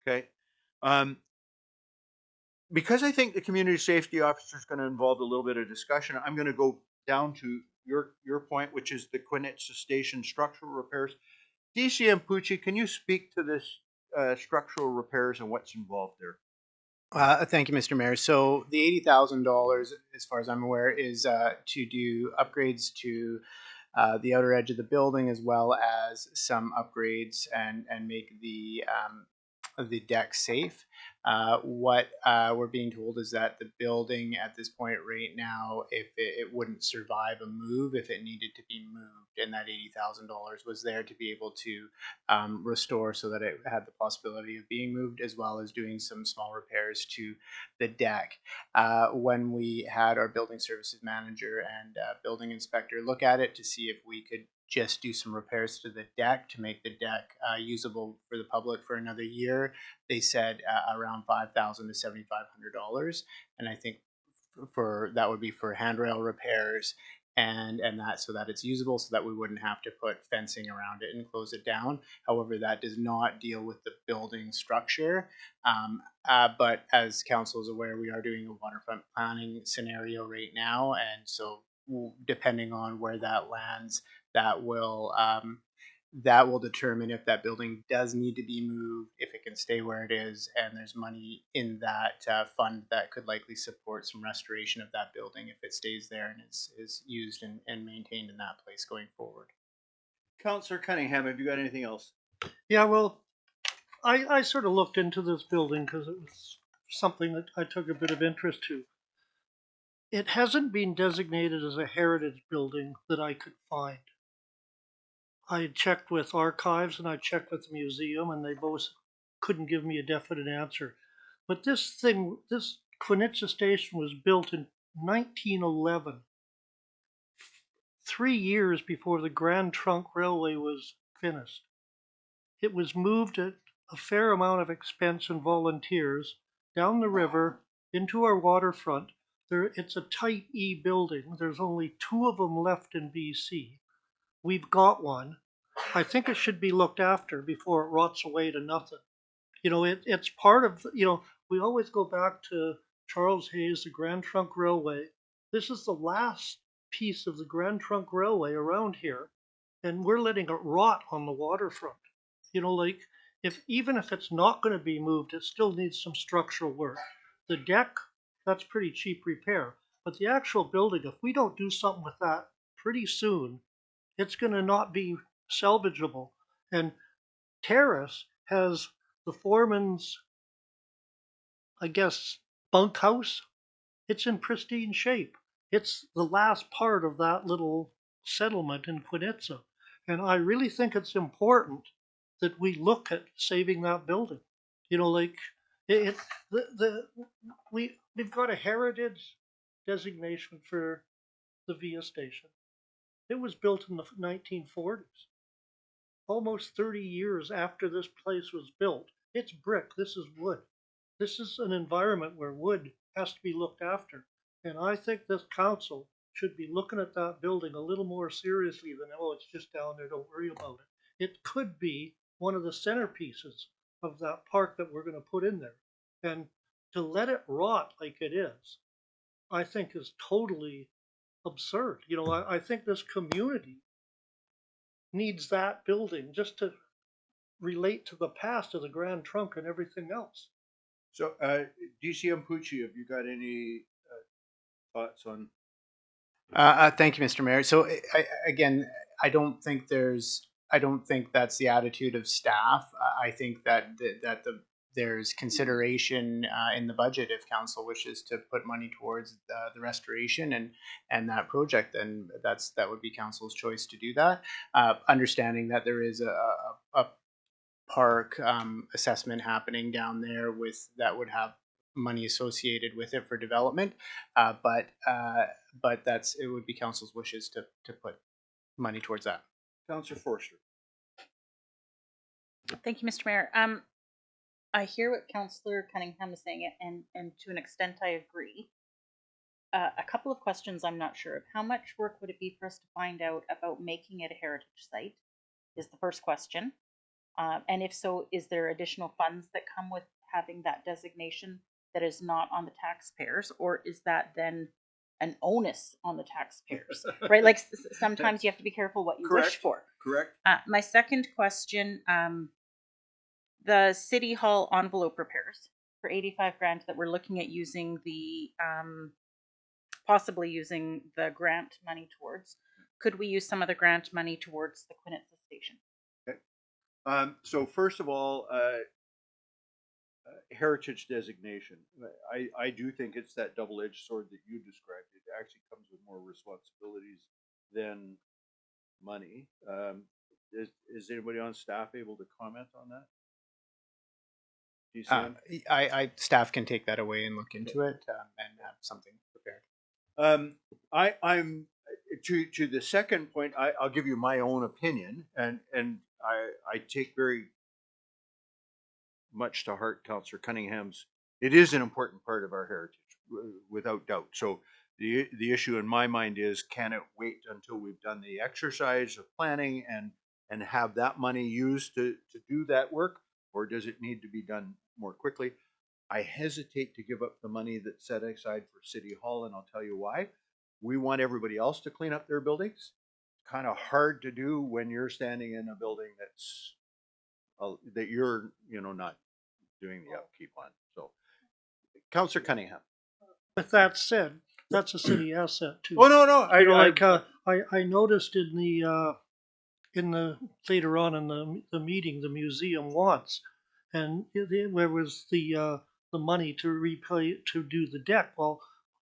Speaker 1: Okay. Because I think the community safety officer is going to involve a little bit of discussion, I'm going to go down to your point, which is the Quinitsa Station structural repairs. DCM Pucci, can you speak to this structural repairs and what's involved there?
Speaker 7: Thank you, Mr. Mayor. So the $80,000, as far as I'm aware, is to do upgrades to the outer edge of the building, as well as some upgrades and make the deck safe. What we're being told is that the building at this point right now, if it wouldn't survive a move if it needed to be moved, and that $80,000 was there to be able to restore so that it had the possibility of being moved, as well as doing some small repairs to the deck. When we had our building services manager and building inspector look at it to see if we could just do some repairs to the deck to make the deck usable for the public for another year, they said around $5,000 to $7,500, and I think for that would be for handrail repairs and that, so that it's usable, so that we wouldn't have to put fencing around it and close it down. However, that does not deal with the building structure. But as council is aware, we are doing a waterfront planning scenario right now, and so depending on where that lands, that will determine if that building does need to be moved, if it can stay where it is, and there's money in that fund that could likely support some restoration of that building if it stays there and is used and maintained in that place going forward.
Speaker 1: Councillor Cunningham, have you got anything else?
Speaker 4: Yeah, well, I sort of looked into this building because it was something that I took a bit of interest to. It hasn't been designated as a heritage building that I could find. I checked with archives and I checked with the museum, and they both couldn't give me a definite answer. But this Quinitsa Station was built in 1911, 3 years before the Grand Trunk Railway was finished. It was moved at a fair amount of expense and volunteers down the river into our waterfront. It's a type E building. There's only 2 of them left in BC. We've got one. I think it should be looked after before it rots away to nothing. It's part of, we always go back to Charles Hayes, the Grand Trunk Railway. This is the last piece of the Grand Trunk Railway around here, and we're letting it rot on the waterfront. Even if it's not going to be moved, it still needs some structural work. The deck, that's pretty cheap repair, but the actual building, if we don't do something with that pretty soon, it's going to not be salvageable. And Terrace has the foreman's, I guess, bunkhouse. It's in pristine shape. It's the last part of that little settlement in Quinitza. And I really think it's important that we look at saving that building. We've got a heritage designation for the Via Station. It was built in the 1940s. Almost 30 years after this place was built. It's brick, this is wood. This is an environment where wood has to be looked after. And I think this council should be looking at that building a little more seriously than, oh, it's just down there, don't worry about it. It could be one of the centerpieces of that park that we're going to put in there. And to let it rot like it is, I think is totally absurd. I think this community needs that building just to relate to the past of the Grand Trunk and everything else.
Speaker 1: So, DCM Pucci, have you got any thoughts on?
Speaker 7: Thank you, Mr. Mayor. So again, I don't think that's the attitude of staff. I think that there's consideration in the budget if council wishes to put money towards the restoration and that project, then that would be council's choice to do that. Understanding that there is a park assessment happening down there that would have money associated with it for development, but it would be council's wishes to put money towards that.
Speaker 1: Councillor Forster.
Speaker 8: Thank you, Mr. Mayor. I hear what Councillor Cunningham is saying, and to an extent I agree. A couple of questions I'm not sure of. How much work would it be for us to find out about making it a heritage site is the first question. And if so, is there additional funds that come with having that designation that is not on the taxpayers, or is that then an onus on the taxpayers, right? Like sometimes you have to be careful what you wish for.
Speaker 1: Correct.
Speaker 8: My second question, the City Hall envelope repairs for 85 grand that we're looking at using the, possibly using the grant money towards. Could we use some of the grant money towards the Quinitza station?
Speaker 1: Okay. So first of all, heritage designation. I do think it's that double-edged sword that you described. It actually comes with more responsibilities than money. Is anybody on staff able to comment on that?
Speaker 7: Staff can take that away and look into it and have something prepared.
Speaker 1: I'm to the second point. I'll give you my own opinion, and I take very much to heart Councillor Cunningham's. It is an important part of our heritage, without doubt. So the issue in my mind is, can it wait until we've done the exercise of planning and have that money used to do that work, or does it need to be done more quickly? I hesitate to give up the money that's set aside for City Hall, and I'll tell you why. We want everybody else to clean up their buildings. Kind of hard to do when you're standing in a building that's that you're not doing the upkeep on. So, Councillor Cunningham.
Speaker 4: With that said, that's a city asset too.
Speaker 1: Oh no!
Speaker 4: I noticed in the later on in the meeting, the museum wants, and there was the money to do the deck. Well,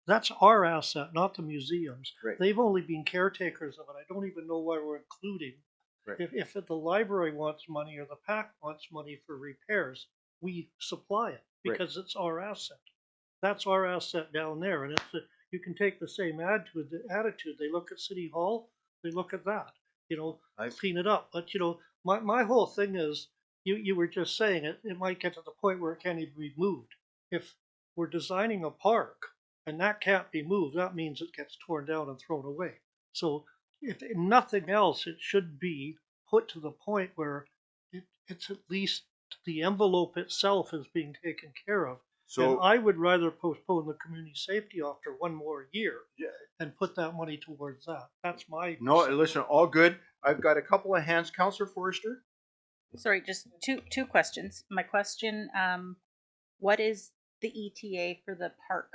Speaker 4: that's our asset, not the museum's.
Speaker 1: Right.
Speaker 4: They've only been caretakers of it. I don't even know why we're including.
Speaker 1: Right.
Speaker 4: If the library wants money or the PAC wants money for repairs, we supply it because it's our asset. That's our asset down there, and you can take the same attitude. They look at City Hall, they look at that. Clean it up. But my whole thing is, you were just saying it might get to the point where it can't even be moved. If we're designing a park and that can't be moved, that means it gets torn down and thrown away. So if nothing else, it should be put to the point where it's at least the envelope itself is being taken care of. And
Speaker 1: So,
Speaker 4: I would rather postpone the community safety after one more year
Speaker 1: yeah,
Speaker 4: and put that money towards that. That's my
Speaker 1: no, listen, all good. I've got a couple of hands. Councillor Forrester?
Speaker 8: Sorry, just two questions. My question, what is the ETA for the park?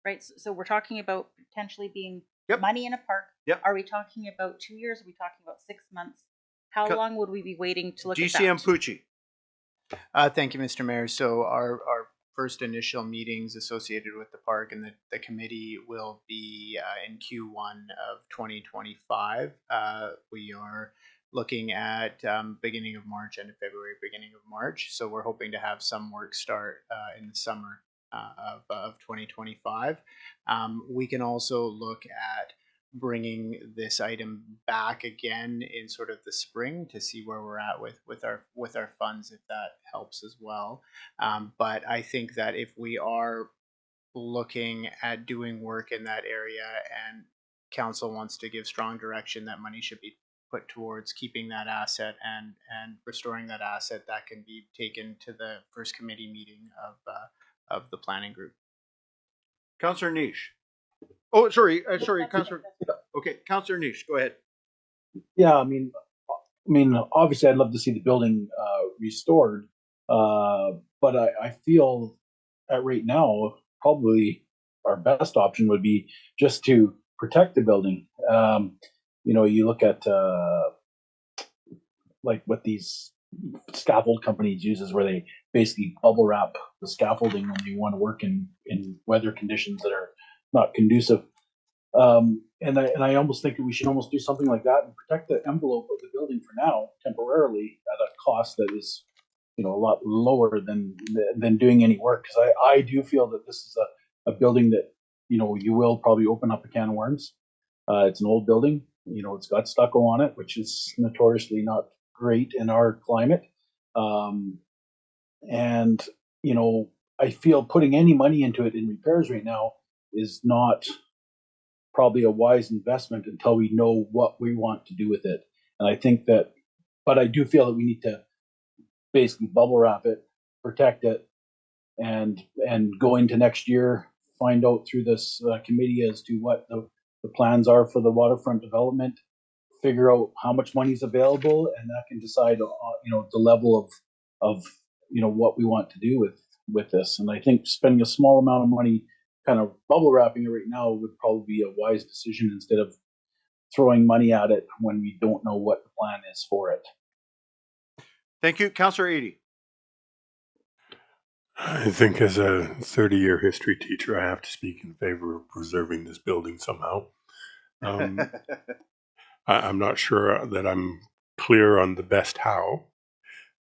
Speaker 8: Right, so we're talking about potentially being
Speaker 1: Yep.
Speaker 8: money in a park.
Speaker 1: Yep.
Speaker 8: Are we talking about 2 years? Are we talking about 6 months? How
Speaker 1: Co-
Speaker 8: long would we be waiting to look at
Speaker 1: GCM
Speaker 8: that?
Speaker 1: Pucci.
Speaker 7: Thank you, Mr. Mayor. So our first initial meetings associated with the park and the committee will be in Q1 of 2025. We are looking at beginning of March, end of February, beginning of March. So we're hoping to have some work start in the summer of 2025. We can also look at bringing this item back again in sort of the spring to see where we're at with our funds, if that helps as well. But I think that if we are looking at doing work in that area and council wants to give strong direction that money should be put towards keeping that asset and restoring that asset, that can be taken to the first committee meeting of the planning group.
Speaker 1: Councillor Niche. Oh, sorry, Councillor. Okay, Councillor Niche, go ahead.
Speaker 10: Yeah, I mean, obviously, I'd love to see the building restored, but I feel that right now, probably our best option would be just to protect the building. You look at like what these scaffold companies uses, where they basically bubble wrap the scaffolding when they want to work in weather conditions that are not conducive. And I almost think that we should almost do something like that and protect the envelope of the building for now, temporarily, at a cost that is, a lot lower than doing any work. Because I do feel that this is a building that, you will probably open up a can of worms. It's an old building. It's got stucco on it, which is notoriously not great in our climate. And, I feel putting any money into it in repairs right now is not probably a wise investment until we know what we want to do with it. And I think that, but I do feel that we need to basically bubble wrap it, protect it, and go into next year, find out through this committee as to what the plans are for the waterfront development, figure out how much money is available, and that can decide, the level of what we want to do with this. And I think spending a small amount of money kind of bubble wrapping it right now would probably be a wise decision instead of throwing money at it when we don't know what the plan is for it.
Speaker 1: Thank you. Councillor Eadie.
Speaker 5: I think as a 30-year history teacher, I have to speak in favor of preserving this building somehow. I'm not sure that I'm clear on the best how,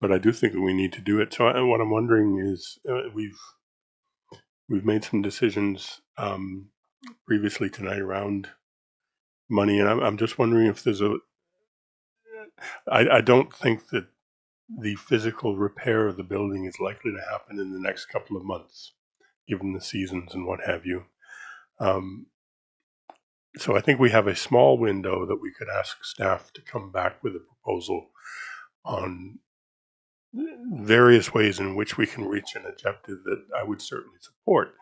Speaker 5: but I do think that we need to do it. So what I'm wondering is, we've made some decisions previously tonight around money, and I'm just wondering if there's I don't think that the physical repair of the building is likely to happen in the next couple of months, given the seasons and what have you. So I think we have a small window that we could ask staff to come back with a proposal on various ways in which we can reach an objective that I would certainly support,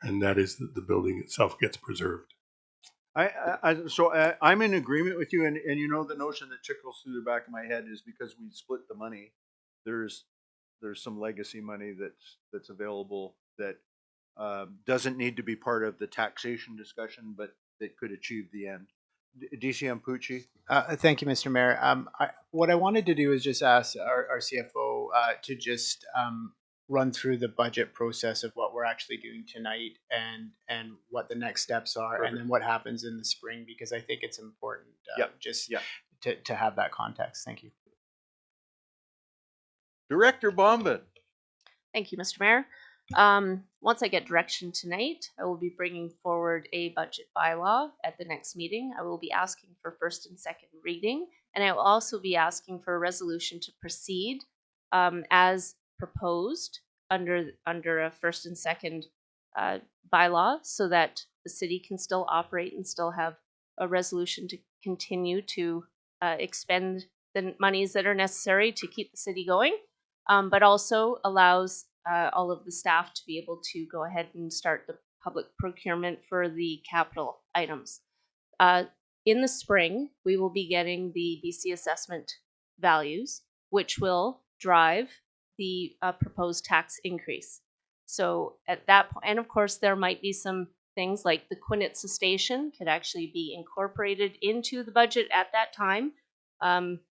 Speaker 5: and that is that the building itself gets preserved.
Speaker 1: I'm in agreement with you, and the notion that trickles through the back of my head is because we split the money. There's some legacy money that's available that doesn't need to be part of the taxation discussion, but that could achieve the end. DCM Pucci.
Speaker 7: Thank you, Mr. Mayor. What I wanted to do is just ask our CFO to just run through the budget process of what we're actually doing tonight and what the next steps are. Perfect. And then what happens in the spring, because I think it's important to have that context. Thank you.
Speaker 1: Director Bombin.
Speaker 11: Thank you, Mr. Mayor. Once I get direction tonight, I will be bringing forward a budget bylaw at the next meeting. I will be asking for first and second reading, and I will also be asking for a resolution to proceed as proposed under a first and second bylaw, so that the city can still operate and still have a resolution to continue to expend the monies that are necessary to keep the city going, but also allows all of the staff to be able to go ahead and start the public procurement for the capital items. In the spring, we will be getting the BC assessment values, which will drive the proposed tax increase. So at that point, and of course, there might be some things like the Quinitsa station could actually be incorporated into the budget at that time.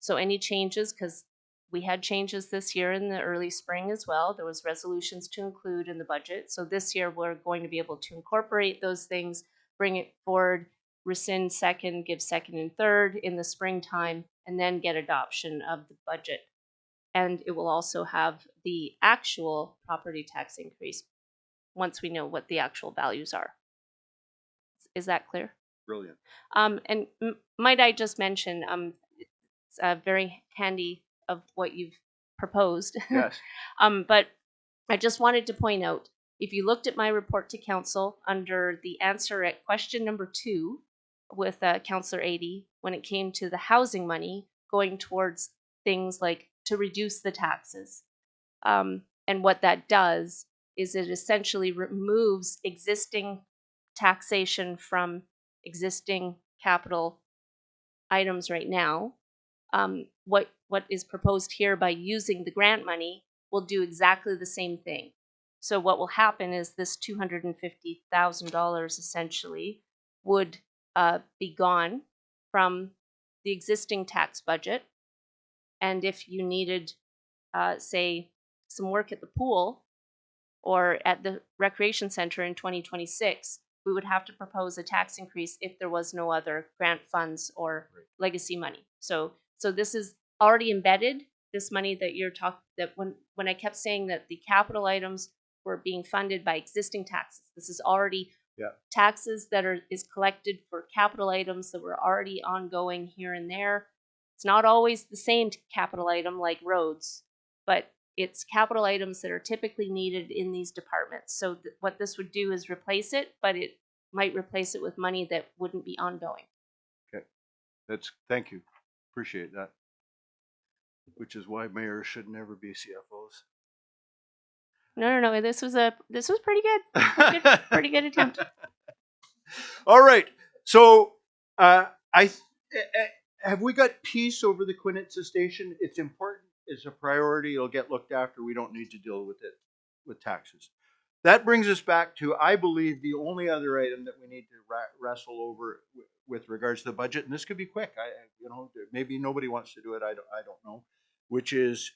Speaker 11: So any changes, because we had changes this year in the early spring as well. There was resolutions to include in the budget. So this year we're going to be able to incorporate those things, bring it forward, rescind second, give second and third in the springtime, and then get adoption of the budget. And it will also have the actual property tax increase once we know what the actual values are. Is that clear?
Speaker 1: Brilliant.
Speaker 11: And might I just mention, it's very handy of what you've proposed.
Speaker 1: Yes.
Speaker 11: But I just wanted to point out, if you looked at my report to council under the answer at question number 2 with Councillor Adey, when it came to the housing money going towards things like to reduce the taxes. And what that does is it essentially removes existing taxation from existing capital items right now. What is proposed here by using the grant money will do exactly the same thing. So what will happen is this $250,000 essentially would be gone from the existing tax budget. And if you needed, say, some work at the pool or at the recreation center in 2026, we would have to propose a tax increase if there was no other grant funds or legacy money. So this is already embedded, this money that you're talking, that when I kept saying that the capital items were being funded by existing taxes, this is already taxes that is collected for capital items that were already ongoing here and there. It's not always the same capital item like roads, but it's capital items that are typically needed in these departments. So what this would do is replace it, but it might replace it with money that wouldn't be ongoing.
Speaker 1: Okay. Thank you. Appreciate that. Which is why mayors should never be CFOs.
Speaker 11: No. This was pretty good. Pretty good attempt.
Speaker 1: All right. So have we got peace over the Quinitsa station? It's important. It's a priority. It'll get looked after. We don't need to deal with it with taxes. That brings us back to, I believe, the only other item that we need to wrestle over with regards to the budget, and this could be quick. Maybe nobody wants to do it. I don't know. Which is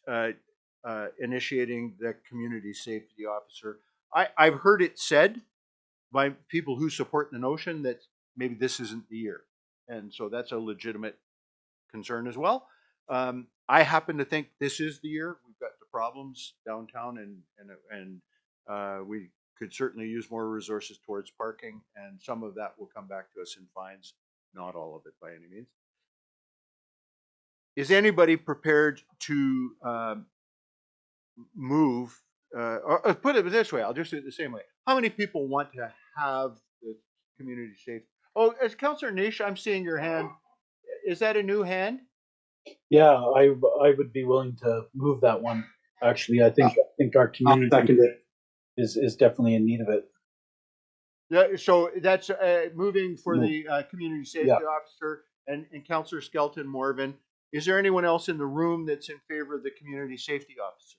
Speaker 1: initiating the community safety officer. I've heard it said by people who support the notion that maybe this isn't the year, and so that's a legitimate concern as well. I happen to think this is the year. We've got the problems downtown, and we could certainly use more resources towards parking, and some of that will come back to us in fines, not all of it by any means. Is anybody prepared to move, or put it this way, I'll just do it the same way. How many people want to have the community safety? Oh, as Councillor Nish, I'm seeing your hand. Is that a new hand?
Speaker 10: Yeah, I would be willing to move that one. Actually, I think our community is definitely in need of it.
Speaker 1: Yeah, so that's moving for the community safety officer and Councillor Skelton Morvan. Is there anyone else in the room that's in favor of the community safety officer?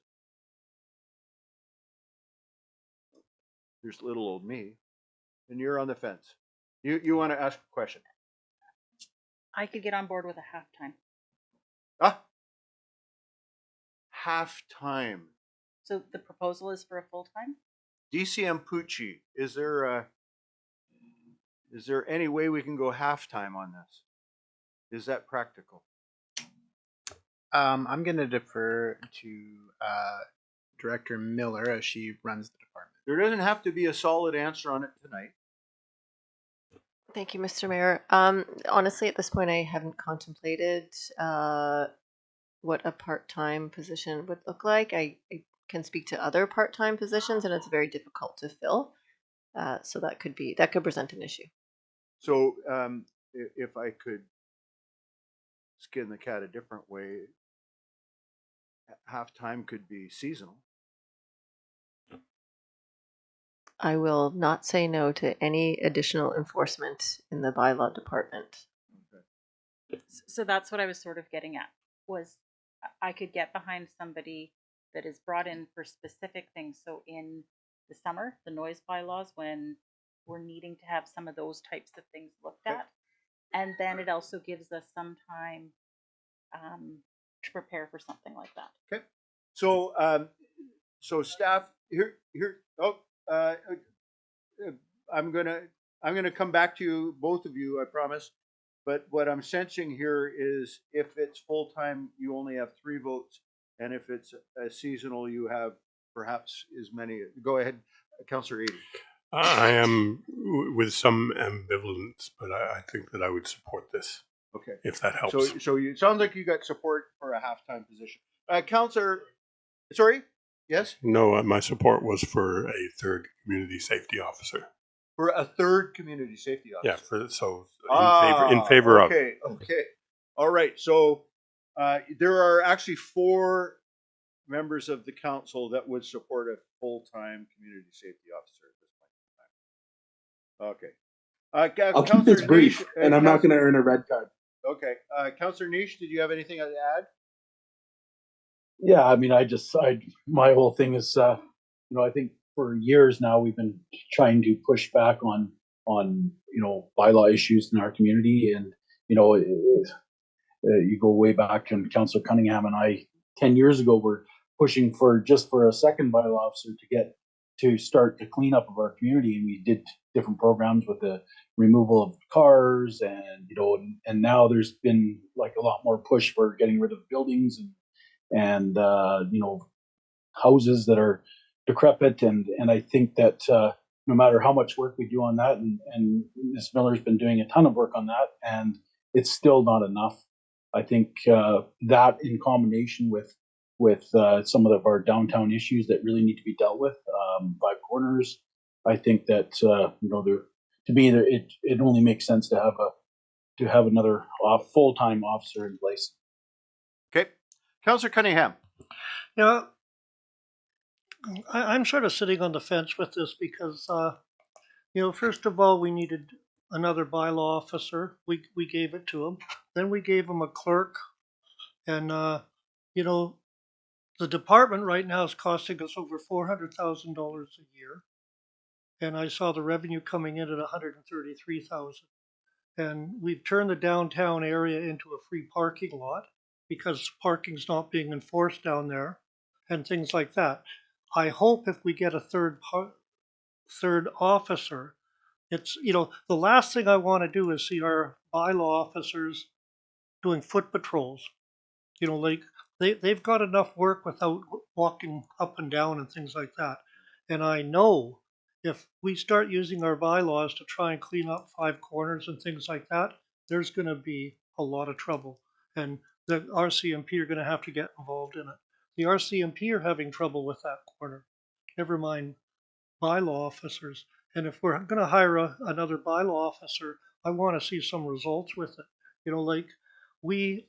Speaker 1: There's little old me, and you're on the fence. You want to ask a question?
Speaker 8: I could get on board with a half-time.
Speaker 1: Half-time.
Speaker 8: So the proposal is for a full-time?
Speaker 1: DCM Pucci, is there any way we can go half-time on this? Is that practical?
Speaker 7: I'm going to defer to Director Miller as she runs the department.
Speaker 1: There doesn't have to be a solid answer on it tonight.
Speaker 3: Thank you, Mr. Mayor. Honestly, at this point, I haven't contemplated what a part-time position would look like. I can speak to other part-time positions, and it's very difficult to fill. So that could present an issue.
Speaker 1: So if I could skin the cat a different way, half-time could be seasonal.
Speaker 3: I will not say no to any additional enforcement in the bylaw department.
Speaker 8: So that's what I was sort of getting at, was I could get behind somebody that is brought in for specific things. So in the summer, the noise bylaws, when we're needing to have some of those types of things looked
Speaker 1: Okay.
Speaker 8: at. And then it also gives us some time to prepare for something like that.
Speaker 1: Okay. So so staff here. Oh, I'm gonna come back to you, both of you, I promise. But what I'm sensing here is if it's full time, you only have 3 votes, and if it's a seasonal, you have perhaps as many. Go ahead, Councillor Eady.
Speaker 5: I am with some ambivalence, but I think that I would support this
Speaker 1: Okay.
Speaker 5: if that helps.
Speaker 1: So you sounds like you got support for a half-time position. Councillor, sorry, yes,
Speaker 5: No, my support was for a third community safety officer.
Speaker 1: for a third community safety officer.
Speaker 5: Yeah, in favor of.
Speaker 1: Okay. All right. So there are actually 4 members of the council that would support a full-time community safety officer at this point in time. Okay.
Speaker 6: I'll keep this
Speaker 1: Councillor
Speaker 6: brief,
Speaker 1: Nish,
Speaker 6: and I'm not going to earn a red card.
Speaker 1: Okay. Councillor Nish, did you have anything to add?
Speaker 10: Yeah, I mean, my whole thing is, I think for years now we've been trying to push back on bylaw issues in our community, and you go way back, and Councillor Cunningham and I 10 years ago were pushing for a second bylaw officer to start the cleanup of our community, and we did different programs with the removal of cars, and now there's been like a lot more push for getting rid of buildings and houses that are decrepit, and I think that no matter how much work we do on that, and Ms. Miller's been doing a ton of work on that, and it's still not enough. I think that in combination with some of our downtown issues that really need to be dealt with, Five Corners, I think that to me it only makes sense to have another full-time officer in place.
Speaker 1: Okay. Councillor Cunningham.
Speaker 4: Yeah, I'm sort of sitting on the fence with this because, first of all, we needed another bylaw officer. We gave it to him. Then we gave him a clerk. And, the department right now is costing us over $400,000 a year. And I saw the revenue coming in at $133,000. And we've turned the downtown area into a free parking lot because parking's not being enforced down there and things like that. I hope if we get a third officer, it's, the last thing I want to do is see our bylaw officers doing foot patrols. Like they've got enough work without walking up and down and things like that. And I know if we start using our bylaws to try and clean up Five Corners and things like that, there's going to be a lot of trouble. And the RCMP are going to have to get involved in it. The RCMP are having trouble with that corner. Never mind bylaw officers. And if we're going to hire another bylaw officer, I want to see some results with it. Like we,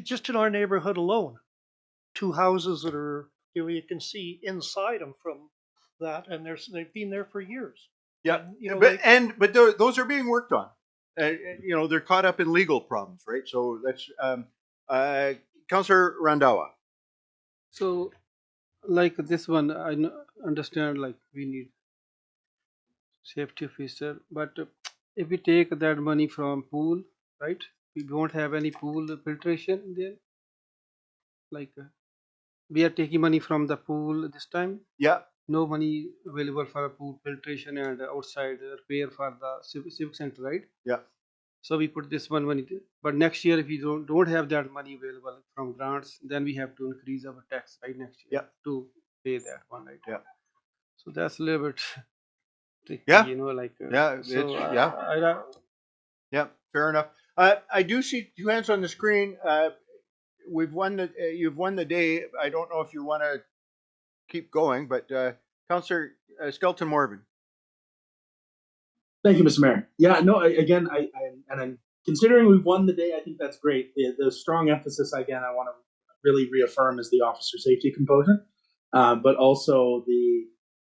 Speaker 4: just in our neighborhood alone, 2 houses that are, you can see inside them from that, and they've been there for years.
Speaker 1: Yeah,
Speaker 4: And,
Speaker 1: but those are being worked on. They're caught up in legal problems, right? So that's Councillor Randhawa.
Speaker 9: So, like this one, I understand like we need safety officer, but if we take that money from pool, right? We won't have any pool filtration there. Like we are taking money from the pool this time.
Speaker 1: Yeah.
Speaker 9: No money available for a pool filtration and outside repair for the civic center, right?
Speaker 1: Yeah.
Speaker 9: So we put this one money there. But next year, if we don't have that money available from grants, then we have to increase our tax right next year to pay that one, right?
Speaker 1: Yeah.
Speaker 9: So that's a little bit tricky,
Speaker 1: Yeah.
Speaker 9: So
Speaker 1: yeah, fair enough. I do see 2 hands on the screen. we've won the, you've won the day. I don't know if you want to keep going, but Councillor Skelton Morvan.
Speaker 6: Thank you, Mr. Mayor. Yeah, no, again, and I'm considering we've won the day. I think that's great. The strong emphasis again, I want to really reaffirm is the officer safety component, but also the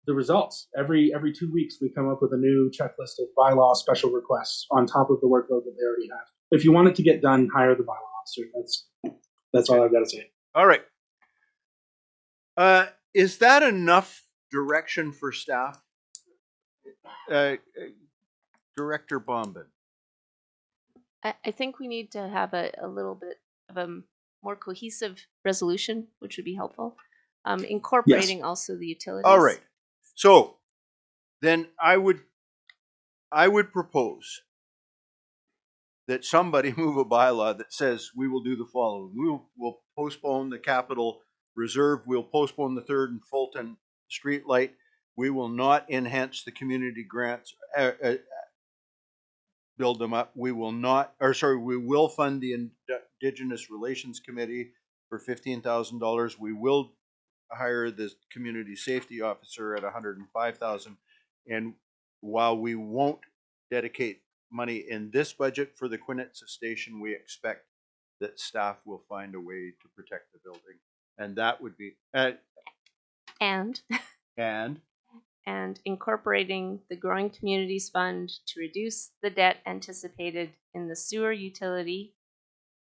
Speaker 6: results. Every 2 weeks, we come up with a new checklist of bylaw special requests on top of the workload that they already have. If you want it to get done, hire the bylaw officer. That's all I've got to say.
Speaker 1: All right. Is that enough direction for staff? Director Bombin.
Speaker 11: I think we need to have a little bit of a more cohesive resolution, which would be helpful. Incorporating also the utilities.
Speaker 1: All right. So then I would propose that somebody move a bylaw that says we will do the following. We'll postpone the capital reserve. We'll postpone the 3rd and Fulton street light. We will not enhance the community grants, build them up. We will not, or sorry, we will fund the Indigenous Relations Committee for $15,000. We will hire the community safety officer at $105,000. And while we won't dedicate money in this budget for the Quinitza station, we expect that staff will find a way to protect the building. And that would be,
Speaker 11: and incorporating the Growing Communities Fund to reduce the debt anticipated in the sewer utility,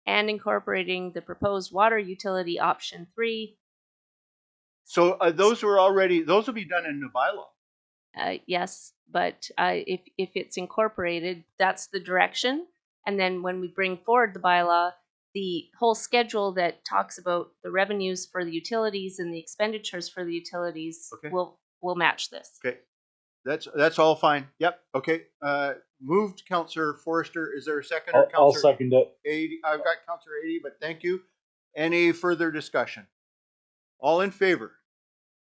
Speaker 11: and incorporating the proposed water utility option 3.
Speaker 1: So those will be done in the bylaw.
Speaker 11: Yes, but if it's incorporated, that's the direction. And then when we bring forward the bylaw, the whole schedule that talks about the revenues for the utilities and the expenditures for the utilities will match this.
Speaker 1: Okay, that's all fine. Yep. Okay. Moved, Councillor Forrester. Is there a second?
Speaker 10: I'll second it.
Speaker 1: 80. I've got Councillor 80, but thank you. Any further discussion? All in favor?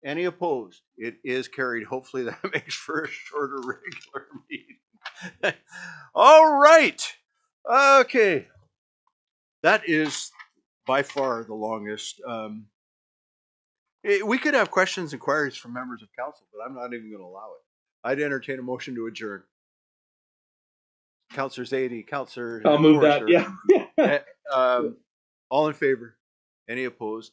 Speaker 1: Any opposed? It is carried. Hopefully that makes for a shorter regular meeting. All right. Okay. That is by far the longest. We could have questions and queries from members of council, but I'm not even going to allow it. I'd entertain a motion to adjourn. Councillor Zaidi, Councillor.
Speaker 6: I'll move that. Yeah.
Speaker 1: All in favor? Any opposed?